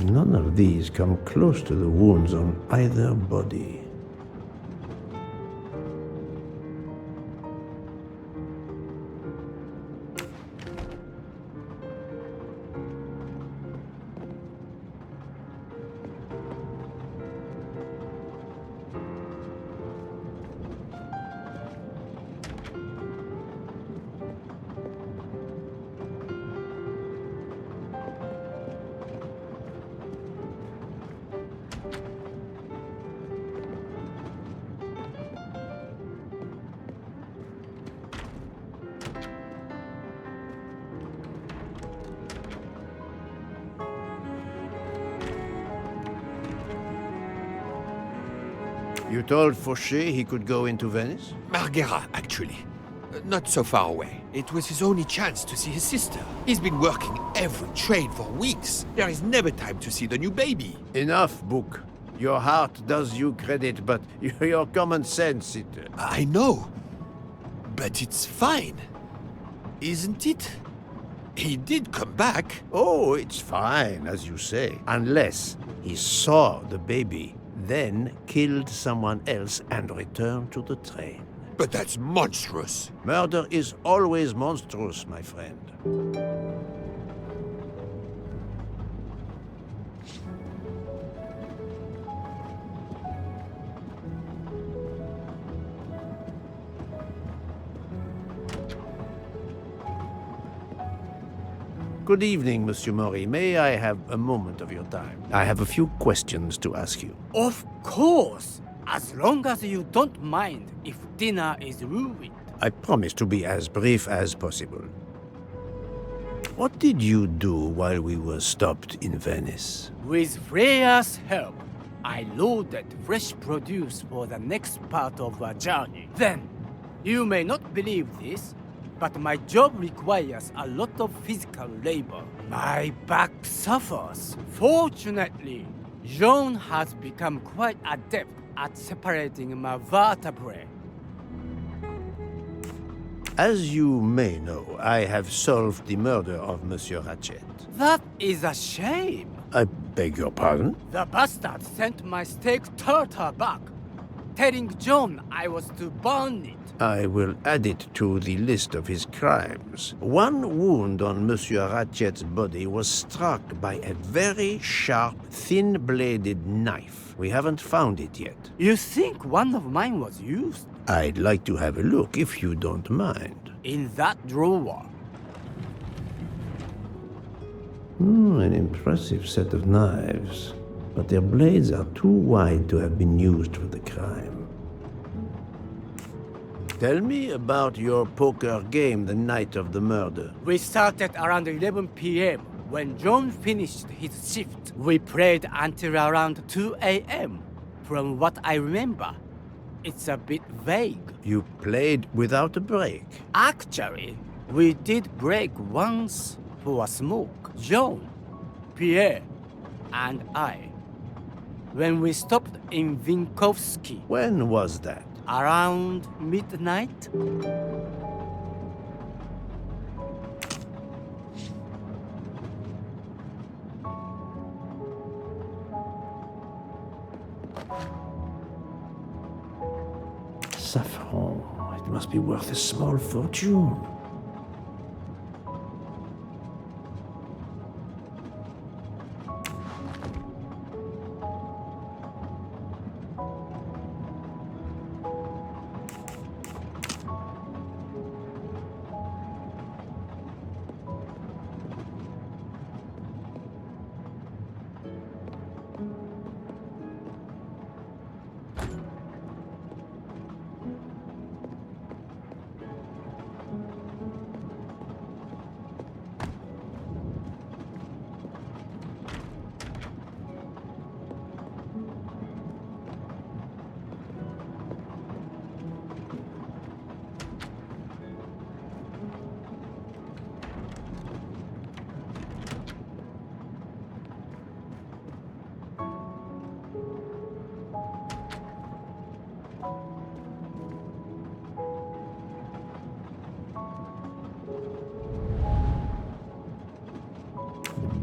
None of these come close to the wounds on either body. You told Fauché he could go into Venice? Marghera, actually. Not so far away. It was his only chance to see his sister. He's been working every train for weeks. There is never time to see the new baby. Enough, Book. Your heart does you credit, but your common sense, it... I know. But it's fine. Isn't it? He did come back. Oh, it's fine, as you say. Unless he saw the baby, then killed someone else and returned to the train. But that's monstrous. Murder is always monstrous, my friend. Good evening, Monsieur Maury. May I have a moment of your time? I have a few questions to ask you. Of course! As long as you don't mind if dinner is ruined. I promise to be as brief as possible. What did you do while we were stopped in Venice? With Freya's help, I loaded fresh produce for the next part of our journey. Then, you may not believe this, but my job requires a lot of physical labor. My back suffers. Fortunately, Jean has become quite adept at separating my vertebrae. As you may know, I have solved the murder of Monsieur Ratchet. That is a shame. I beg your pardon? The bastard sent my steak tartar back, telling John I was to burn it. I will add it to the list of his crimes. One wound on Monsieur Ratchet's body was struck by a very sharp, thin-bladed knife. We haven't found it yet. You think one of mine was used? I'd like to have a look, if you don't mind. In that drawer. An impressive set of knives, but their blades are too wide to have been used for the crime. Tell me about your poker game the night of the murder. We started around 11 p.m. When John finished his shift. We played until around 2 a.m. From what I remember, it's a bit vague. You played without a break? Actually, we did break once for a smoke. John, Pierre, and I. When we stopped in Vinkovsky. When was that? Around midnight? Saffron. It must be worth a small fortune.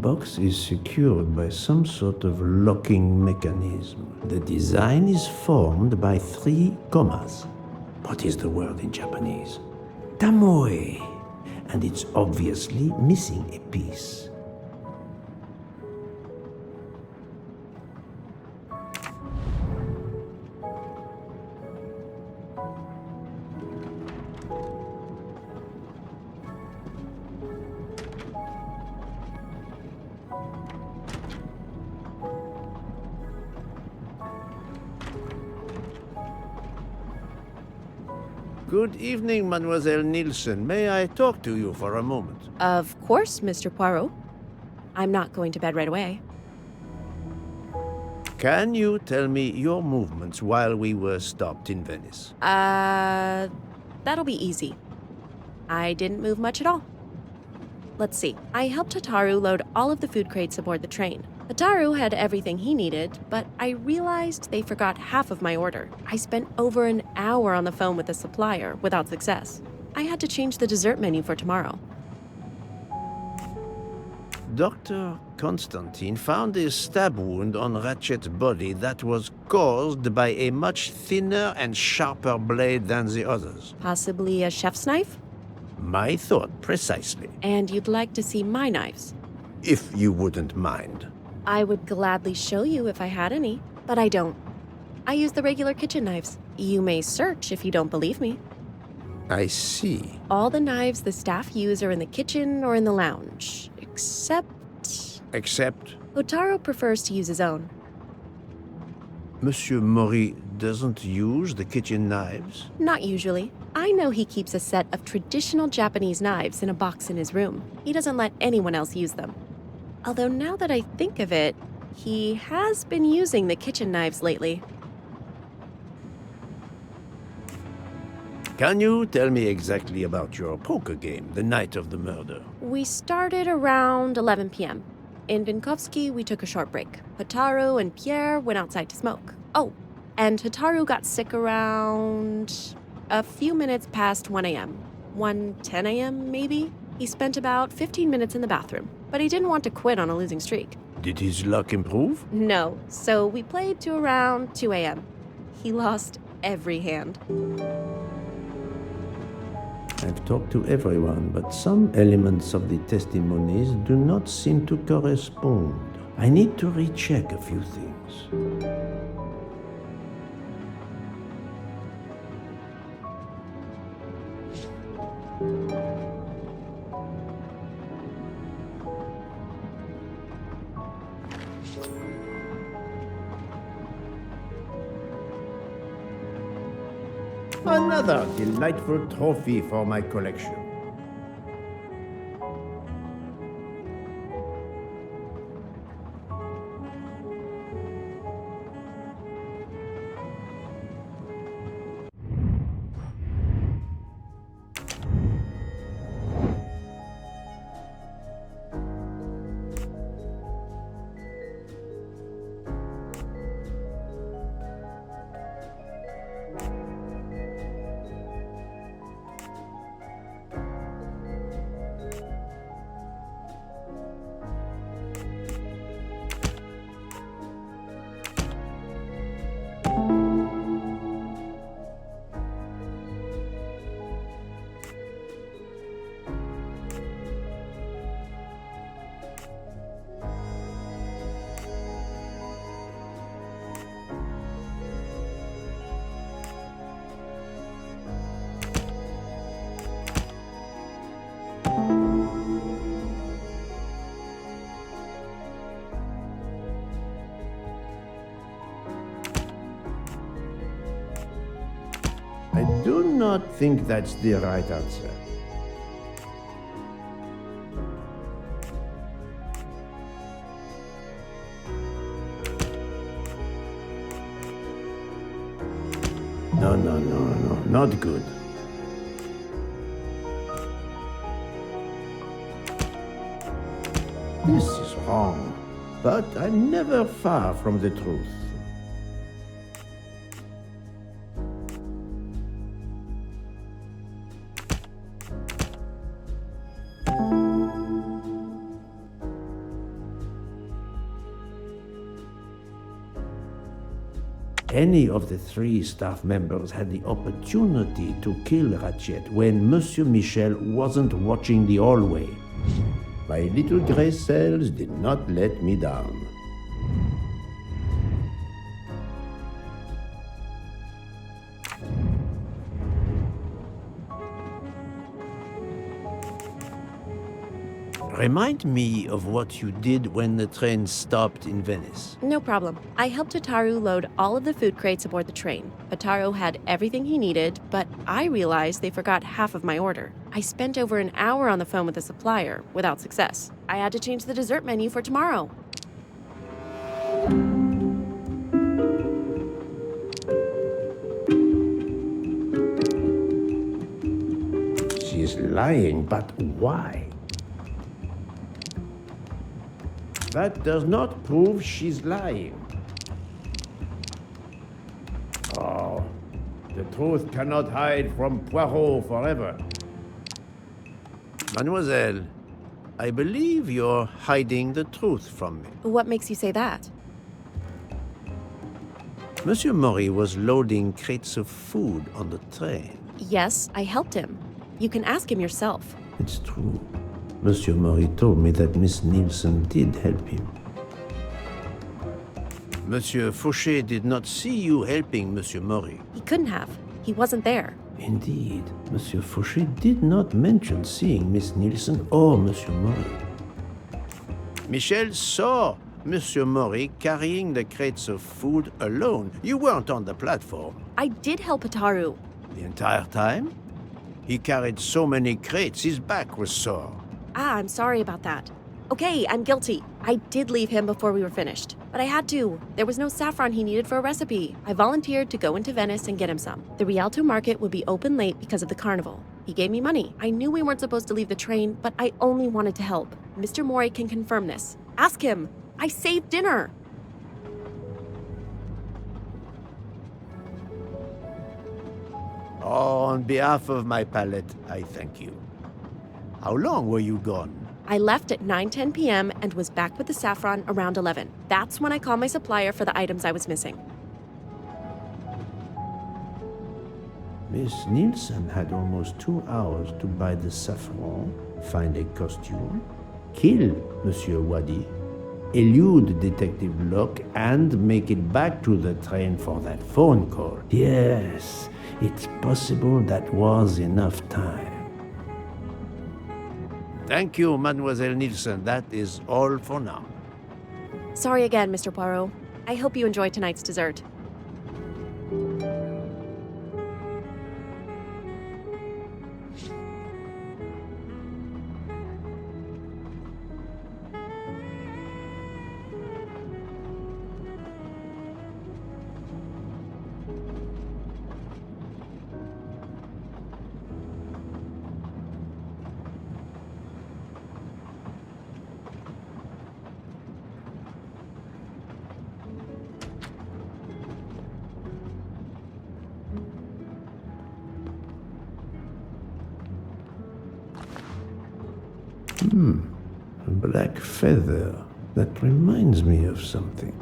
box is secured by some sort of locking mechanism. The design is formed by 3 commas. What is the word in Japanese? Tamoe. And it's obviously missing a piece. Good evening, Mademoiselle Nielsen. May I talk to you for a moment? Of course, Mr. Poirot. I'm not going to bed right away. Can you tell me your movements while we were stopped in Venice? That'll be easy. I didn't move much at all. Let's see. I helped Hataru load all of the food crates aboard the train. Hataru had everything he needed, but I realized they forgot half of my order. I spent over an hour on the phone with the supplier without success. I had to change the dessert menu for tomorrow. Dr. Constantine found a stab wound on Ratchet's body that was caused by a much thinner and sharper blade than the others. Possibly a chef's knife? My thought, precisely. And you'd like to see my knives? If you wouldn't mind. I would gladly show you if I had any, but I don't. I use the regular kitchen knives. You may search if you don't believe me. I see. All the knives the staff use are in the kitchen or in the lounge, except... Except? Hotaro prefers to use his own. Monsieur Mori doesn't use the kitchen knives? Not usually. I know he keeps a set of traditional Japanese knives in a box in his room. He doesn't let anyone else use them. Although now that I think of it, he has been using the kitchen knives lately. Can you tell me exactly about your poker game the night of the murder? We started around 11 p.m. In Vinkovsky, we took a short break. Hataru and Pierre went outside to smoke. Oh, and Hataru got sick around a few minutes past 1 a.m. 1:10 a.m. maybe? He spent about 15 minutes in the bathroom, but he didn't want to quit on a losing streak. Did his luck improve? No, so we played to around 2 a.m. He lost every hand. I've talked to everyone, but some elements of the testimonies do not seem to correspond. I need to recheck a few things. Another delightful trophy for my collection. I do not think that's the right answer. No, not good. This is wrong, but I'm never far from the truth. Any of the 3 staff members had the opportunity to kill Ratchet when Monsieur Michel wasn't watching the hallway. My little gray cells did not let me down. Remind me of what you did when the train stopped in Venice. No problem. I helped Hotaru load all of the food crates aboard the train. Hotaru had everything he needed, but I realized they forgot half of my order. I spent over an hour on the phone with the supplier, without success. I had to change the dessert menu for tomorrow. She's lying, but why? That does not prove she's lying. Oh, the truth cannot hide from Poirot forever. Mademoiselle, I believe you're hiding the truth from me. What makes you say that? Monsieur Maury was loading crates of food on the train. Yes, I helped him. You can ask him yourself. It's true. Monsieur Maury told me that Miss Nielsen did help him. Monsieur Fauché did not see you helping Monsieur Maury. He couldn't have. He wasn't there. Indeed, Monsieur Fauché did not mention seeing Miss Nielsen or Monsieur Maury. Michel saw Monsieur Maury carrying the crates of food alone. You weren't on the platform. I did help Hotaru. The entire time? He carried so many crates, his back was sore. I'm sorry about that. Okay, I'm guilty. I did leave him before we were finished, but I had to. There was no saffron he needed for a recipe. I volunteered to go into Venice and get him some. The Rialto market would be open late because of the carnival. He gave me money. I knew we weren't supposed to leave the train, but I only wanted to help. Mr. Mori can confirm this. Ask him. I saved dinner. Oh, on behalf of my palate, I thank you. How long were you gone? I left at 9:10 p.m. and was back with the saffron around 11. That's when I called my supplier for the items I was missing. Miss Nielsen had almost 2 hours to buy the saffron, find a costume, kill Monsieur Wadi, elude Detective Locke, and make it back to the train for that phone call. Yes, it's possible that was enough time. Thank you, Mademoiselle Nielsen. That is all for now. Sorry again, Mr. Poirot. I hope you enjoy tonight's dessert. A black feather. That reminds me of something.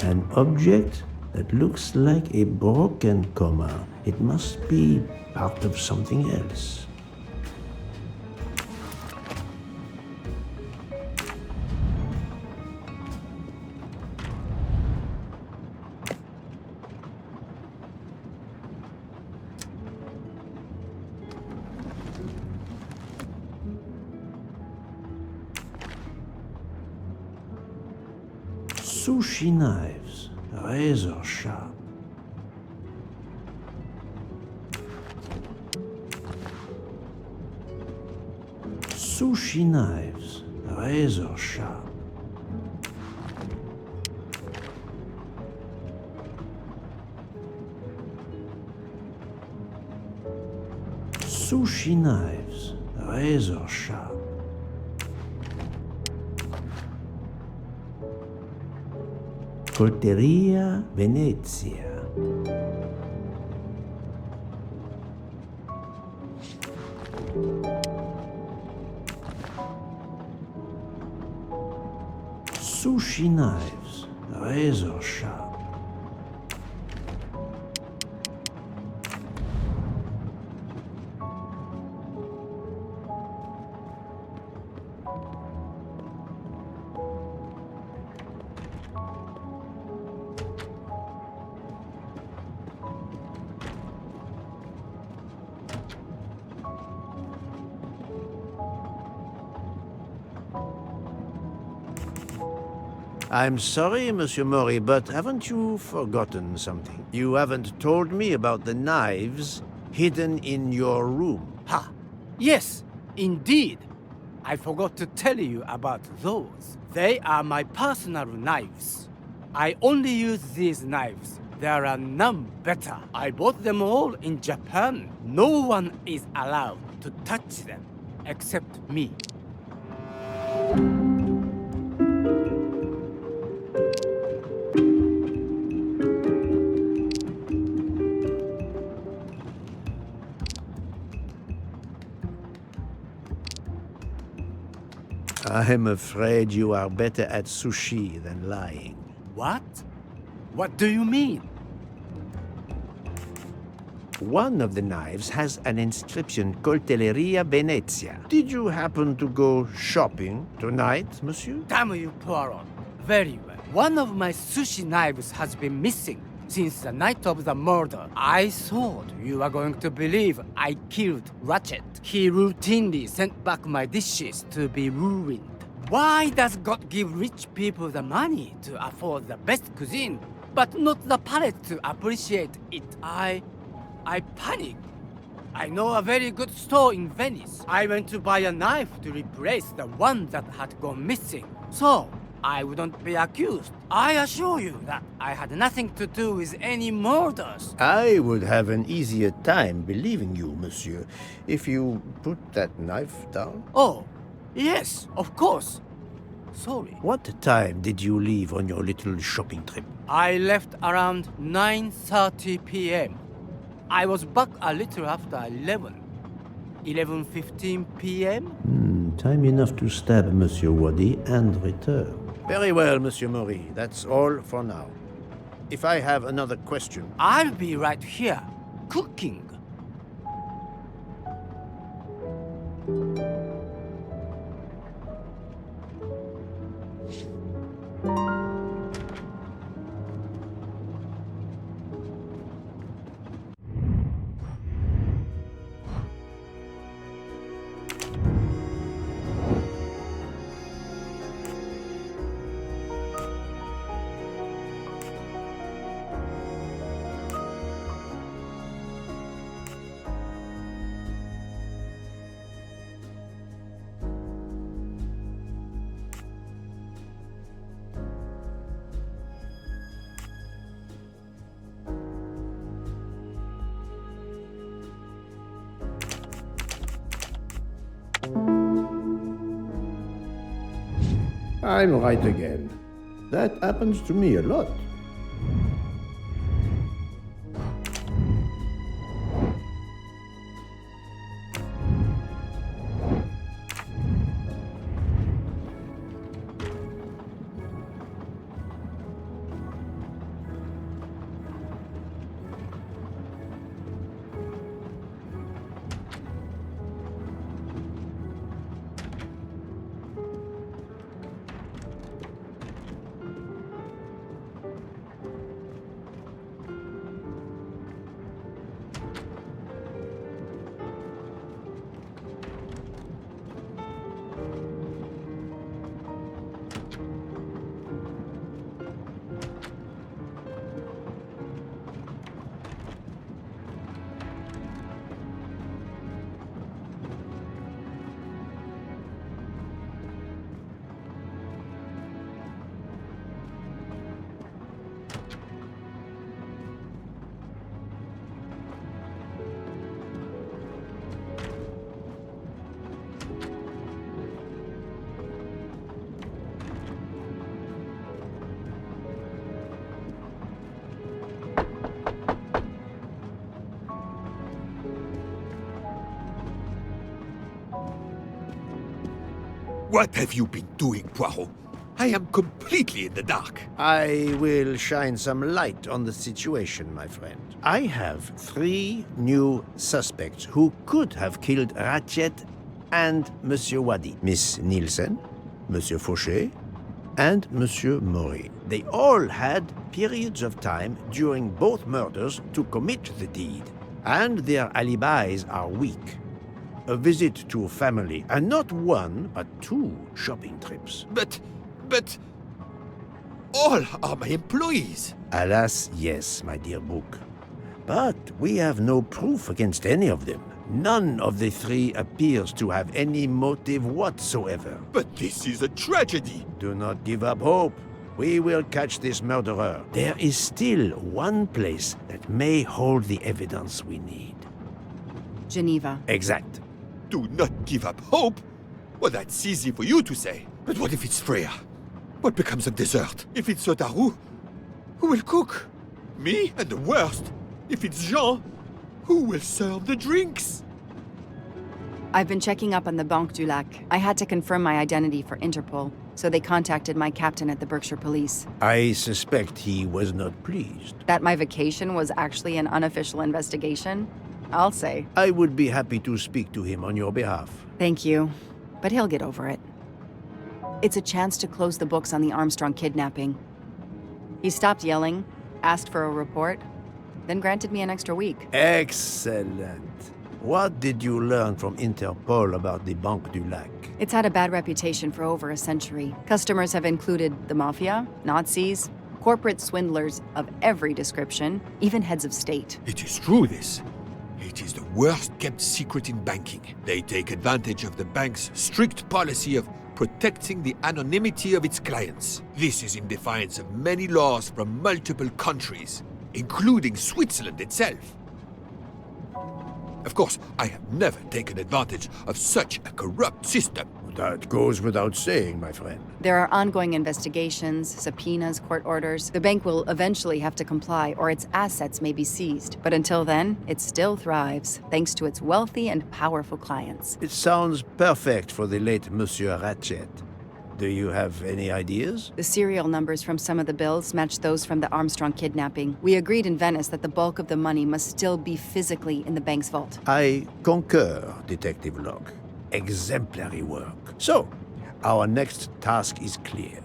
An object that looks like a broken comma. It must be part of something else. Sushi knives, razor sharp. Sushi knives, razor sharp. Sushi knives, razor sharp. Colteria Venezia. Sushi knives, razor sharp. I'm sorry, Monsieur Mori, but haven't you forgotten something? You haven't told me about the knives hidden in your room. Ha! Yes, indeed. I forgot to tell you about those. They are my personal knives. I only use these knives. There are none better. I bought them all in Japan. No one is allowed to touch them except me. I'm afraid you are better at sushi than lying. What? What do you mean? One of the knives has an inscription, Coltelleria Venezia. Did you happen to go shopping tonight, monsieur? Damn you, Poirot. Very well. One of my sushi knives has been missing since the night of the murder. I thought you were going to believe I killed Ratchet. He routinely sent back my dishes to be ruined. Why does God give rich people the money to afford the best cuisine, but not the palate to appreciate it? I panicked. I know a very good store in Venice. I went to buy a knife to replace the one that had gone missing, so I wouldn't be accused. I assure you that I had nothing to do with any murders. I would have an easier time believing you, monsieur, if you put that knife down. Oh, yes, of course. Sorry. What time did you leave on your little shopping trip? I left around 9:30 p.m. I was back a little after 11. 11:15 p.m.? Time enough to stab Monsieur Wadi and return. Very well, Monsieur Mori. That's all for now. If I have another question... I'll be right here, cooking. I'm right again. That happens to me a lot. What have you been doing, Poirot? I am completely in the dark. I will shine some light on the situation, my friend. I have 3 new suspects who could have killed Ratchet and Monsieur Wadi. Miss Nielsen, Monsieur Fauché, and Monsieur Maury. They all had periods of time during both murders to commit the deed, and their alibis are weak. A visit to family, and not 1, but 2 shopping trips. But all are my employees. Alas, yes, my dear Book. But we have no proof against any of them. None of the 3 appears to have any motive whatsoever. But this is a tragedy. Do not give up hope. We will catch this murderer. There is still one place that may hold the evidence we need. Geneva. Exact. Do not give up hope? Well, that's easy for you to say. But what if it's Freya? What becomes of dessert? If it's Sotaru, who will cook? Me? And the worst, if it's Jean, who will serve the drinks? I've been checking up on the Banque du Lac. I had to confirm my identity for Interpol, so they contacted my captain at the Berkshire Police. I suspect he was not pleased. That my vacation was actually an unofficial investigation? I'll say. I would be happy to speak to him on your behalf. Thank you, but he'll get over it. It's a chance to close the books on the Armstrong kidnapping. He stopped yelling, asked for a report, then granted me an extra week. Excellent. What did you learn from Interpol about the Banque du Lac? It's had a bad reputation for over a century. Customers have included the mafia, Nazis, corporate swindlers of every description, even heads of state. It is true, this. It is the worst-kept secret in banking. They take advantage of the bank's strict policy of protecting the anonymity of its clients. This is in defiance of many laws from multiple countries, including Switzerland itself. Of course, I have never taken advantage of such a corrupt system. That goes without saying, my friend. There are ongoing investigations, subpoenas, court orders. The bank will eventually have to comply, or its assets may be seized. But until then, it still thrives, thanks to its wealthy and powerful clients. It sounds perfect for the late Monsieur Ratchet. Do you have any ideas? The serial numbers from some of the bills match those from the Armstrong kidnapping. We agreed in Venice that the bulk of the money must still be physically in the bank's vault. I concur, Detective Locke. Exemplary work. So, our next task is clear.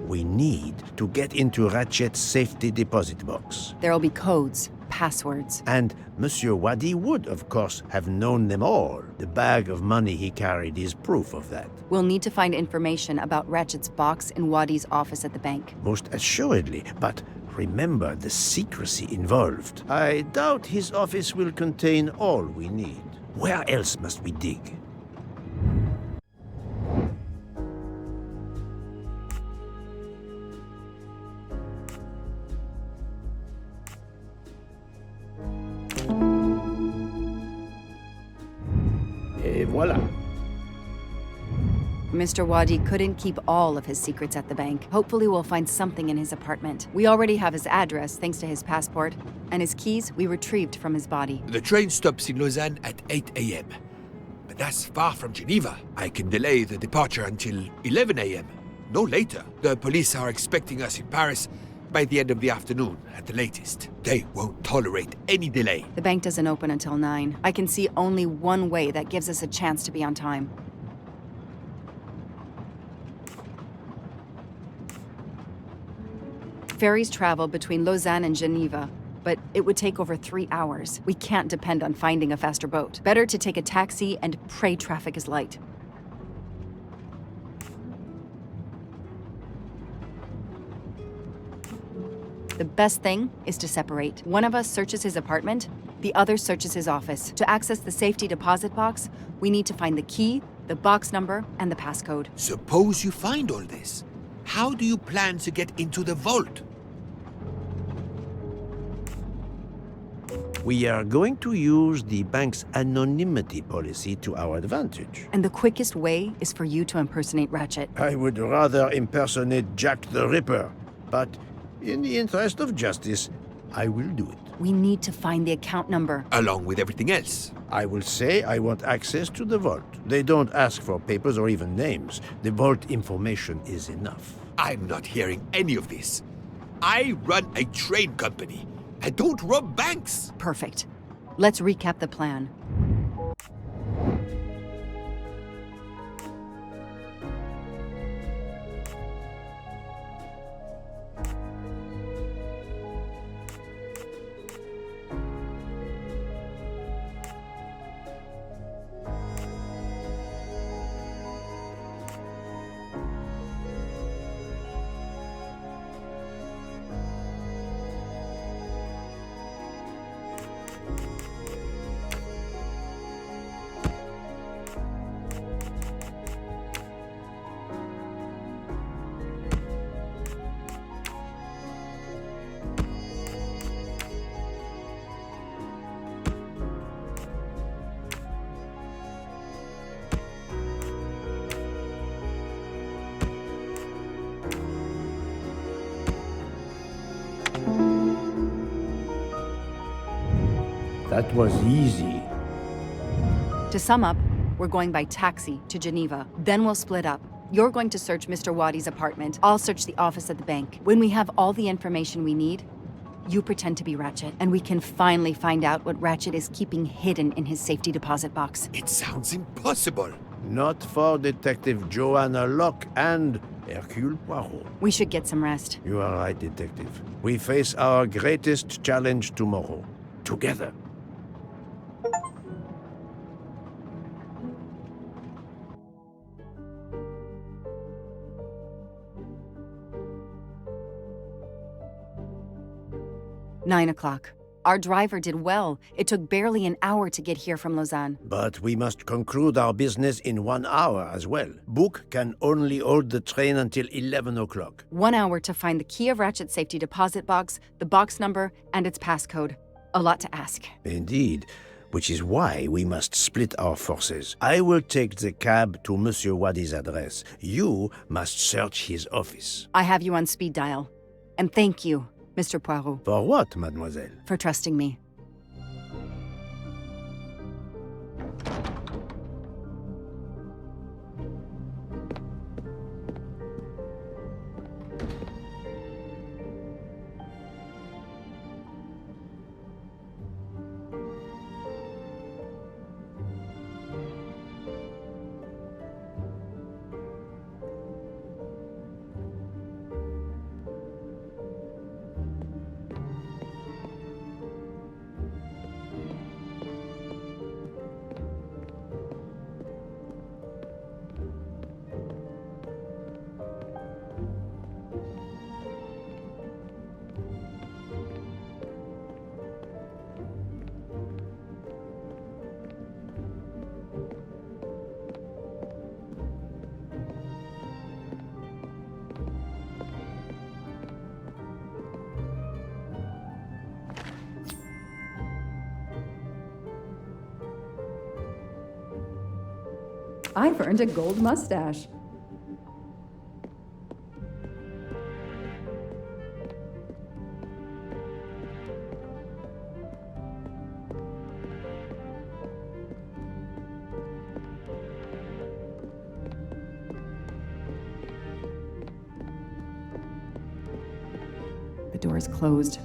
We need to get into Ratchet's safety deposit box. There will be codes, passwords. And Monsieur Wadi would, of course, have known them all. The bag of money he carried is proof of that. We'll need to find information about Ratchet's box in Wadi's office at the bank. Most assuredly, but remember the secrecy involved. I doubt his office will contain all we need. Where else must we dig? Et voilà. Mr. Wadi couldn't keep all of his secrets at the bank. Hopefully we'll find something in his apartment. We already have his address thanks to his passport, and his keys we retrieved from his body. The train stops in Lausanne at 8 a.m. But that's far from Geneva. I can delay the departure until 11 a.m. No later. The police are expecting us in Paris by the end of the afternoon at the latest. They won't tolerate any delay. The bank doesn't open until 9. I can see only one way that gives us a chance to be on time. Ferries travel between Lausanne and Geneva, but it would take over 3 hours. We can't depend on finding a faster boat. Better to take a taxi and pray traffic is light. The best thing is to separate. One of us searches his apartment, the other searches his office. To access the safety deposit box, we need to find the key, the box number, and the passcode. Suppose you find all this. How do you plan to get into the vault? We are going to use the bank's anonymity policy to our advantage. And the quickest way is for you to impersonate Ratchet. I would rather impersonate Jack the Ripper, but in the interest of justice, I will do it. We need to find the account number. Along with everything else. I will say I want access to the vault. They don't ask for papers or even names. The vault information is enough. I'm not hearing any of this. I run a train company. I don't rob banks. Perfect. Let's recap the plan. That was easy. To sum up, we're going by taxi to Geneva. Then we'll split up. You're going to search Mr. Wadi's apartment. I'll search the office at the bank. When we have all the information we need, you pretend to be Ratchet, and we can finally find out what Ratchet is keeping hidden in his safety deposit box. It sounds impossible. Not for Detective Joanna Locke and Hercule Poirot. We should get some rest. You are right, Detective. We face our greatest challenge tomorrow. Together. Nine o'clock. Our driver did well. It took barely an hour to get here from Lausanne. But we must conclude our business in 1 hour as well. Book can only hold the train until 11 o'clock. 1 hour to find the key of Ratchet's safety deposit box, the box number, and its passcode. A lot to ask. Indeed, which is why we must split our forces. I will take the cab to Monsieur Wadi's address. You must search his office. I have you on speed dial. And thank you, Mr. Poirot. For what, mademoiselle? For trusting me. I've earned a gold mustache. The door is closed.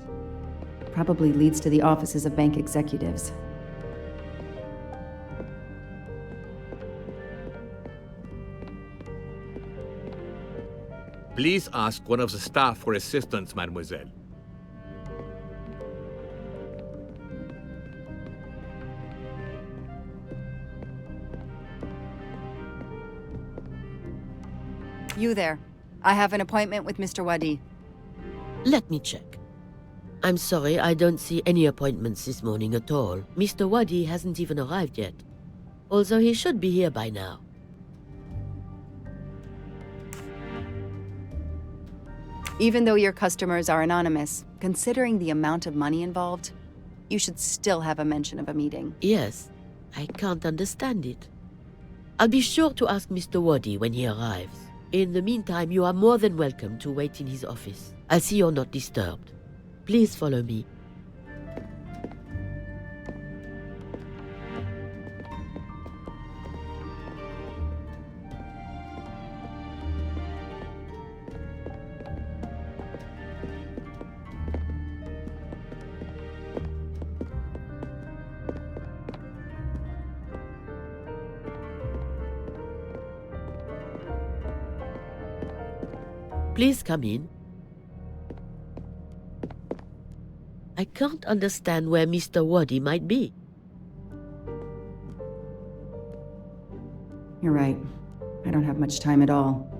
Probably leads to the offices of bank executives. Please ask one of the staff for assistance, mademoiselle. You there. I have an appointment with Mr. Wadi. Let me check. I'm sorry, I don't see any appointments this morning at all. Mr. Wadi hasn't even arrived yet. Although he should be here by now. Even though your customers are anonymous, considering the amount of money involved, you should still have a mention of a meeting. Yes, I can't understand it. I'll be sure to ask Mr. Wadi when he arrives. In the meantime, you are more than welcome to wait in his office. I'll see you're not disturbed. Please follow me. Please come in. I can't understand where Mr. Waddy might be. You're right. I don't have much time at all.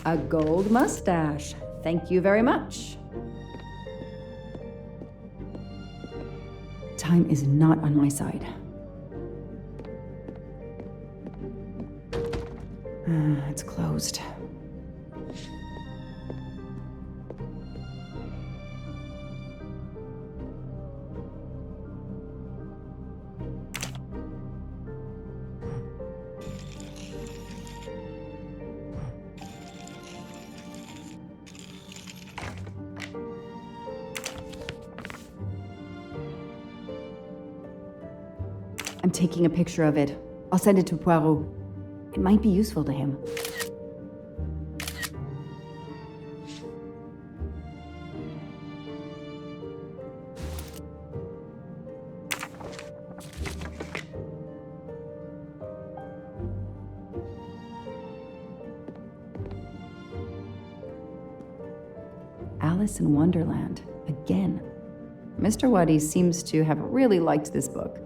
A gold mustache. Thank you very much. Time is not on my side. It's closed. I'm taking a picture of it. I'll send it to Poirot. It might be useful to him. Alice in Wonderland, again. Mr. Waddy seems to have really liked this book.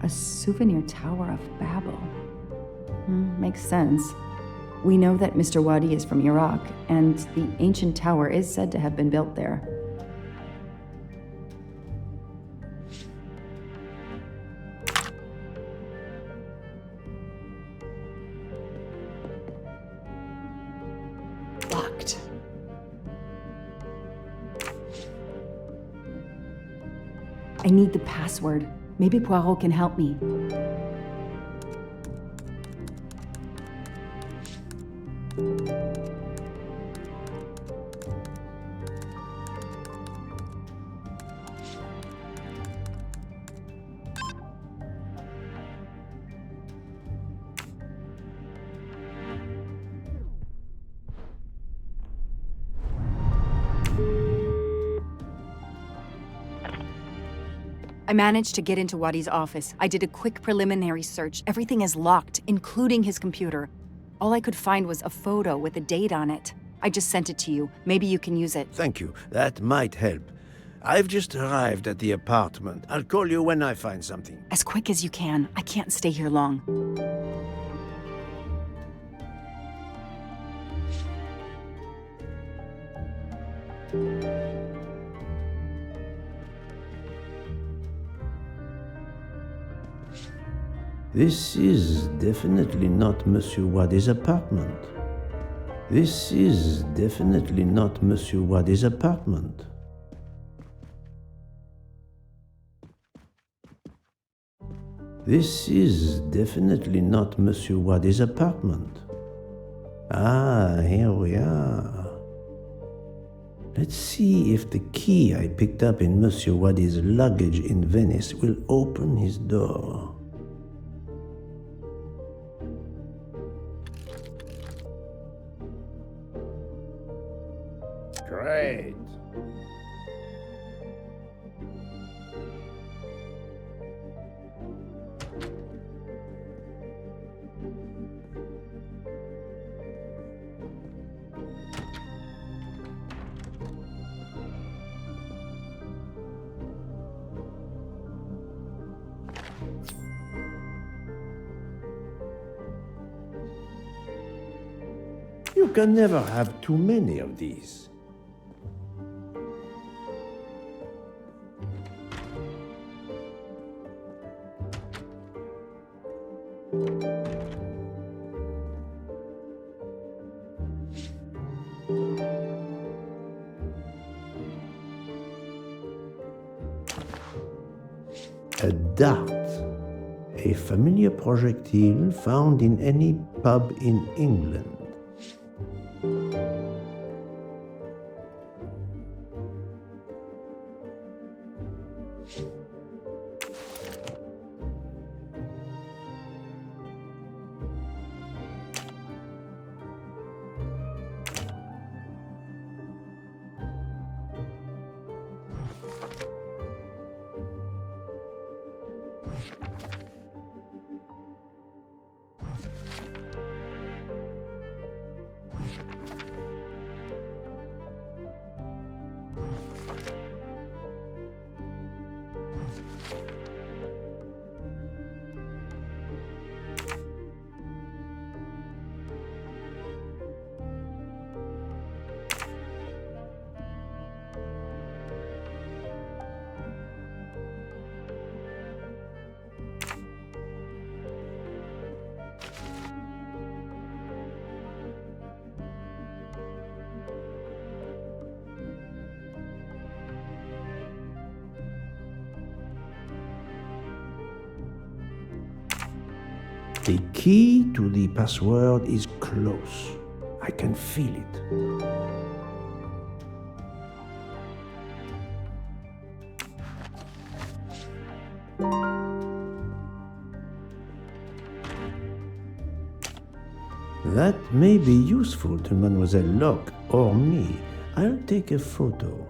A souvenir Tower of Babel. Makes sense. We know that Mr. Waddy is from Iraq, and the ancient tower is said to have been built there. Locked. I need the password. Maybe Poirot can help me. I managed to get into Waddy's office. I did a quick preliminary search. Everything is locked, including his computer. All I could find was a photo with a date on it. I just sent it to you. Maybe you can use it. Thank you. That might help. I've just arrived at the apartment. I'll call you when I find something. As quick as you can. I can't stay here long. This is definitely not Monsieur Waddy's apartment. This is definitely not Monsieur Waddy's apartment. This is definitely not Monsieur Waddy's apartment. Ah, here we are. Let's see if the key I picked up in Monsieur Waddy's luggage in Venice will open his door. Great. You can never have too many of these. A dart, a familiar projectile found in any pub in England. The key to the password is close. I can feel it. That may be useful to Mademoiselle Locke or me. I'll take a photo.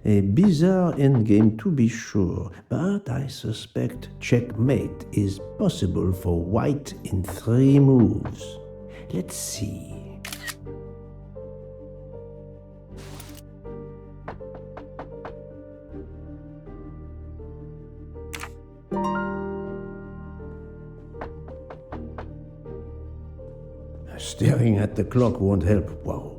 A bizarre endgame to be sure, but I suspect checkmate is possible for white in 3 moves. Let's see. Staring at the clock won't help, Poirot.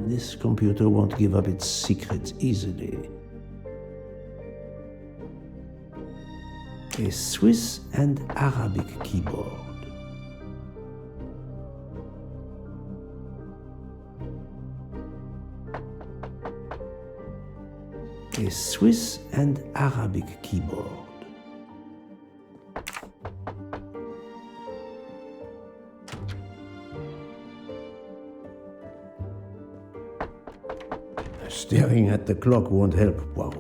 This computer won't give up its secrets easily. A Swiss and Arabic keyboard. A Swiss and Arabic keyboard. Staring at the clock won't help, Poirot.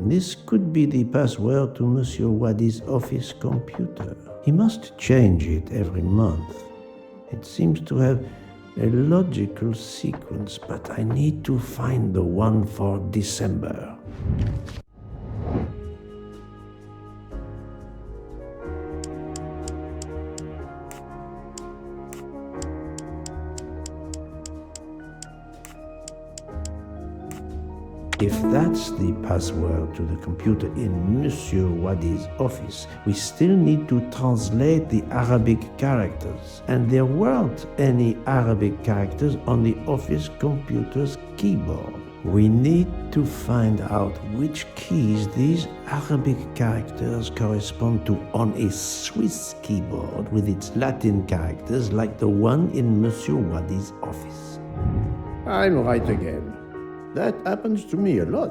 This could be the password to Monsieur Wadi's office computer. He must change it every month. It seems to have a logical sequence, but I need to find the one for December. If that's the password to the computer in Monsieur Wadi's office, we still need to translate the Arabic characters. And there weren't any Arabic characters on the office computer's keyboard. We need to find out which keys these Arabic characters correspond to on a Swiss keyboard with its Latin characters like the one in Monsieur Wadi's office. I'm right again. That happens to me a lot.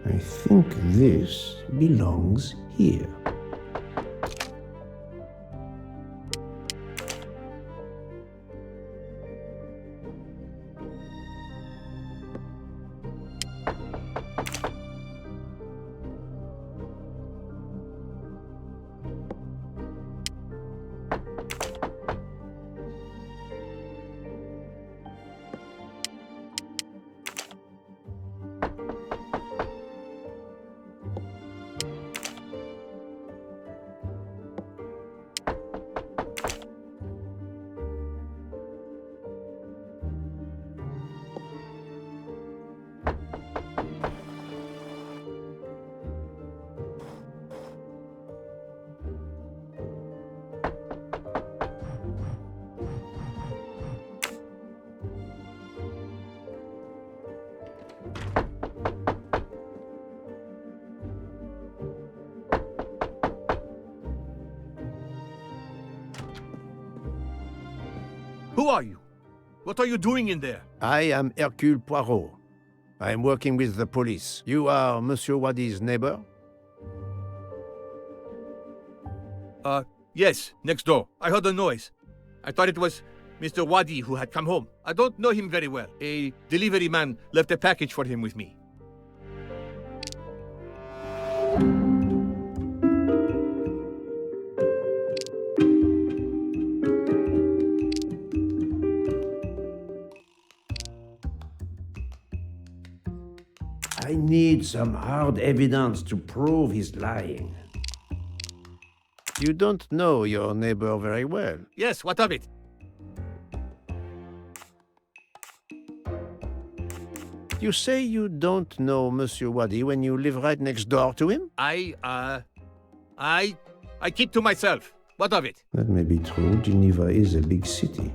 I think this belongs here. Who are you? What are you doing in there? I am Hercule Poirot. I am working with the police. You are Monsieur Wadi's neighbor? Yes, next door. I heard a noise. I thought it was Mr. Wadi who had come home. I don't know him very well. A delivery man left a package for him with me. I need some hard evidence to prove he's lying. You don't know your neighbor very well. Yes, what of it? You say you don't know Monsieur Wadi when you live right next door to him? I keep to myself. What of it? That may be true. Geneva is a big city.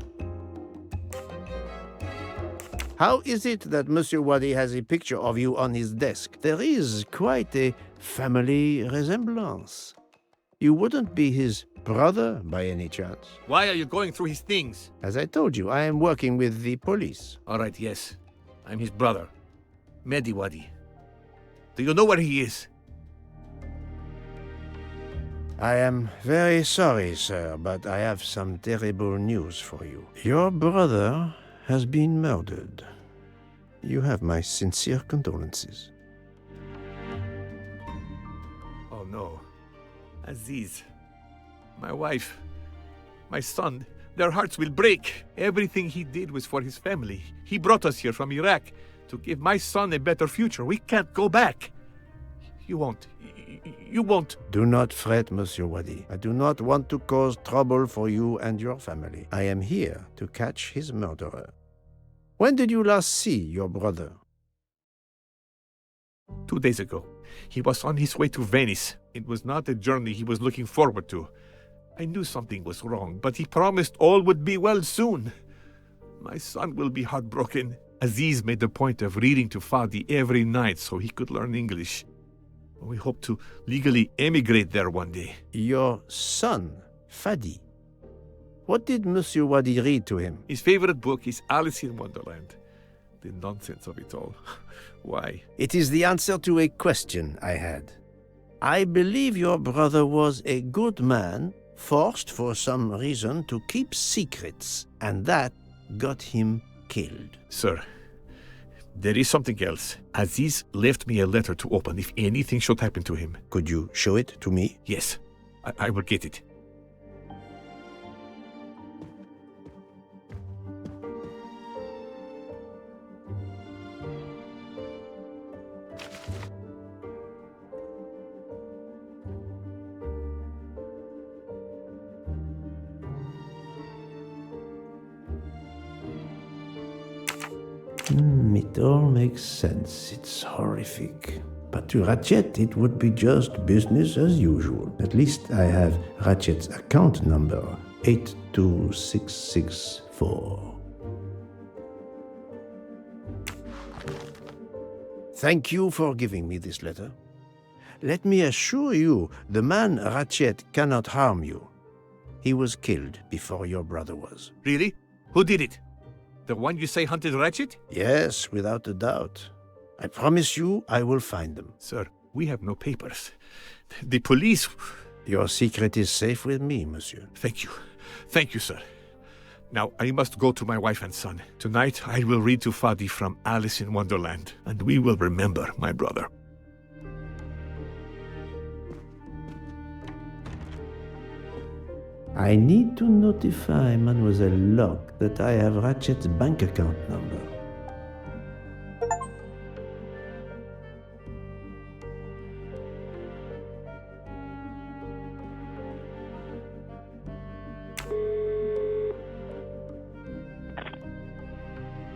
How is it that Monsieur Wadi has a picture of you on his desk? There is quite a family resemblance. You wouldn't be his brother by any chance? Why are you going through his things? As I told you, I am working with the police. All right, yes. I'm his brother, Mehdi Wadi. Do you know where he is? I am very sorry, sir, but I have some terrible news for you. Your brother has been murdered. You have my sincere condolences. Oh no. Aziz, my wife, my son, their hearts will break. Everything he did was for his family. He brought us here from Iraq to give my son a better future. We can't go back. You won't. You won't. Do not fret, Monsieur Wadi. I do not want to cause trouble for you and your family. I am here to catch his murderer. When did you last see your brother? 2 days ago. He was on his way to Venice. It was not a journey he was looking forward to. I knew something was wrong, but he promised all would be well soon. My son will be heartbroken. Aziz made a point of reading to Fadi every night so he could learn English. We hope to legally emigrate there one day. Your son, Fadi. What did Monsieur Wadi read to him? His favorite book is Alice in Wonderland. The nonsense of it all. Why? It is the answer to a question I had. I believe your brother was a good man, forced for some reason to keep secrets, and that got him killed. Sir, there is something else. Aziz left me a letter to open if anything should happen to him. Could you show it to me? Yes, I will get it. It all makes sense. It's horrific. But to Ratchet, it would be just business as usual. At least I have Ratchet's account number. 82664. Thank you for giving me this letter. Let me assure you, the man Ratchet cannot harm you. He was killed before your brother was. Really? Who did it? The one you say hunted Ratchet? Yes, without a doubt. I promise you I will find them. Sir, we have no papers. The police... Your secret is safe with me, monsieur. Thank you. Thank you, sir. Now, I must go to my wife and son. Tonight, I will read to Fadi from Alice in Wonderland, and we will remember my brother. I need to notify Mademoiselle Locke that I have Ratchet's bank account number.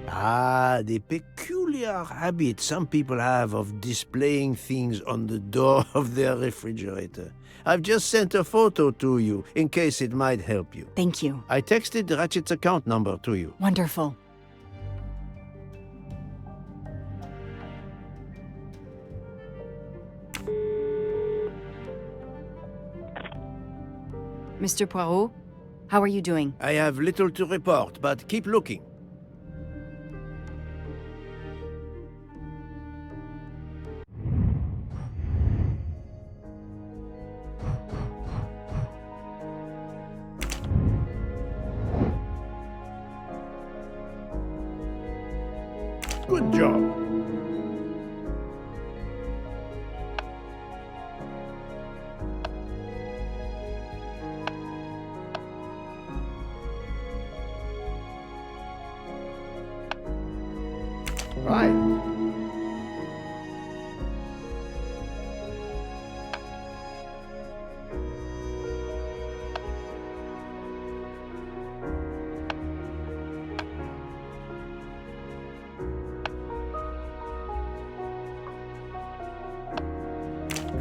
Ah, the peculiar habit some people have of displaying things on the door of their refrigerator. I've just sent a photo to you, in case it might help you. Thank you. I texted Ratchet's account number to you. Wonderful. Mr. Poirot, how are you doing? I have little to report, but keep looking. Good job. Right.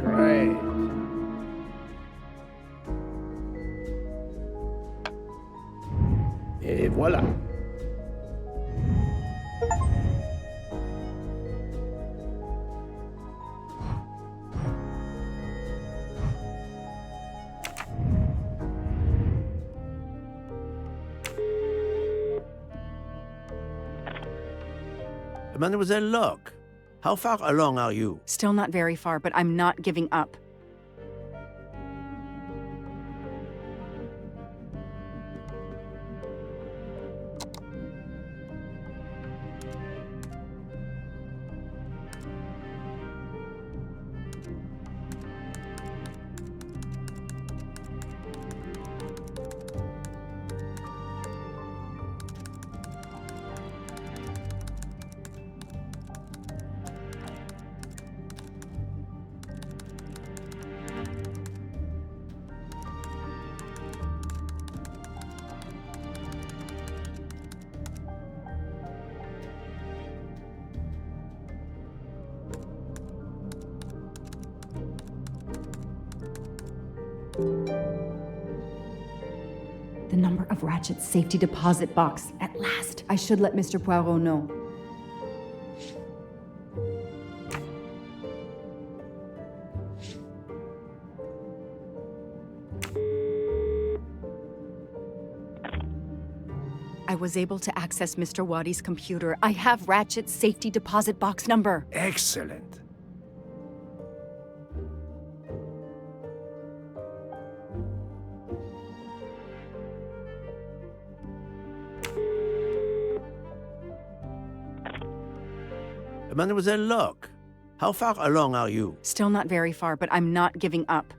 Great. Et voilà. Mademoiselle Locke, how far along are you? Still not very far, but I'm not giving up. The number of Ratchet's safety deposit box. At last. I should let Mr. Poirot know. I was able to access Mr. Wadi's computer. I have Ratchet's safety deposit box number. Excellent. Mademoiselle Locke, how far along are you? Still not very far, but I'm not giving up.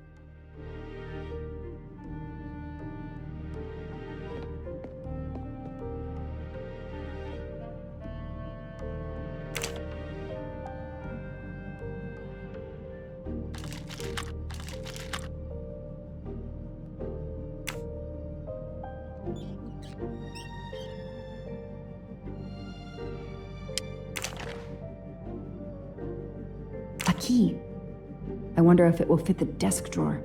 A key. I wonder if it will fit the desk drawer.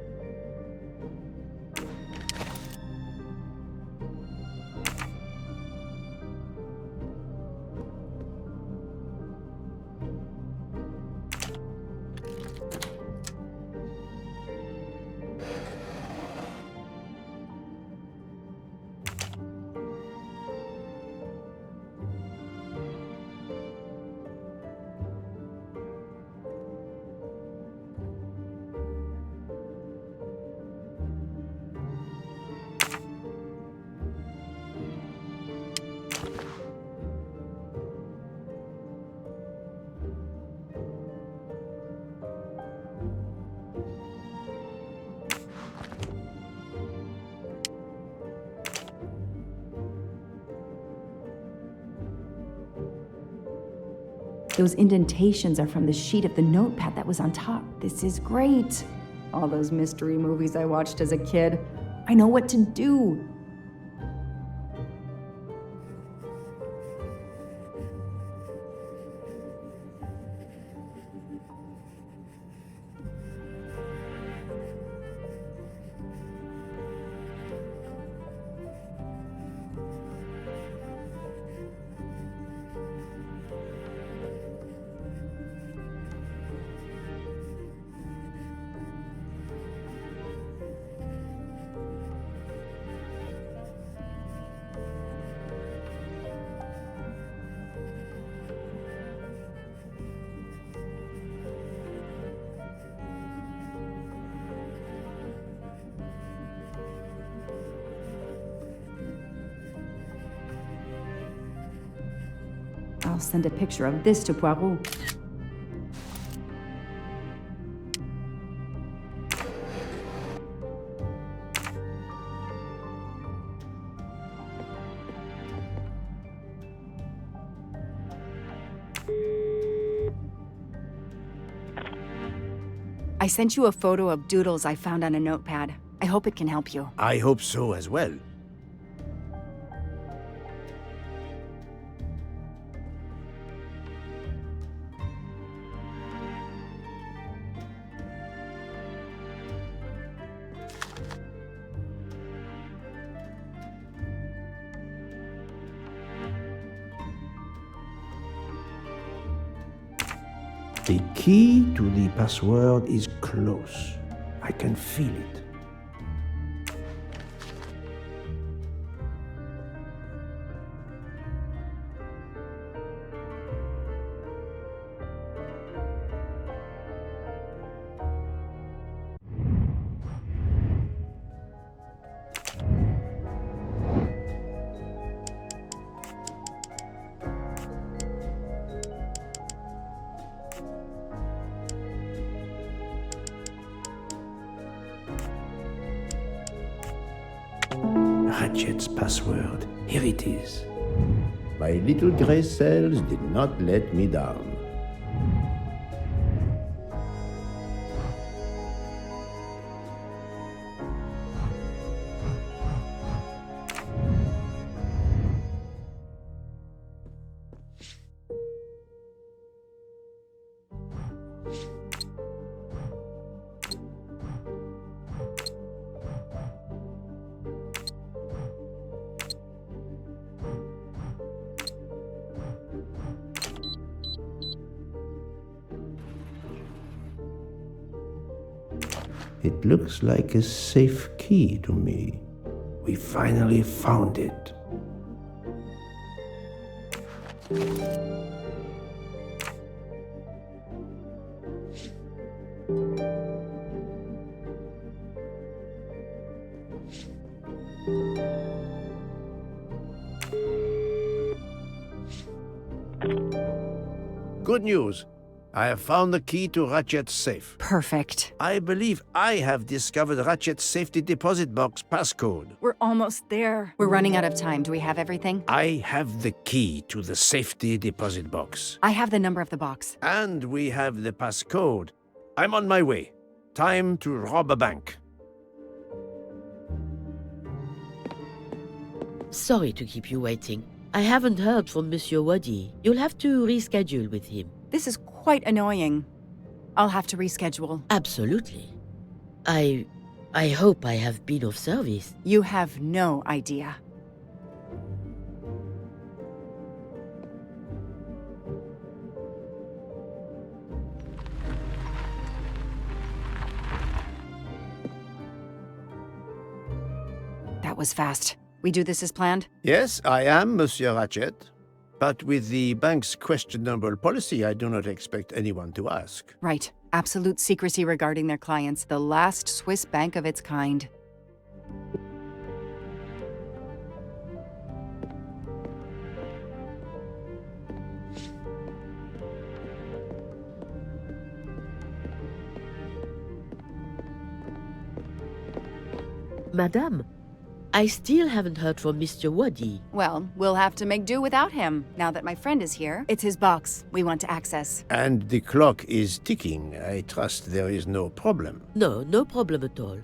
Those indentations are from the sheet of the notepad that was on top. This is great. All those mystery movies I watched as a kid. I know what to do. I'll send a picture of this to Poirot. I sent you a photo of doodles I found on a notepad. I hope it can help you. I hope so as well. The key to the password is close. I can feel it. Ratchet's password. Here it is. My little gray cells did not let me down. It looks like a safe key to me. We finally found it. Good news. I have found the key to Ratchet's safe. Perfect. I believe I have discovered Ratchet's safety deposit box passcode. We're almost there. We're running out of time. Do we have everything? I have the key to the safety deposit box. I have the number of the box. And we have the passcode. I'm on my way. Time to rob a bank. Sorry to keep you waiting. I haven't heard from Monsieur Wadi. You'll have to reschedule with him. This is quite annoying. I'll have to reschedule. Absolutely. I hope I have been of service. You have no idea. That was fast. We do this as planned? Yes, I am, Monsieur Ratchet. But with the bank's questionable policy, I do not expect anyone to ask. Right. Absolute secrecy regarding their clients. The last Swiss bank of its kind. Madame, I still haven't heard from Mr. Waddy. Well, we'll have to make do without him. Now that my friend is here, it's his box we want to access. And the clock is ticking. I trust there is no problem. No, no problem at all.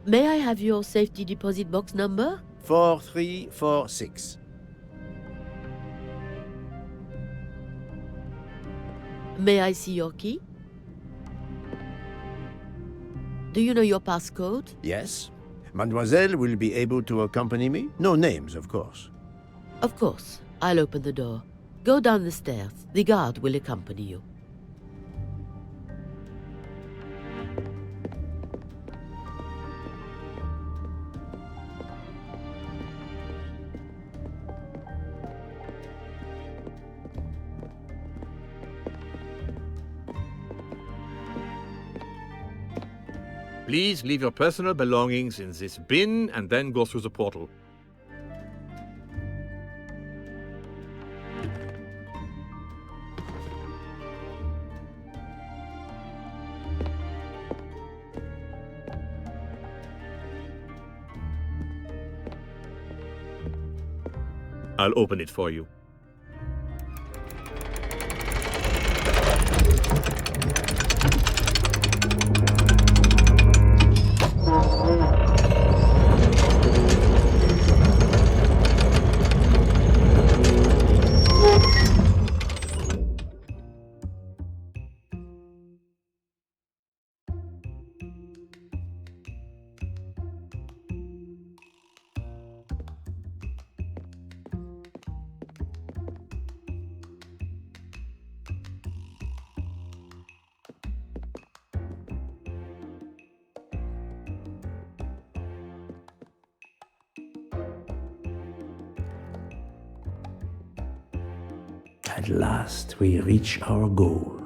May I have your safety deposit box number? 4346. May I see your key? Do you know your passcode? Yes. Mademoiselle will be able to accompany me? No names, of course. Of course. I'll open the door. Go down the stairs. The guard will accompany you. Please leave your personal belongings in this bin and then go through the portal. I'll open it for you. At last, we reach our goal.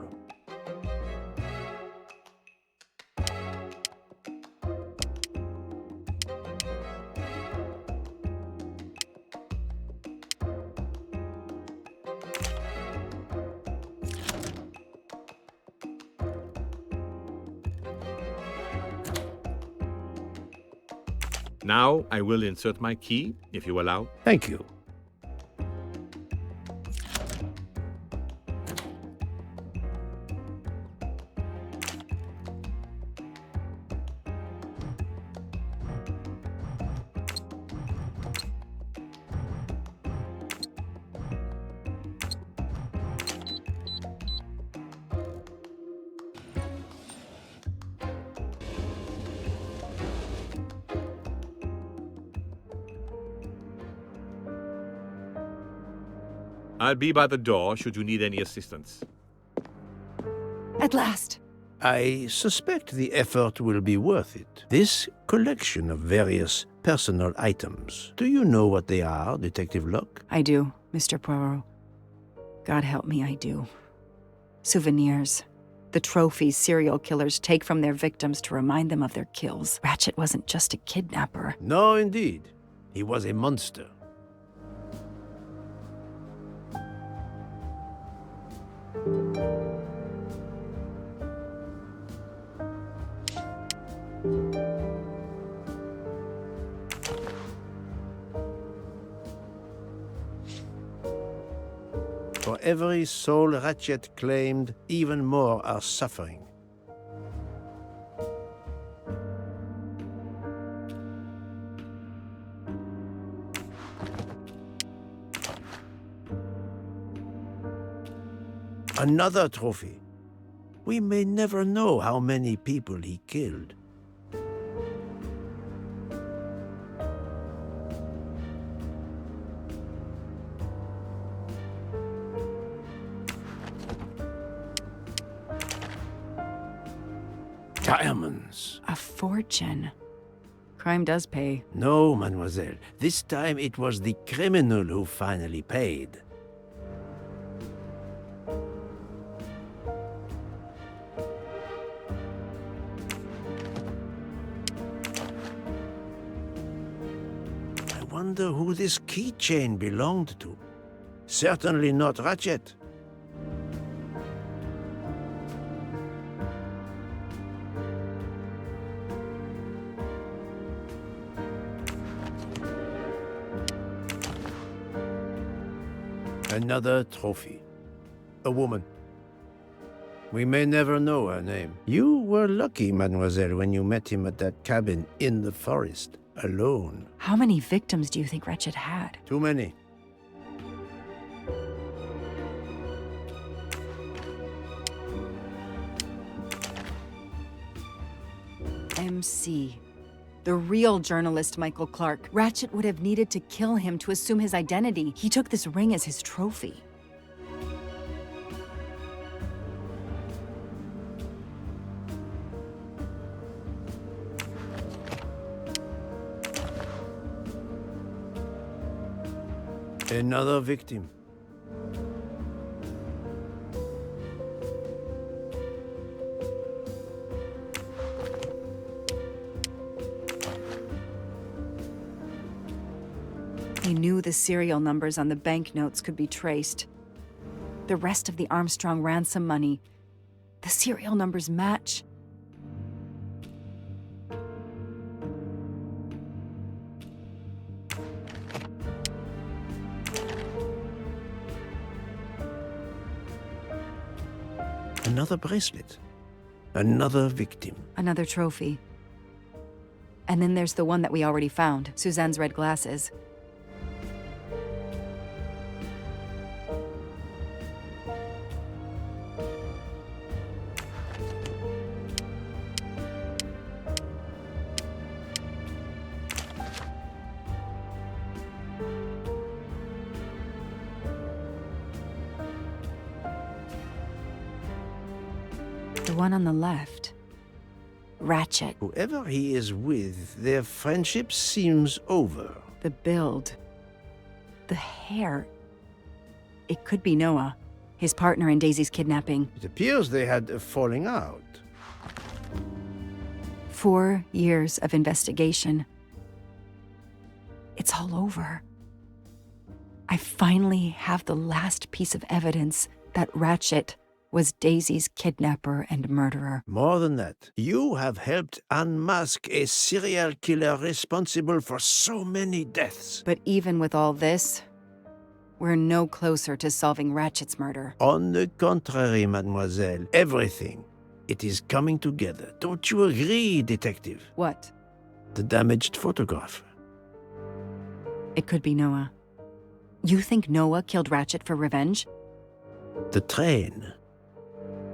Now I will insert my key, if you allow. Thank you. I'll be by the door should you need any assistance. At last. I suspect the effort will be worth it. This collection of various personal items. Do you know what they are, Detective Locke? I do, Mr. Poirot. God help me, I do. Souvenirs. The trophies serial killers take from their victims to remind them of their kills. Ratchet wasn't just a kidnapper. No, indeed. He was a monster. For every soul Ratchet claimed, even more are suffering. Another trophy. We may never know how many people he killed. Diamonds. A fortune. Crime does pay. No, mademoiselle. This time it was the criminal who finally paid. I wonder who this keychain belonged to. Certainly not Ratchet. Another trophy. A woman. We may never know her name. You were lucky, mademoiselle, when you met him at that cabin in the forest, alone. How many victims do you think Ratchet had? Too many. MC. The real journalist Michael Clark. Ratchet would have needed to kill him to assume his identity. He took this ring as his trophy. Another victim. He knew the serial numbers on the banknotes could be traced. The rest of the Armstrong ransom money, the serial numbers match. Another bracelet. Another victim. Another trophy. And then there's the one that we already found, Suzanne's red glasses. The one on the left. Ratchet. Whoever he is with, their friendship seems over. The build. The hair. It could be Noah, his partner in Daisy's kidnapping. It appears they had a falling out. 4 years of investigation. It's all over. I finally have the last piece of evidence that Ratchet was Daisy's kidnapper and murderer. More than that, you have helped unmask a serial killer responsible for so many deaths. But even with all this, we're no closer to solving Ratchet's murder. On the contrary, mademoiselle, everything. It is coming together. Don't you agree, detective? What? The damaged photograph. It could be Noah. You think Noah killed Ratchet for revenge? The train.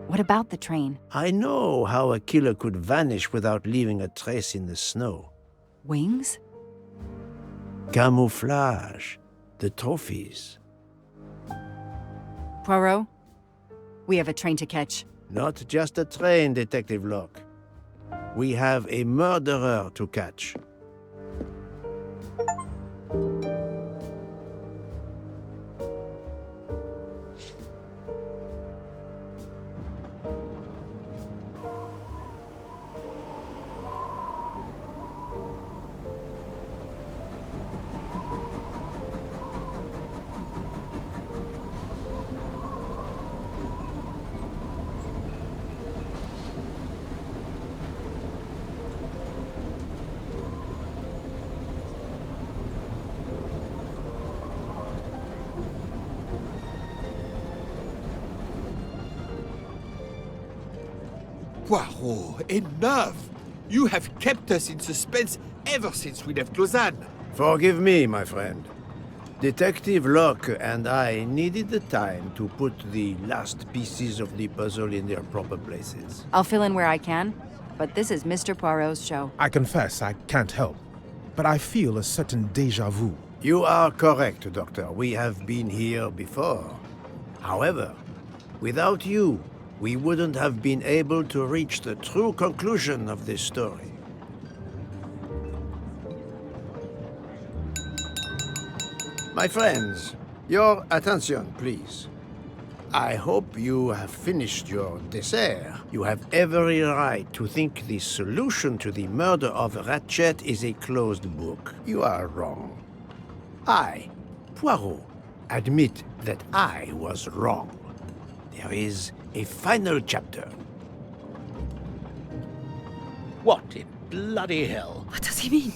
What about the train? I know how a killer could vanish without leaving a trace in the snow. Wings? Camouflage. The trophies. Poirot, we have a train to catch. Not just a train, Detective Locke. We have a murderer to catch. Poirot, enough! You have kept us in suspense ever since we left Lausanne. Forgive me, my friend. Detective Locke and I needed the time to put the last pieces of the puzzle in their proper places. I'll fill in where I can, but this is Mr. Poirot's show. I confess I can't help, but I feel a certain déjà vu. You are correct, Doctor. We have been here before. However, without you, we wouldn't have been able to reach the true conclusion of this story. My friends, your attention, please. I hope you have finished your dessert. You have every right to think the solution to the murder of Ratchet is a closed book. You are wrong. I, Poirot, admit that I was wrong. There is a final chapter. What in bloody hell? What does he mean?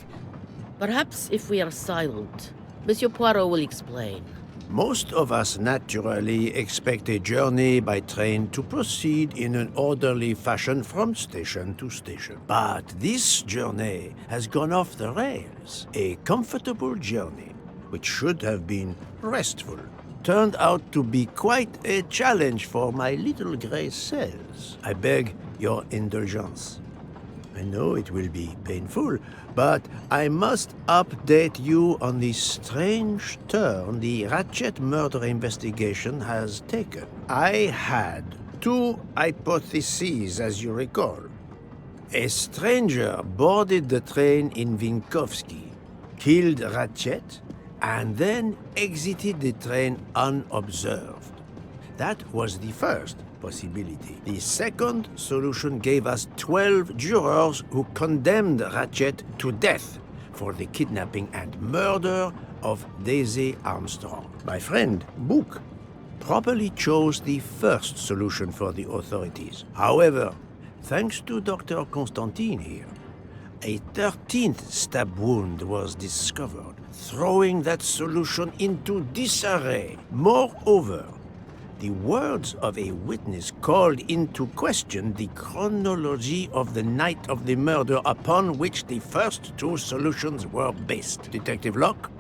Perhaps if we are silent, Monsieur Poirot will explain. Most of us naturally expect a journey by train to proceed in an orderly fashion from station to station. But this journey has gone off the rails. A comfortable journey, which should have been restful, turned out to be quite a challenge for my little gray cells. I beg your indulgence. I know it will be painful, but I must update you on the strange turn the Ratchet murder investigation has taken. I had two hypotheses, as you recall. A stranger boarded the train in Vinkovsky, killed Ratchet, and then exited the train unobserved. That was the first possibility. The second solution gave us 12 jurors who condemned Ratchet to death for the kidnapping and murder of Daisy Armstrong. My friend, Book, properly chose the first solution for the authorities. However, thanks to Dr. Constantine here, a 13th stab wound was discovered, throwing that solution into disarray. Moreover, the words of a witness called into question the chronology of the night of the murder upon which the first two solutions were based. Detective Locke?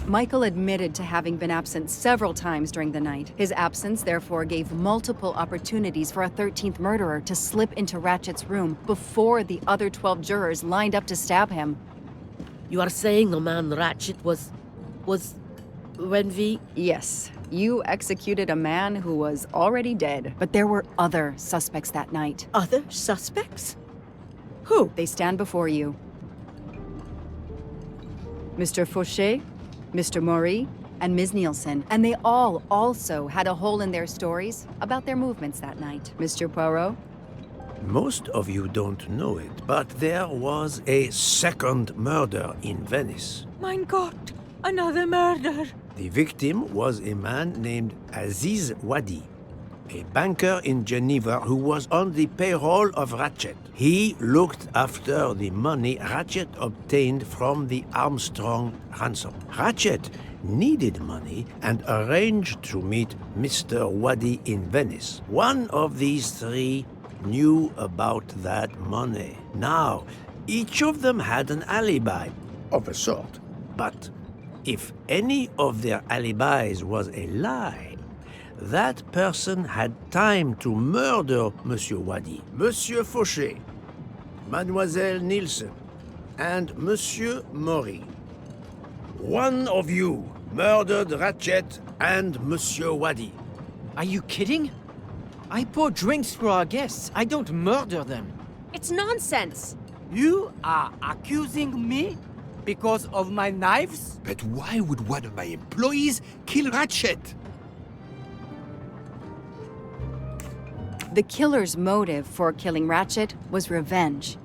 Michael admitted to having been absent several times during the night. His absence therefore gave multiple opportunities for a 13th murderer to slip into Ratchet's room before the other 12 jurors lined up to stab him. You are saying the man Ratchet was when we... Yes, you executed a man who was already dead. But there were other suspects that night. Other suspects? Who? They stand before you. Mr. Fauché, Mr. Maury, and Ms. Nielsen, and they all also had a hole in their stories about their movements that night. Mr. Poirot? Most of you don't know it, but there was a second murder in Venice. Mein Gott, another murder. The victim was a man named Aziz Wadi, a banker in Geneva who was on the payroll of Ratchet. He looked after the money Ratchet obtained from the Armstrong ransom. Ratchet needed money and arranged to meet Mr. Wadi in Venice. One of these three knew about that money. Now, each of them had an alibi, of a sort. But if any of their alibis was a lie, that person had time to murder Monsieur Wadi, Monsieur Fauché, Mademoiselle Nielsen, and Monsieur Maury. One of you murdered Ratchet and Monsieur Wadi. Are you kidding? I pour drinks for our guests. I don't murder them. It's nonsense. You are accusing me because of my knives? But why would one of my employees kill Ratchet? The killer's motive for killing Ratchet was revenge,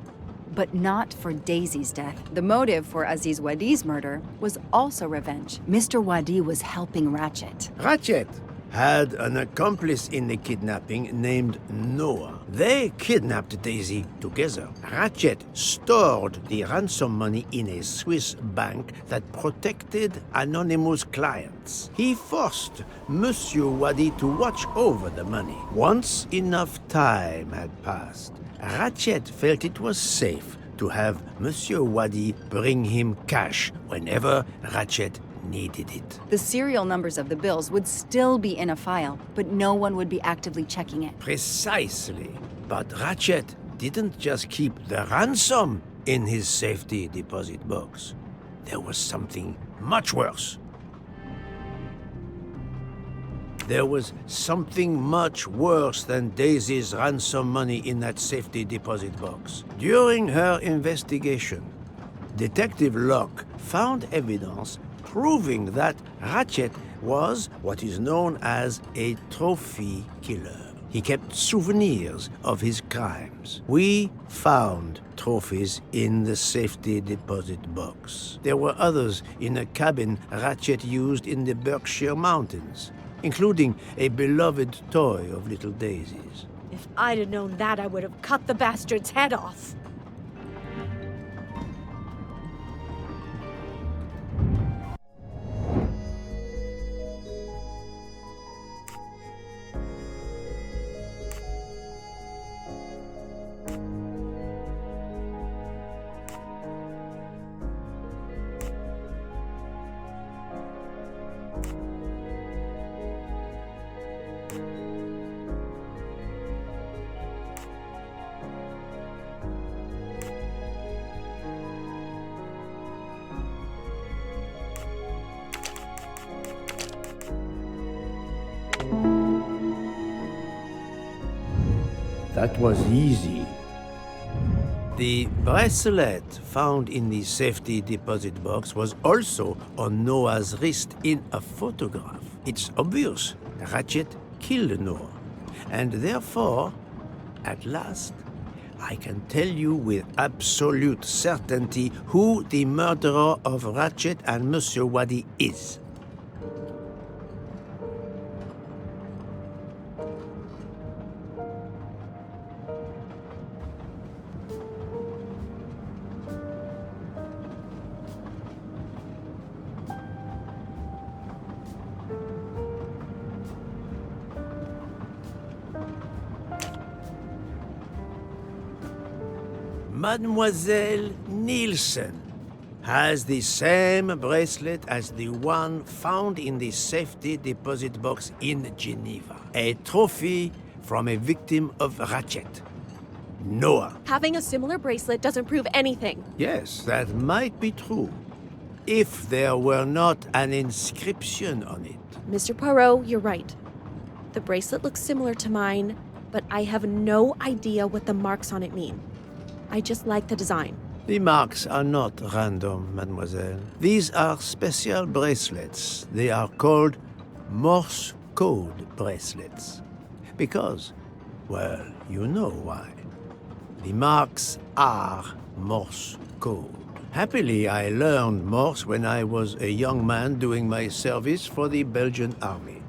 but not for Daisy's death. The motive for Aziz Wadi's murder was also revenge. Mr. Wadi was helping Ratchet. Ratchet had an accomplice in the kidnapping named Noah. They kidnapped Daisy together. Ratchet stored the ransom money in a Swiss bank that protected anonymous clients. He forced Monsieur Wadi to watch over the money. Once enough time had passed, Ratchet felt it was safe to have Monsieur Wadi bring him cash whenever Ratchet needed it. The serial numbers of the bills would still be in a file, but no one would be actively checking it. Precisely. But Ratchet didn't just keep the ransom in his safety deposit box. There was something much worse. There was something much worse than Daisy's ransom money in that safety deposit box. During her investigation, Detective Locke found evidence proving that Ratchet was what is known as a trophy killer. He kept souvenirs of his crimes. We found trophies in the safety deposit box. There were others in a cabin Ratchet used in the Berkshire Mountains, including a beloved toy of little Daisy's. If I'd have known that, I would have cut the bastard's head off. That was easy. The bracelet found in the safety deposit box was also on Noah's wrist in a photograph. It's obvious Ratchet killed Noah, and therefore, at last, I can tell you with absolute certainty who the murderer of Ratchet and Monsieur Wadi is. Mademoiselle Nielsen has the same bracelet as the one found in the safety deposit box in Geneva. A trophy from a victim of Ratchet. Noah. Having a similar bracelet doesn't prove anything. Yes, that might be true, if there were not an inscription on it. Mr. Poirot, you're right. The bracelet looks similar to mine, but I have no idea what the marks on it mean. I just like the design. The marks are not random, mademoiselle. These are special bracelets. They are called Morse code bracelets. Because, well, you know why. The marks are Morse code. Happily, I learned Morse when I was a young man doing my service for the Belgian army.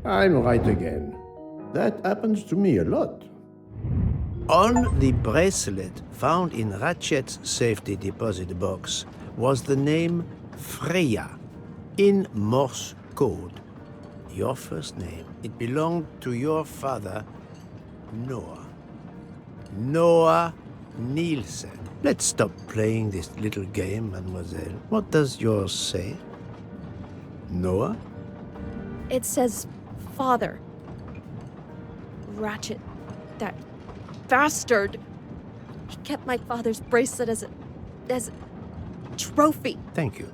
I'm right again. That happens to me a lot. On the bracelet found in Ratchet's safety deposit box was the name Freya in Morse code. Your first name. It belonged to your father, Noah. Noah Nielsen. Let's stop playing this little game, mademoiselle. What does yours say? Noah? It says father. Ratchet, that bastard. He kept my father's bracelet as a trophy. Thank you.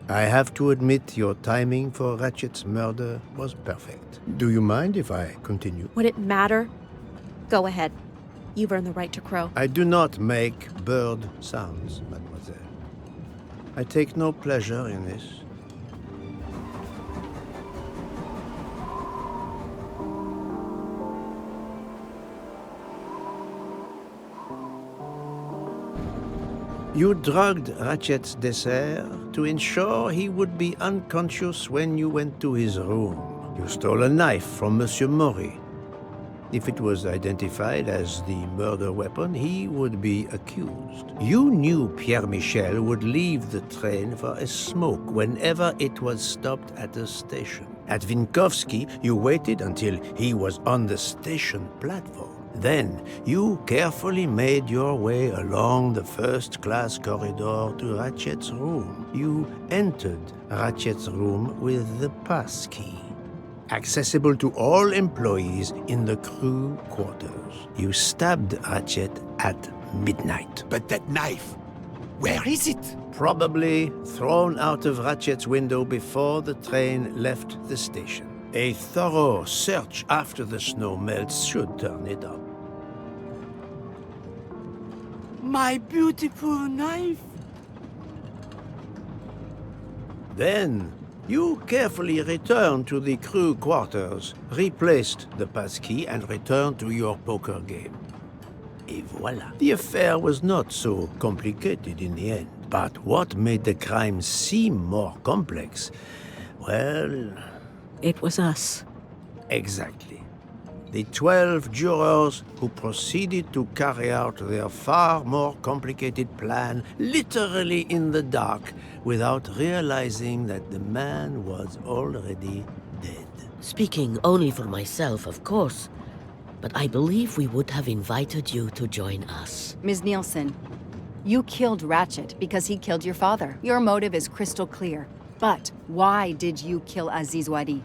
I have to admit your timing for Ratchet's murder was perfect. Do you mind if I continue? Would it matter? Go ahead. You've earned the right to crow. I do not make bird sounds, mademoiselle. I take no pleasure in this. You drugged Ratchet's dessert to ensure he would be unconscious when you went to his room. You stole a knife from Monsieur Maury. If it was identified as the murder weapon, he would be accused. You knew Pierre Michel would leave the train for a smoke whenever it was stopped at a station. At Vinkovsky, you waited until he was on the station platform. Then you carefully made your way along the first-class corridor to Ratchet's room. You entered Ratchet's room with the pass key, accessible to all employees in the crew quarters. You stabbed Ratchet at midnight. But that knife, where is it? Probably thrown out of Ratchet's window before the train left the station. A thorough search after the snow melts should turn it up. My beautiful knife! Then, you carefully returned to the crew quarters, replaced the passkey, and returned to your poker game. Et voila. The affair was not so complicated in the end. But what made the crime seem more complex? Well... It was us. Exactly. The 12 jurors who proceeded to carry out their far more complicated plan literally in the dark without realizing that the man was already dead. Speaking only for myself, of course, but I believe we would have invited you to join us. Ms. Nielsen, you killed Ratchet because he killed your father. Your motive is crystal clear. But why did you kill Aziz Wadi?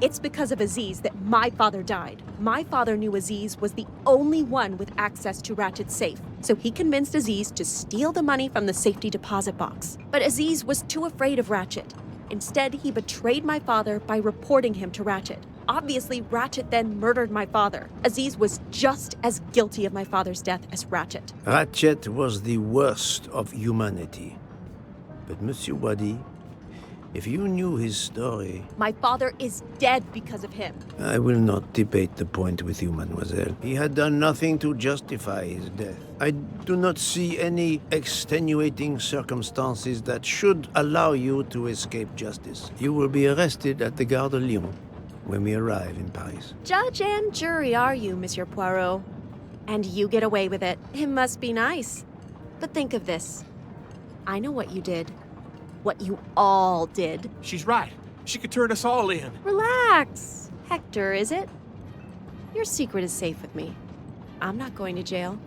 It's because of Aziz that my father died. My father knew Aziz was the only one with access to Ratchet's safe, so he convinced Aziz to steal the money from the safety deposit box. But Aziz was too afraid of Ratchet. Instead, he betrayed my father by reporting him to Ratchet. Obviously, Ratchet then murdered my father. Aziz was just as guilty of my father's death as Ratchet. Ratchet was the worst of humanity. But Monsieur Wadi, if you knew his story... My father is dead because of him. I will not debate the point with you, mademoiselle. He had done nothing to justify his death. I do not see any extenuating circumstances that should allow you to escape justice. You will be arrested at the Gare de Lyon when we arrive in Paris. Judge and jury are you, Monsieur Poirot? And you get away with it. It must be nice. But think of this. I know what you did. What you all did. She's right. She could turn us all in. Relax. Hector, is it? Your secret is safe with me. I'm not going to jail.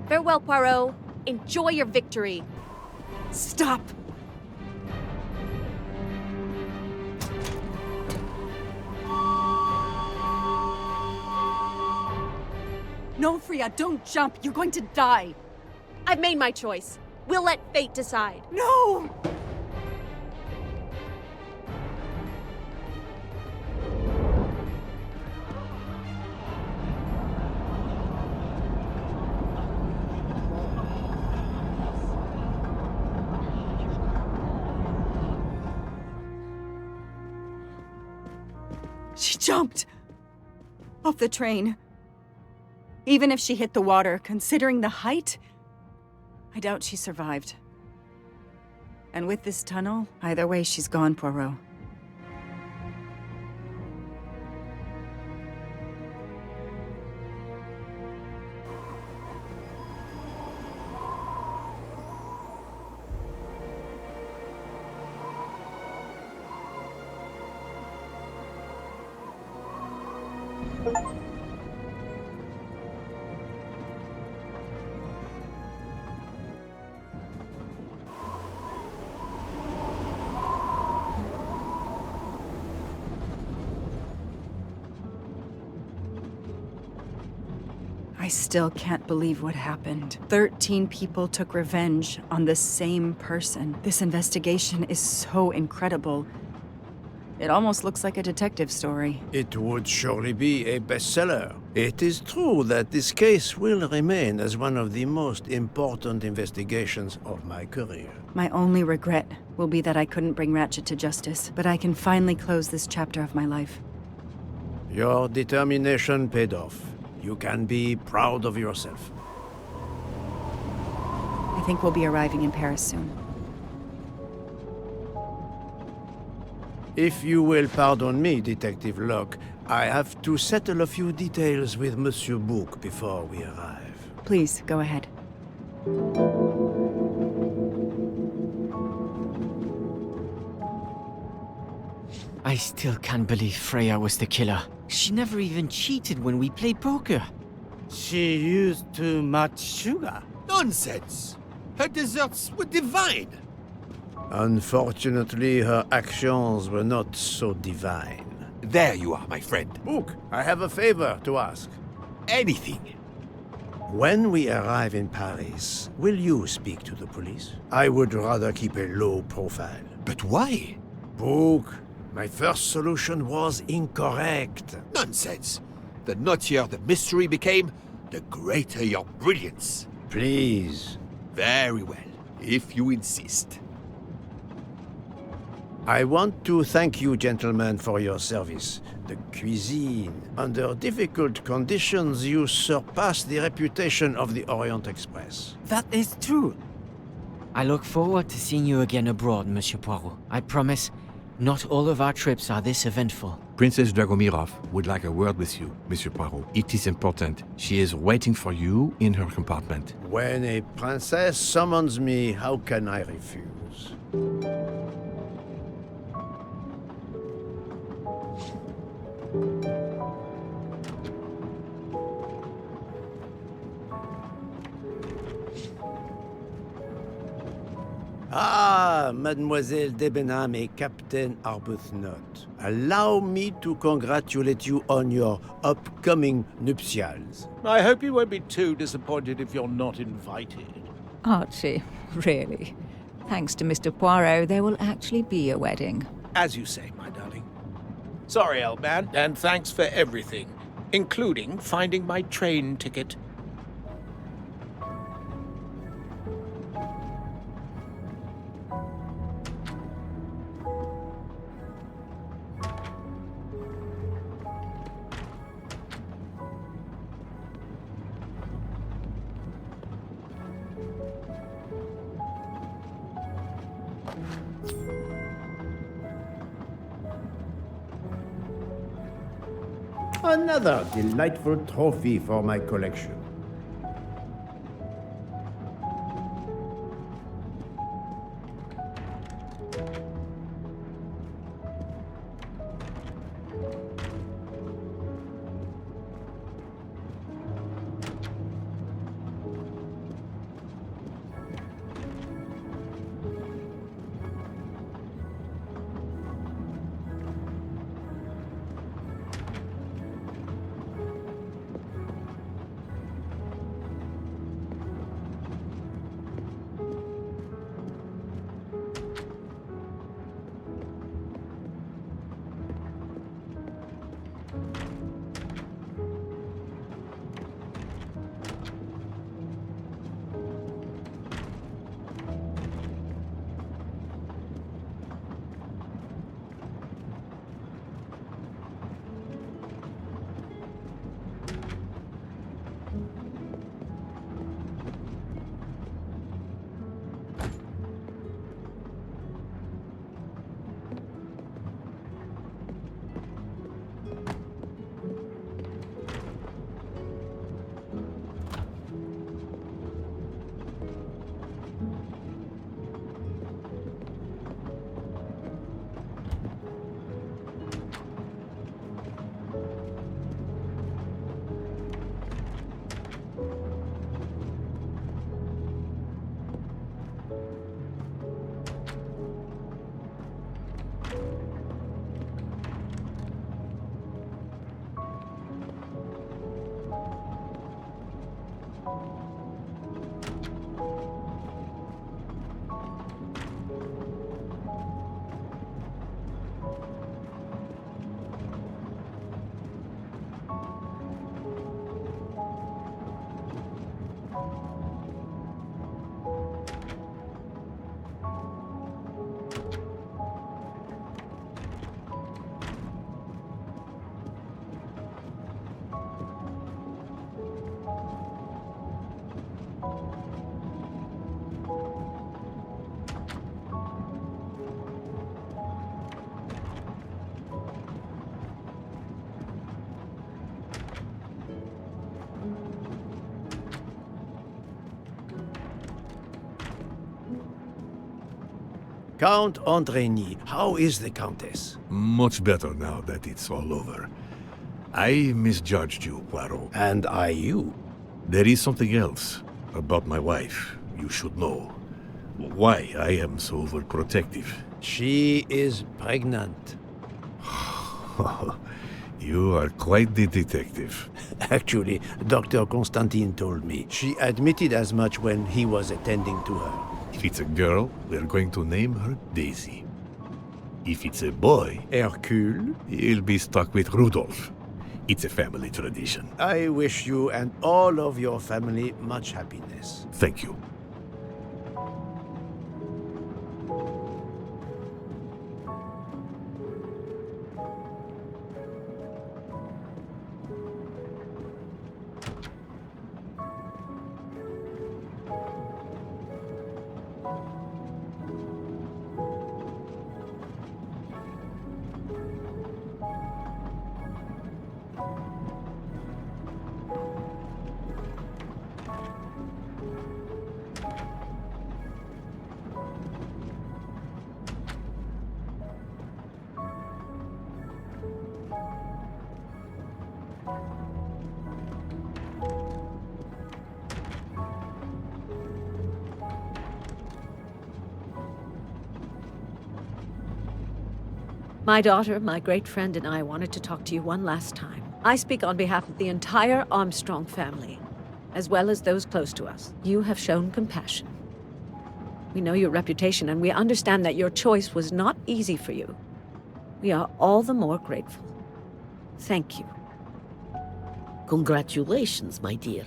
Farewell, Poirot. Enjoy your victory. Stop! No, Freya, don't jump. You're going to die. I've made my choice. We'll let fate decide. No! She jumped off the train. Even if she hit the water, considering the height, I doubt she survived. And with this tunnel, either way, she's gone, Poirot. I still can't believe what happened. 13 people took revenge on the same person. This investigation is so incredible. It almost looks like a detective story. It would surely be a bestseller. It is true that this case will remain as one of the most important investigations of my career. My only regret will be that I couldn't bring Ratchet to justice, but I can finally close this chapter of my life. Your determination paid off. You can be proud of yourself. I think we'll be arriving in Paris soon. If you will pardon me, Detective Locke, I have to settle a few details with Monsieur Bouc before we arrive. Please, go ahead. I still can't believe Freya was the killer. She never even cheated when we played poker. She used too much sugar. Nonsense! Her desserts were divine. Unfortunately, her actions were not so divine. There you are, my friend. Book, I have a favor to ask. Anything. When we arrive in Paris, will you speak to the police? I would rather keep a low profile. But why? Book, my first solution was incorrect. Nonsense. The nuttier the mystery became, the greater your brilliance. Please. Very well, if you insist. I want to thank you, gentlemen, for your service. The cuisine. Under difficult conditions, you surpassed the reputation of the Orient Express. That is true. I look forward to seeing you again abroad, Monsieur Poirot. I promise, not all of our trips are this eventful. Princess Dragomirov would like a word with you, Monsieur Poirot. It is important. She is waiting for you in her compartment. When a princess summons me, how can I refuse? Ah, Mademoiselle Debenham et Captain Arbuthnot. Allow me to congratulate you on your upcoming nuptials. I hope you won't be too disappointed if you're not invited. Archie, really. Thanks to Mr. Poirot, there will actually be a wedding. As you say, my darling. Sorry, old man, and thanks for everything, including finding my train ticket. Another delightful trophy for my collection. Count Andreny, how is the Countess? Much better now that it's all over. I misjudged you, Poirot. And I you. There is something else about my wife you should know. Why I am so overprotective. She is pregnant. You are quite the detective. Actually, Dr. Constantine told me. She admitted as much when he was attending to her. If it's a girl, we're going to name her Daisy. If it's a boy, Hercule, he'll be stuck with Rudolph. It's a family tradition. I wish you and all of your family much happiness. Thank you. My daughter, my great friend, and I wanted to talk to you one last time. I speak on behalf of the entire Armstrong family, as well as those close to us. You have shown compassion. We know your reputation, and we understand that your choice was not easy for you. We are all the more grateful. Thank you. Congratulations, my dear.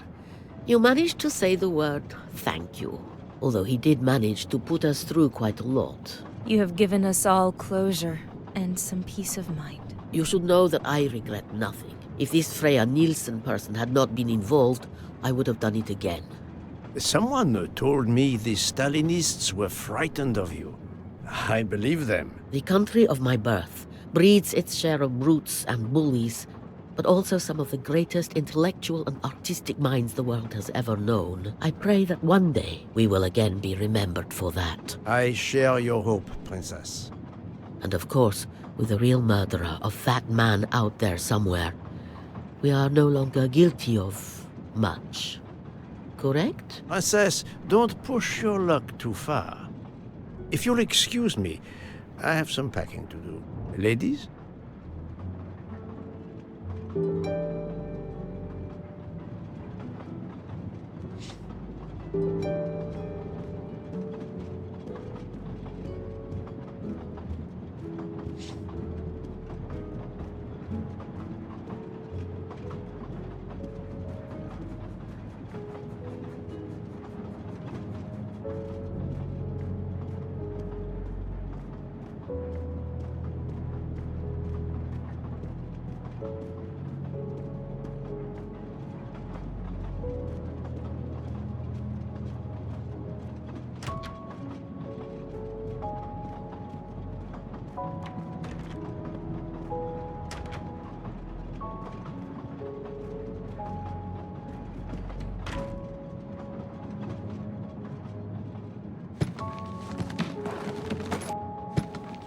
You managed to say the word thank you, although he did manage to put us through quite a lot. You have given us all closure and some peace of mind. You should know that I regret nothing. If this Freya Nielsen person had not been involved, I would have done it again. Someone told me the Stalinists were frightened of you. I believe them. The country of my birth breeds its share of brutes and bullies, but also some of the greatest intellectual and artistic minds the world has ever known. I pray that one day we will again be remembered for that. I share your hope, Princess. And of course, with the real murderer of that man out there somewhere, we are no longer guilty of much. Correct? Princess, don't push your luck too far. If you'll excuse me, I have some packing to do. Ladies?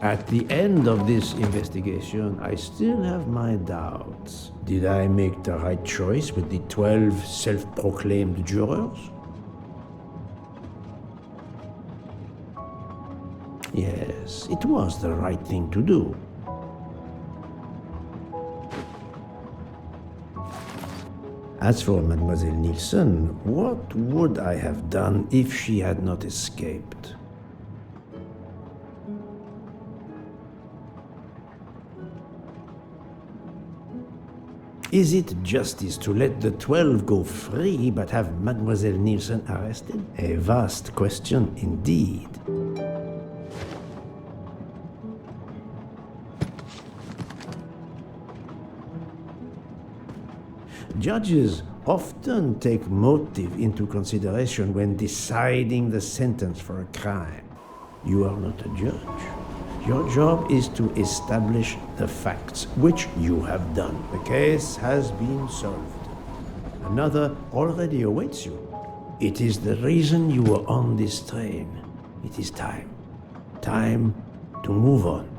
At the end of this investigation, I still have my doubts. Did I make the right choice with the 12 self-proclaimed jurors? Yes, it was the right thing to do. As for Mademoiselle Nielsen, what would I have done if she had not escaped? Is it justice to let the 12 go free but have Mademoiselle Nielsen arrested? A vast question indeed. Judges often take motive into consideration when deciding the sentence for a crime. You are not a judge. Your job is to establish the facts, which you have done. The case has been solved. Another already awaits you. It is the reason you were on this train. It is time. Time to move on.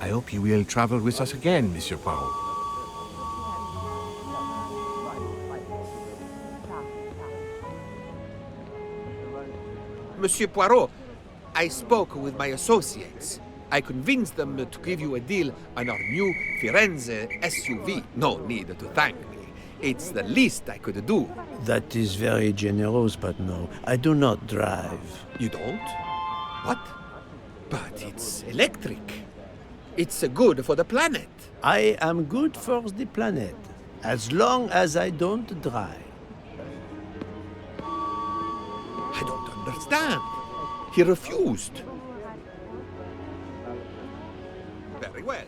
I hope you will travel with us again, Monsieur Poirot. Monsieur Poirot, I spoke with my associates. I convinced them to give you a deal on our new Firenze SUV. No need to thank me. It's the least I could do. That is very generous, but no, I do not drive. You don't? What? But it's electric. It's good for the planet. I am good for the planet, as long as I don't drive. I don't understand. He refused. Very well.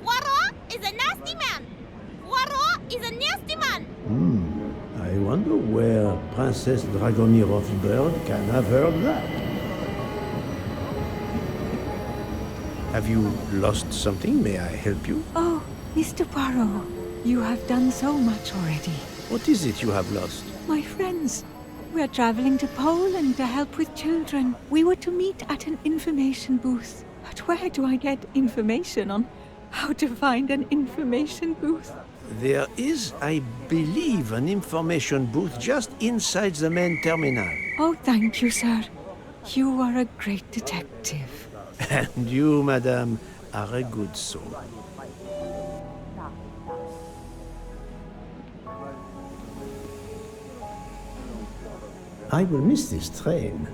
Poirot is a nasty man! Poirot is a nasty man! I wonder where Princess Dragomirov's bird can have heard that. Have you lost something? May I help you? Oh, Mr. Poirot, you have done so much already. What is it you have lost? My friends, we are traveling to Poland to help with children. We were to meet at an information booth. But where do I get information on how to find an information booth? There is, I believe, an information booth just inside the main terminal. Oh, thank you, sir. You are a great detective. And you, madame, are a good soul. I will miss this train.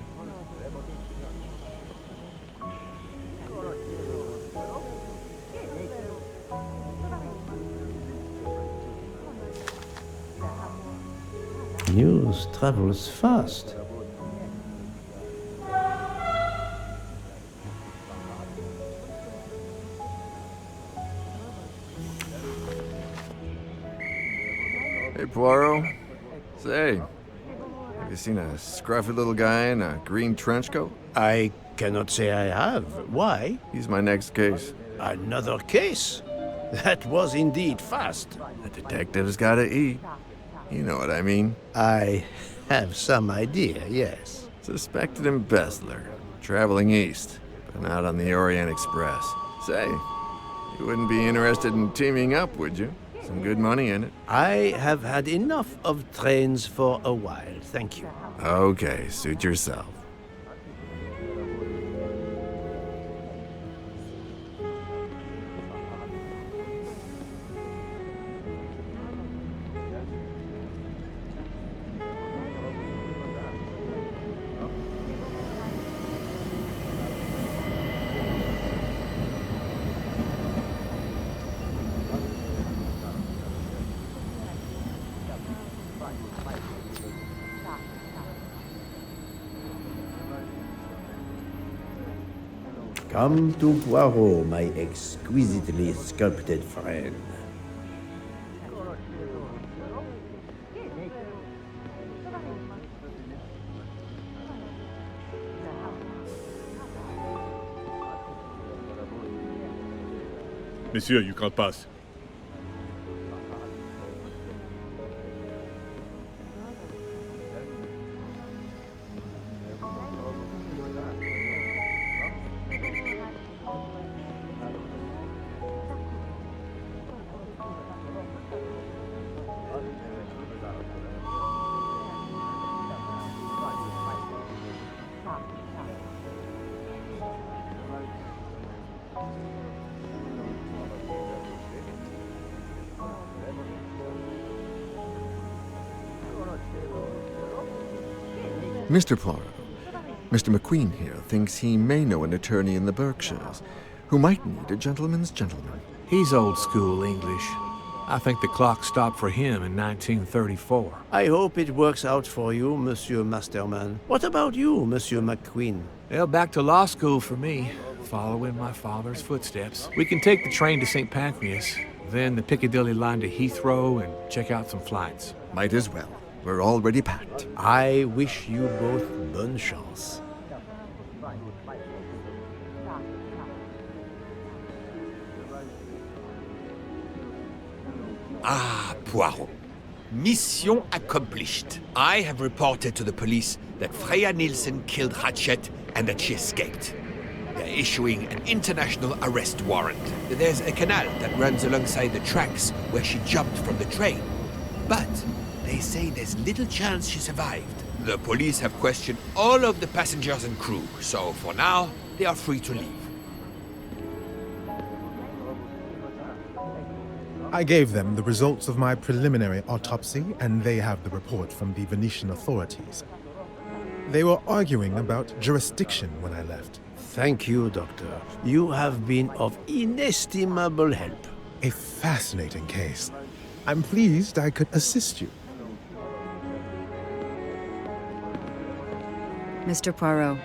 News travels fast. Hey, Poirot. Say, have you seen a scruffy little guy in a green trench coat? I cannot say I have. Why? He's my next case. Another case? That was indeed fast. The detective's gotta eat. You know what I mean. I have some idea, yes. Suspected embezzler, traveling east, but not on the Orient Express. Say, you wouldn't be interested in teaming up, would you? Some good money in it. I have had enough of trains for a while, thank you. Okay, suit yourself. Come to Poirot, my exquisitely sculpted friend. Monsieur, you can't pass. Mr. Poirot, Mr. McQueen here thinks he may know an attorney in the Berkshires who might need a gentleman's gentleman. He's old school English. I think the clock stopped for him in 1934. I hope it works out for you, Monsieur Masterman. What about you, Monsieur McQueen? Well, back to law school for me, following my father's footsteps. We can take the train to St. Pancras, then the Piccadilly line to Heathrow and check out some flights. Might as well. We're already packed. I wish you both bonne chance. Ah, Poirot. Mission accomplished. I have reported to the police that Freya Nielsen killed Ratchet and that she escaped. They're issuing an international arrest warrant. There's a canal that runs alongside the tracks where she jumped from the train. But they say there's little chance she survived. The police have questioned all of the passengers and crew, so for now, they are free to leave. I gave them the results of my preliminary autopsy, and they have the report from the Venetian authorities. They were arguing about jurisdiction when I left. Thank you, Doctor. You have been of inestimable help. A fascinating case. I'm pleased I could assist you. Mr. Poirot,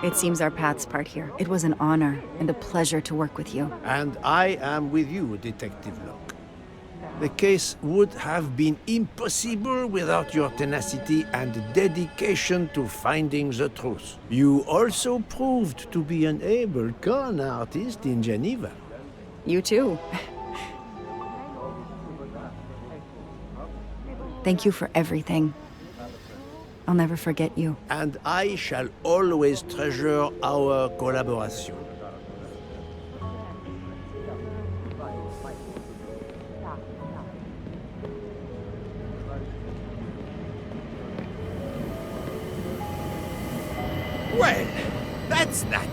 it seems our paths part here. It was an honor and a pleasure to work with you. And I am with you, Detective Locke. The case would have been impossible without your tenacity and dedication to finding the truth. You also proved to be an able con artist in Geneva. You too. Thank you for everything. I'll never forget you. And I shall always treasure our collaboration. Well, that's that.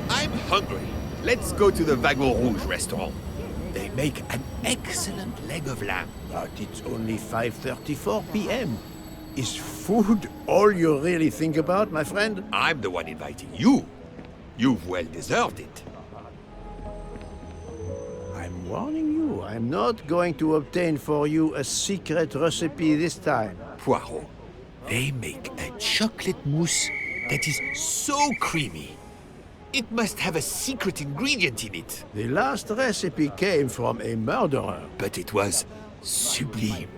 I'm hungry. Let's go to the Wagon Rouge restaurant. They make an excellent leg of lamb. But it's only 5:34 p.m. Is food all you really think about, my friend? I'm the one inviting you. You've well deserved it. I'm warning you, I'm not going to obtain for you a secret recipe this time. Poirot, they make a chocolate mousse that is so creamy. It must have a secret ingredient in it. The last recipe came from a murderer. But it was sublime.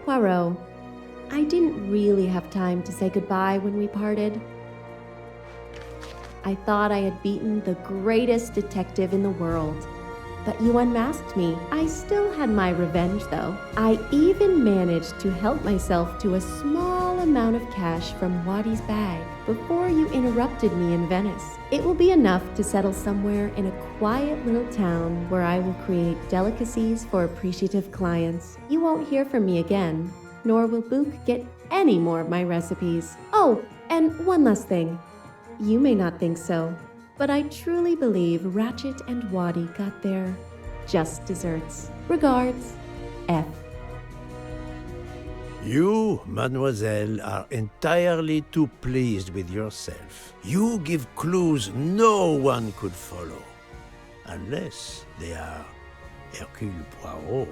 Poirot, I didn't really have time to say goodbye when we parted. I thought I had beaten the greatest detective in the world, but you unmasked me. I still had my revenge, though. I even managed to help myself to a small amount of cash from Wadi's bag before you interrupted me in Venice. It will be enough to settle somewhere in a quiet little town where I will create delicacies for appreciative clients. You won't hear from me again, nor will Book get any more of my recipes. Oh, and one last thing. You may not think so, but I truly believe Ratchet and Wadi got their just desserts. Regards, F. You, mademoiselle, are entirely too pleased with yourself. You give clues no one could follow, unless they are Hercule Poirot.